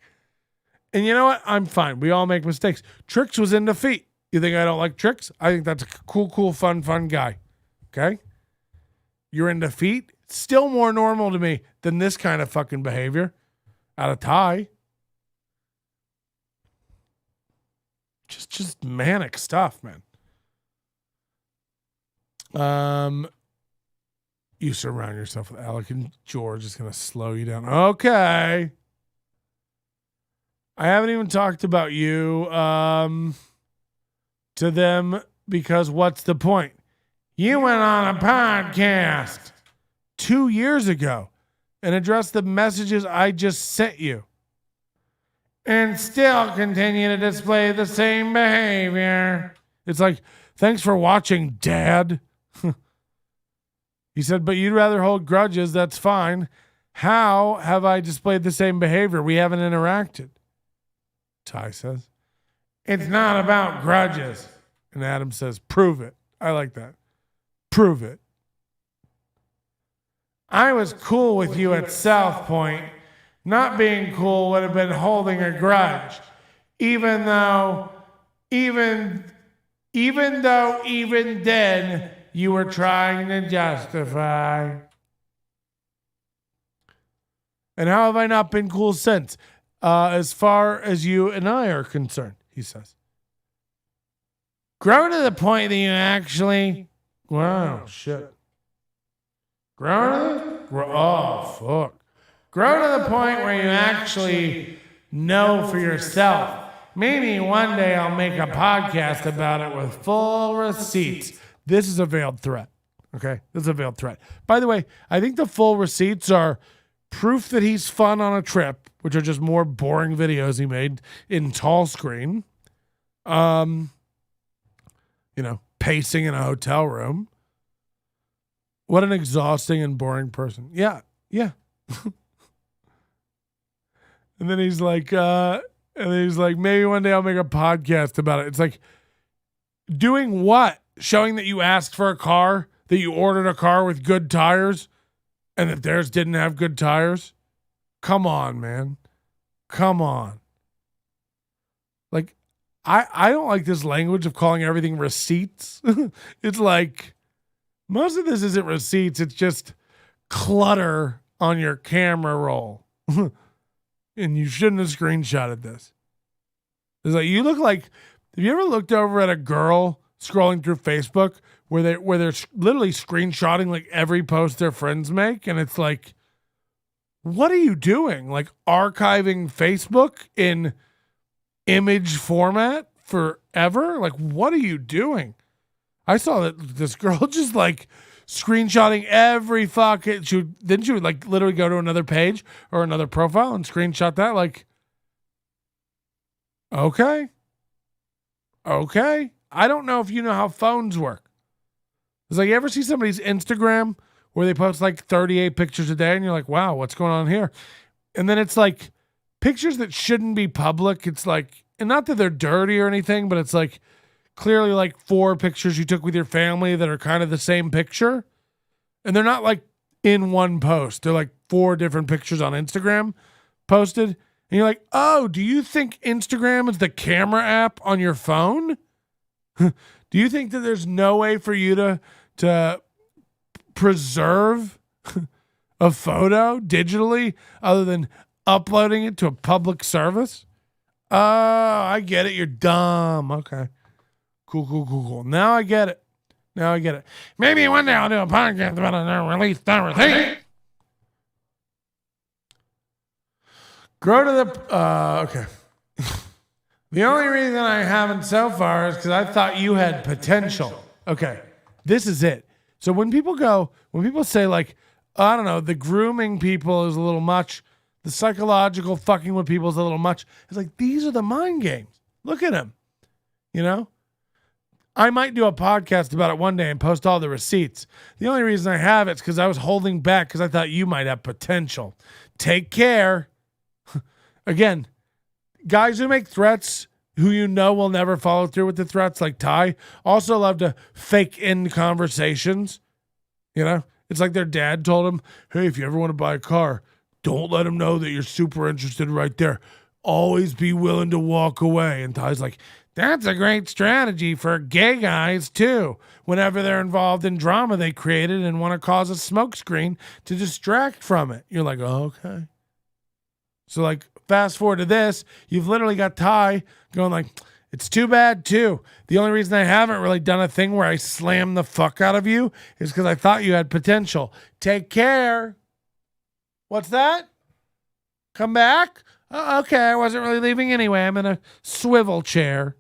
And you know what? I'm fine. We all make mistakes. Tricks was in defeat. You think I don't like Tricks? I think that's a cool, fun guy. Okay? You're in defeat? Still more normal to me than this kind of fucking behavior. Out of Ty. Just manic stuff, man. You surround yourself with Alec and George. It's going to slow you down. Okay. I haven't even talked about you to them because what's the point? You went on a podcast 2 years ago and addressed the messages I just sent you and still continue to display the same behavior. It's like, thanks for watching, Dad. He said, but you'd rather hold grudges. That's fine. How have I displayed the same behavior? We haven't interacted. Ty says, it's not about grudges. And Adam says, prove it. I like that. Prove it. I was cool with you at South Point. Not being cool would have been holding a grudge. Even then, you were trying to justify. And how have I not been cool since? As far as you and I are concerned, he says. Grow to the point that you actually... Wow, shit. Grow to the point where you actually know for yourself. Maybe one day I'll make a podcast about it with full receipts. This is a veiled threat. Okay? This is a veiled threat. By the way, I think the full receipts are proof that he's fun on a trip, which are just more boring videos he made in tall screen. Pacing in a hotel room. What an exhausting and boring person. Yeah. And then he's like, maybe one day I'll make a podcast about it. It's like, doing what? Showing that you asked for a car, that you ordered a car with good tires, and that theirs didn't have good tires? Come on, man. Come on. Like, I don't like this language of calling everything receipts. It's like, most of this isn't receipts. It's just clutter on your camera roll. And you shouldn't have screenshotted this. It's like, you look like, have you ever looked over at a girl scrolling through Facebook where they're literally screenshotting like every post their friends make? And it's like, what are you doing? Like archiving Facebook in image format forever? Like, what are you doing? I saw that this girl just like screenshotting every fucking, she would like literally go to another page or another profile and screenshot that. Like, okay. I don't know if you know how phones work. It's like, you ever see somebody's Instagram where they post like 38 pictures a day and you're like, wow, what's going on here? And then it's like pictures that shouldn't be public. It's like, and not that they're dirty or anything, but it's like clearly like 4 pictures you took with your family that are kind of the same picture. And they're not like in one post. They're like 4 different pictures on Instagram posted. And you're like, oh, do you think Instagram is the camera app on your phone? Do you think that there's no way for you to preserve a photo digitally other than uploading it to a public service? Oh, I get it. You're dumb. Okay. Cool. Now I get it. Maybe one day I'll do a podcast about a release receipt. Grow to the... okay. The only reason I haven't so far is because I thought you had potential. Okay. This is it. So when people say like, I don't know, the grooming people is a little much, the psychological fucking with people is a little much, it's like, these are the mind games. Look at him. You know? I might do a podcast about it one day and post all the receipts. The only reason I have it's because I was holding back because I thought you might have potential. Take care. Again, guys who make threats who you know will never follow through with the threats, like Ty, also love to fake end conversations. You know, it's like their dad told him, hey, if you ever want to buy a car, don't let them know that you're super interested right there. Always be willing to walk away. And Ty's like, that's a great strategy for gay guys, too. Whenever they're involved in drama they created and want to cause a smokescreen to distract from it. You're like, oh, okay. So, like, fast forward to this, you've literally got Ty going like, it's too bad, too. The only reason I haven't really done a thing where I slam the fuck out of you is because I thought you had potential. Take care. What's that? Come back? Okay, I wasn't really leaving anyway. I'm in a swivel chair.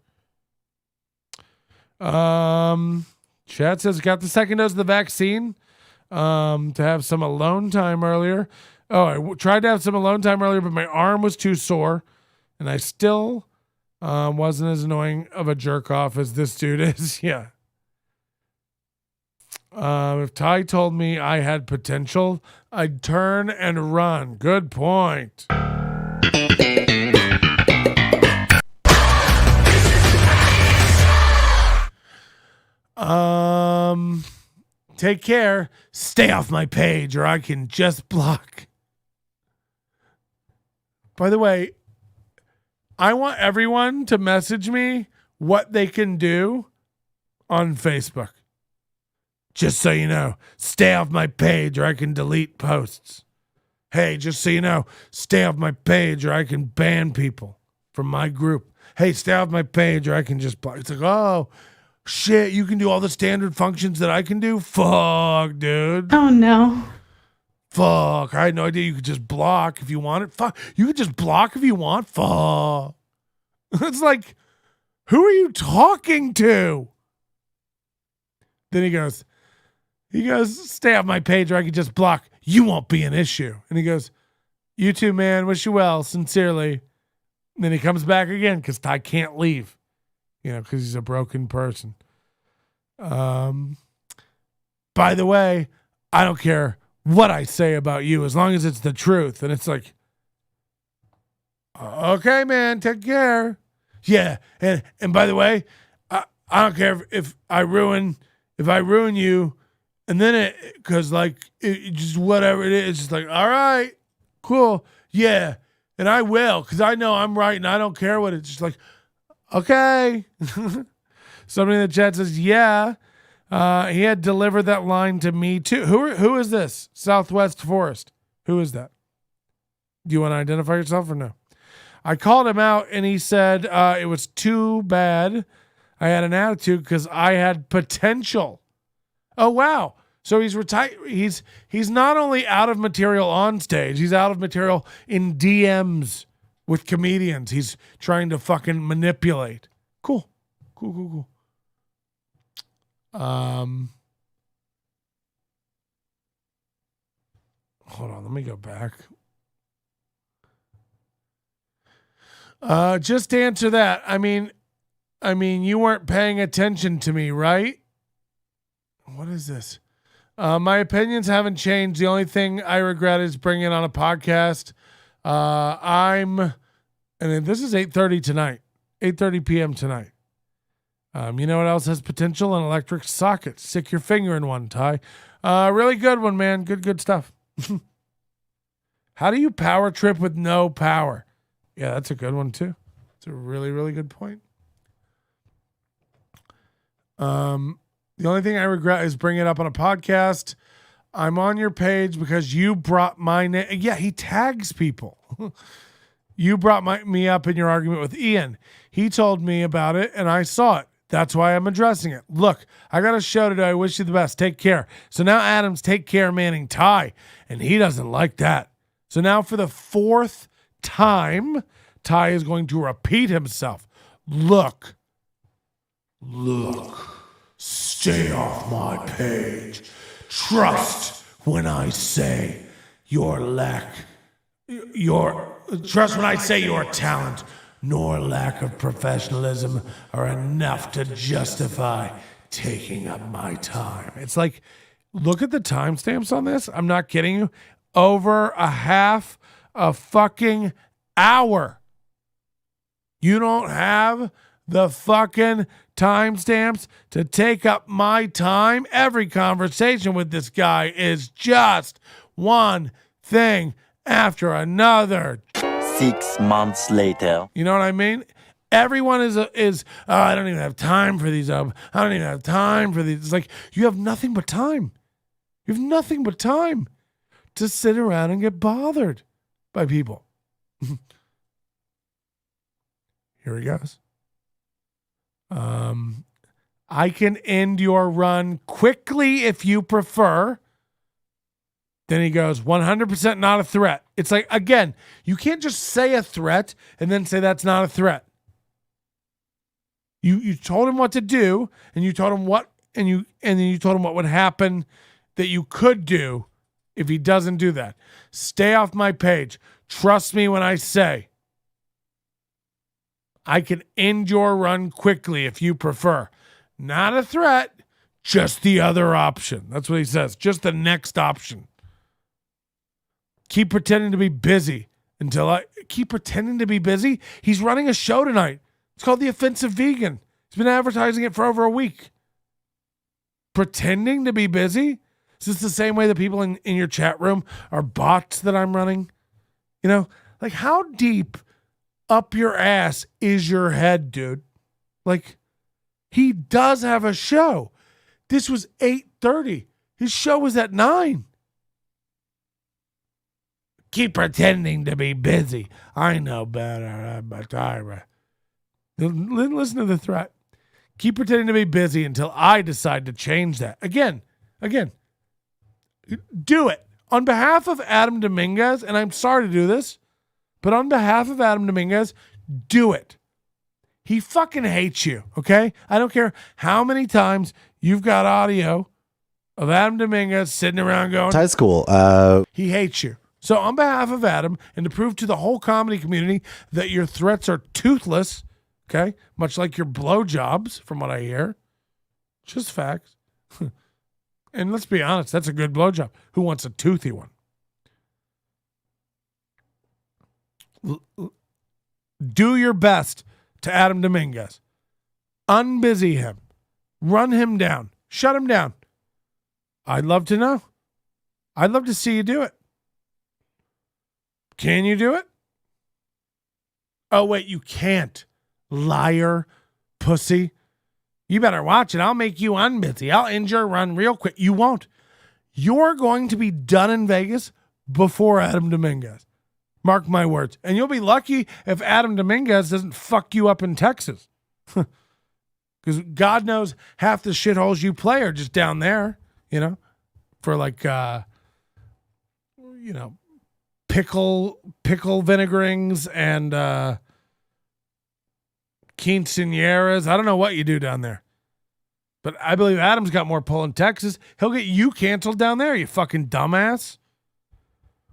Chad says, got the second dose of the vaccine to have some alone time earlier. Oh, I tried to have some alone time earlier, but my arm was too sore, and I still wasn't as annoying of a jerk off as this dude is. Yeah. If Ty told me I had potential, I'd turn and run. Good point. take care. Stay off my page or I can just block. By the way, I want everyone to message me what they can do on Facebook. Just so you know, stay off my page or I can delete posts. Hey, just so you know, stay off my page or I can ban people from my group. Hey, stay off my page or I can just block. It's like, oh, shit, you can do all the standard functions that I can do? Fuck, dude. Oh no. Fuck, I had no idea you could just block if you want it. Fuck, you could just block if you want. Fuck. It's like, who are you talking to? Then he goes, stay off my page or I can just block. You won't be an issue. And he goes, you too, man. Wish you well. Sincerely. And then he comes back again because Ty can't leave, because he's a broken person. By the way, I don't care what I say about you as long as it's the truth. And it's like, okay, man, take care. Yeah. And by the way, I don't care if I ruin you. And then because it just whatever it is, it's just like, all right, cool. Yeah. And I will, because I know I'm right and I don't care what it's just like, okay. Somebody in the chat says, yeah, he had delivered that line to me too. Who is this? Southwest Forest. Who is that? Do you want to identify yourself or no? I called him out and he said it was too bad I had an attitude because I had potential. Oh, wow. So he's retired. He's not only out of material on stage, he's out of material in DMs with comedians. He's trying to fucking manipulate. Cool. Hold on, let me go back. Just to answer that. I mean, you weren't paying attention to me, right? What is this? My opinions haven't changed. The only thing I regret is bringing on a podcast. And this is 8:30 tonight, 8:30 p.m. tonight. You know what else has potential? An electric socket. Stick your finger in one, Ty. Really good one, man. Good stuff. How do you power trip with no power? Yeah, that's a good one too. It's a really, really good point. The only thing I regret is bringing it up on a podcast. I'm on your page because you brought my name. Yeah, he tags people. You brought me up in your argument with Ian. He told me about it and I saw it. That's why I'm addressing it. Look, I got a show to do. I wish you the best. Take care. So now Adam's take care manning Ty, and he doesn't like that. So now for the fourth time, Ty is going to repeat himself. Look. Stay off my page. Trust when I say your talent nor lack of professionalism are enough to justify taking up my time. It's like, look at the timestamps on this. I'm not kidding you. Over a half a fucking hour. You don't have the fucking timestamps to take up my time. Every conversation with this guy is just one thing after another. 6 months later. You know what I mean? Everyone is I don't even have time for these. I don't even have time for these. It's like, you have nothing but time. You have nothing but time to sit around and get bothered by people. Here he goes. I can end your run quickly if you prefer. Then he goes, 100% not a threat. It's like, again, you can't just say a threat and then say that's not a threat. You told him what to do, and you told him what, and then you told him what would happen that you could do if he doesn't do that. Stay off my page. Trust me when I say I can end your run quickly if you prefer. Not a threat, just the other option. That's what he says. Just the next option. Keep pretending to be busy until I keep pretending to be busy. He's running a show tonight. It's called The Offensive Vegan. He's been advertising it for over a week. pretending to be busy? Is this the same way that people in your chat room are bots that I'm running? You know, like how deep up your ass is your head, dude? Like he does have a show. This was 8:30. His show was at 9. Keep pretending to be busy. I know better. Listen to the threat. Keep pretending to be busy until I decide to change that. Again, do it. On behalf of Adam Dominguez, and I'm sorry to do this, but on behalf of Adam Dominguez, do it. He fucking hates you, okay? I don't care how many times you've got audio of Adam Dominguez sitting around going, High school. he hates you. So on behalf of Adam, and to prove to the whole comedy community that your threats are toothless, okay? Much like your blowjobs, from what I hear. Just facts. And let's be honest, that's a good blowjob. Who wants a toothy one? Do your best to Adam Dominguez. Unbusy him. Run him down. Shut him down. I'd love to know. I'd love to see you do it. Can you do it? Oh, wait, you can't. Liar, pussy. You better watch it. I'll make you unbusy. I'll end your run real quick. You won't. You're going to be done in Vegas before Adam Dominguez. Mark my words. And you'll be lucky if Adam Dominguez doesn't fuck you up in Texas. Because God knows half the shitholes you play are just down there, you know, for like, pickle vinegarings and quinceañeras. I don't know what you do down there. But I believe Adam's got more pull in Texas. He'll get you canceled down there, you fucking dumbass.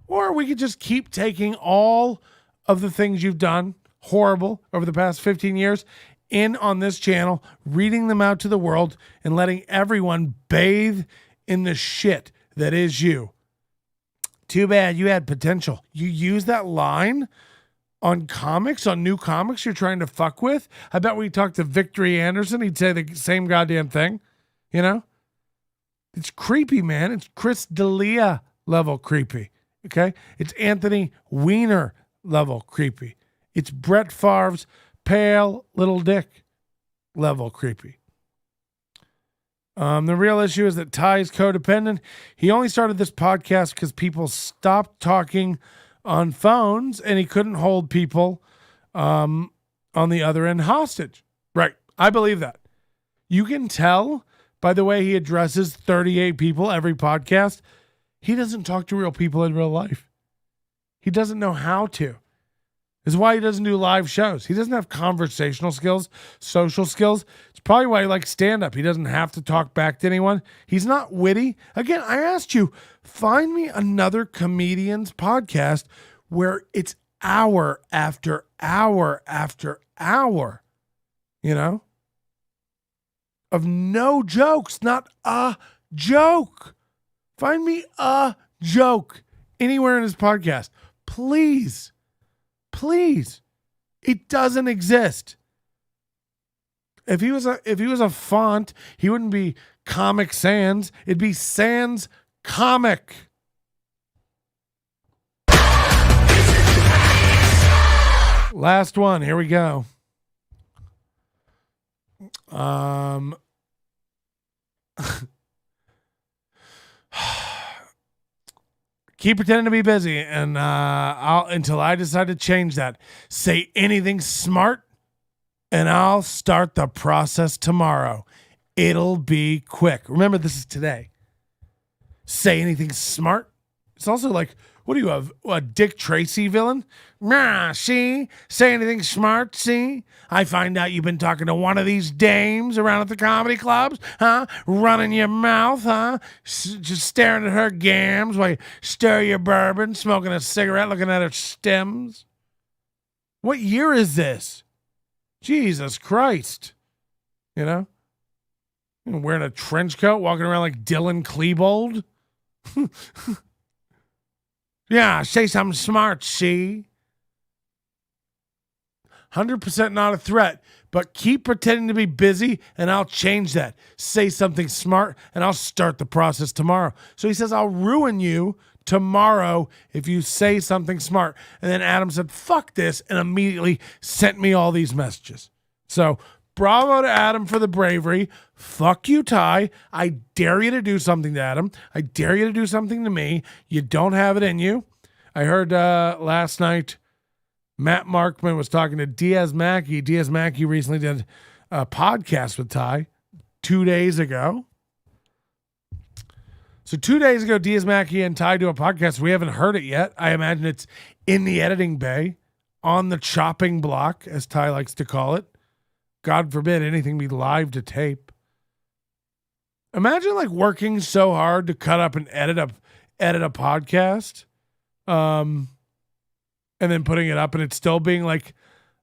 Or we could just keep taking all of the things you've done, horrible, over the past 15 years, in on this channel, reading them out to the world, and letting everyone bathe in the shit that is you. Too bad you had potential. You use that line on comics, on new comics you're trying to fuck with. I bet we talked to Victory Anderson, he'd say the same goddamn thing. You know? It's creepy, man. It's Chris D'Elia level creepy. Okay? It's Anthony Weiner level creepy. It's Brett Favre's pale little dick level creepy. The real issue is that Ty is codependent. He only started this podcast because people stopped talking on phones and he couldn't hold people on the other end hostage. Right. I believe that. You can tell by the way he addresses 38 people every podcast. He doesn't talk to real people in real life. He doesn't know how to. This is why he doesn't do live shows. He doesn't have conversational skills, social skills. It's probably why he likes stand-up. He doesn't have to talk back to anyone. He's not witty. Again, I asked you, find me another comedian's podcast where it's hour after hour after hour, you know, of no jokes, not a joke. Find me a joke anywhere in his podcast. Please. Please. It doesn't exist. If he was a font, he wouldn't be Comic Sans. It'd be Sans Comic. Last one. Here we go. Keep pretending to be busy, and until I decide to change that. Say anything smart, and I'll start the process tomorrow. It'll be quick. Remember, this is today. Say anything smart. It's also like, what do you have? A Dick Tracy villain? Nah, see? Say anything smart, see? I find out you've been talking to one of these dames around at the comedy clubs, huh? Running your mouth, huh? Just staring at her gams while you stir your bourbon, smoking a cigarette, looking at her stems. What year is this? Jesus Christ. You know? Wearing a trench coat, walking around like Dylan Klebold. Yeah, say something smart, see? 100% not a threat, but keep pretending to be busy and I'll change that. Say something smart and I'll start the process tomorrow. So he says, I'll ruin you tomorrow if you say something smart. And then Adam said, fuck this, and immediately sent me all these messages. So bravo to Adam for the bravery. Fuck you, Ty. I dare you to do something to Adam. I dare you to do something to me. You don't have it in you. I heard last night Matt Markman was talking to Diaz Mackey. Diaz Mackey recently did a podcast with Ty 2 days ago. So 2 days ago, Diaz Mackey and Ty do a podcast. We haven't heard it yet. I imagine it's in the editing bay, on the chopping block, as Ty likes to call it. God forbid anything be live to tape. Imagine like working so hard to cut up and edit a podcast. And then putting it up and it's still being like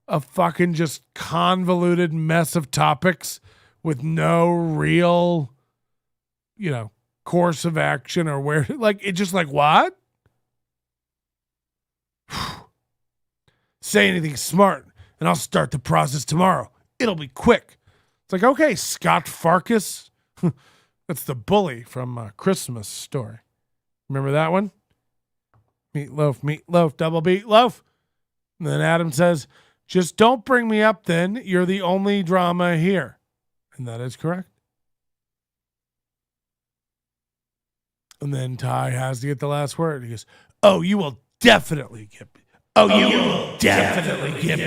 a fucking just convoluted mess of topics with no real, course of action or where, like, it's just like, what? Say anything smart and I'll start the process tomorrow. It'll be quick. It's like, okay, Scott Farkas. That's the bully from Christmas Story. Remember that one? Meatloaf, double beat loaf. And then Adam says, just don't bring me up then. You're the only drama here. And that is correct. And then Ty has to get the last word. He goes, you will definitely get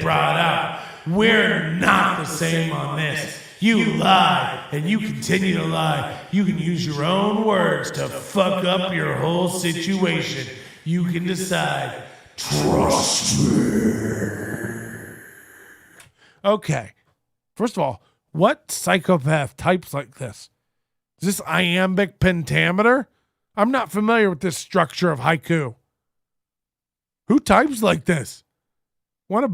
brought up. We're not the same on this. You lie, and you continue to lie. You can use your own words to fuck up your whole situation. You can decide. Trust me. Okay. First of all, what psychopath types like this? Is this iambic pentameter? I'm not familiar with this structure of haiku. Who types like this? What a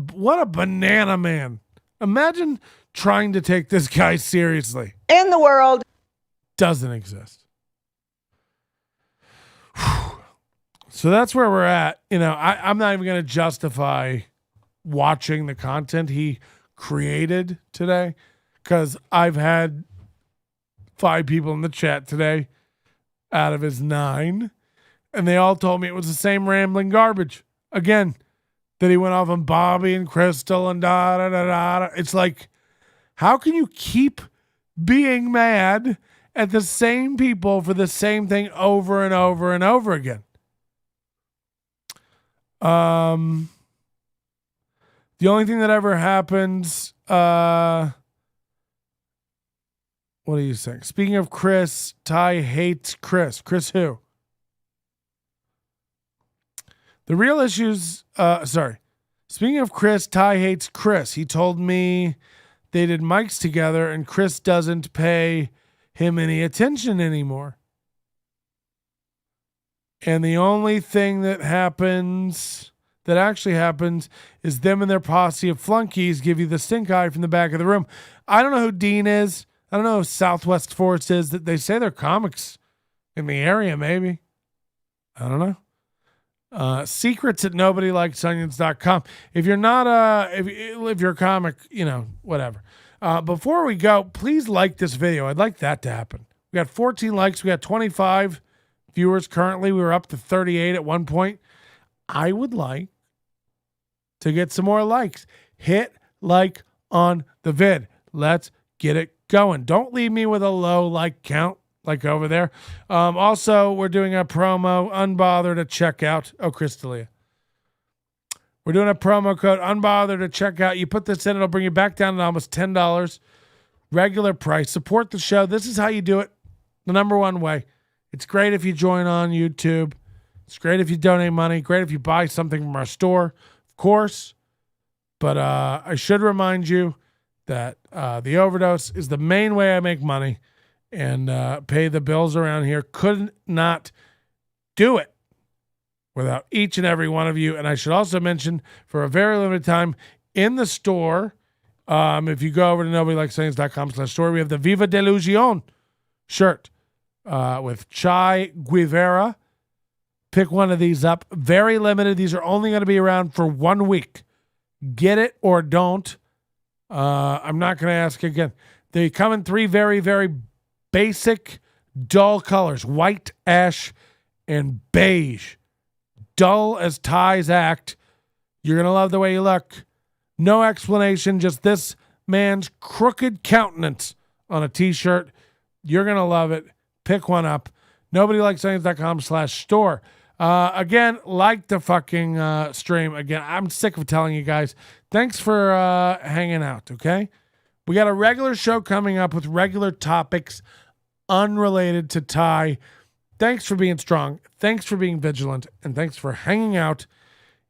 banana man. Imagine trying to take this guy seriously. In the world. Doesn't exist. So that's where we're at. I'm not even going to justify watching the content he created today because I've had 5 people in the chat today out of his 9, and they all told me it was the same rambling garbage. Again, that he went off on Bobby and Crystal and da-da-da-da. It's like, how can you keep being mad at the same people for the same thing over and over and over again? The only thing that ever happens, what are you saying? Speaking of Chris, Ty hates Chris. Chris who? The real issues, Speaking of Chris, Ty hates Chris. He told me they did mics together and Chris doesn't pay him any attention anymore. And the only thing that actually happens is them and their posse of flunkies give you the stink eye from the back of the room. I don't know who Dean is. I don't know who Southwest Forest is. That they say they're comics in the area, maybe. I don't know. Secrets at nobodylikesonions.com. If you're not if you're a comic, whatever. Before we go, please like this video. I'd like that to happen. We got 14 likes. We got 25 viewers currently. We were up to 38 at one point. I would like to get some more likes. Hit like on the vid. Let's get it going. Don't leave me with a low like count like over there. Also, we're doing a promo, Unbothered at checkout. Oh, Crystalia. We're doing a promo code, Unbothered at checkout. You put this in, it'll bring you back down to almost $10. Regular price. Support the show. This is how you do it. The number one way. It's great if you join on YouTube. It's great if you donate money. Great if you buy something from our store, of course. But I should remind you that the overdose is the main way I make money and pay the bills around here. Could not do it without each and every one of you. And I should also mention, for a very limited time, in the store, if you go over to nobodylikesonions.com/store, we have the Viva Delusion shirt with Che Guevara. Pick one of these up. Very limited. These are only going to be around for 1 week. Get it or don't. I'm not going to ask again. They come in 3 very, very basic, dull colors: white, ash, and beige. Dull as Ty's act. You're going to love the way you look. No explanation, just this man's crooked countenance on a t-shirt. You're going to love it. Pick one up. NobodyLikesAnything.com/store. Again, like the fucking stream. Again, I'm sick of telling you guys. Thanks for hanging out, okay? We got a regular show coming up with regular topics unrelated to Ty. Thanks for being strong. Thanks for being vigilant. And thanks for hanging out.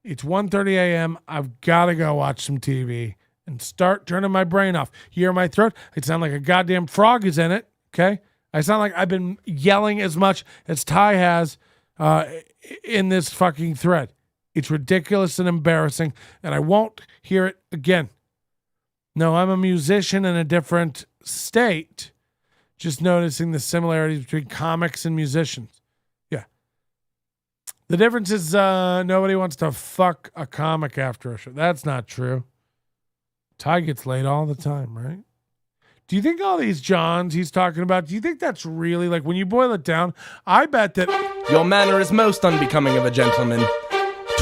It's 1:30 a.m. I've got to go watch some TV and start turning my brain off. You hear my throat? I sound like a goddamn frog is in it, okay? I sound like I've been yelling as much as Ty has in this fucking thread. It's ridiculous and embarrassing, and I won't hear it again. No, I'm a musician in a different state, just noticing the similarities between comics and musicians. Yeah. The difference is nobody wants to fuck a comic after a show. That's not true. Ty gets laid all the time, right? Do you think all these Johns he's talking about, do you think that's really, like, when you boil it down, I bet that... Your manner is most unbecoming of a gentleman.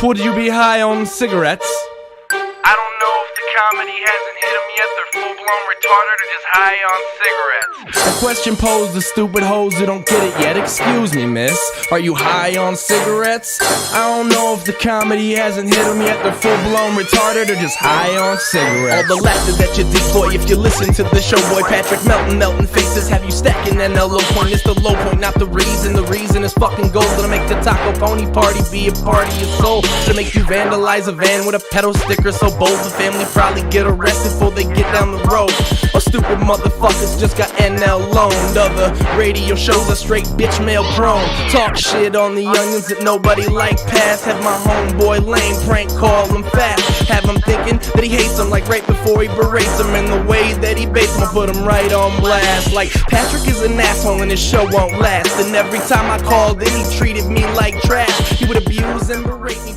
Would you be high on cigarettes? I don't know if the comedy hasn't hit them yet. They're full-blown retarded or just high on cigarettes. A question posed to stupid hoes who don't get it yet. Excuse me, miss. Are you high on cigarettes? I don't know if the comedy hasn't hit them yet. They're full-blown retarded or just high on cigarettes. All the laughter that you deploy if you listen to the show, boy. Patrick Melton, melting faces have you stacking an low point. It's the low point, not the reason. The reason is fucking gold. Gonna make the taco pony party be a party of soul. To make you vandalize a van with a pedal sticker so bold the family probably get arrested before they get down the road. Or stupid motherfuckers just got NL loaned. Other radio shows are straight bitch mail prone. Talk shit on the onions that nobody like pass. Have my homeboy lame prank call him fast. Have him thinking that he hates him like right before he berates him. And the way that he baits him, put him right on blast. Like Patrick is an asshole and his show won't last. And every time I called in he treated me like trash. He would abuse and berate me.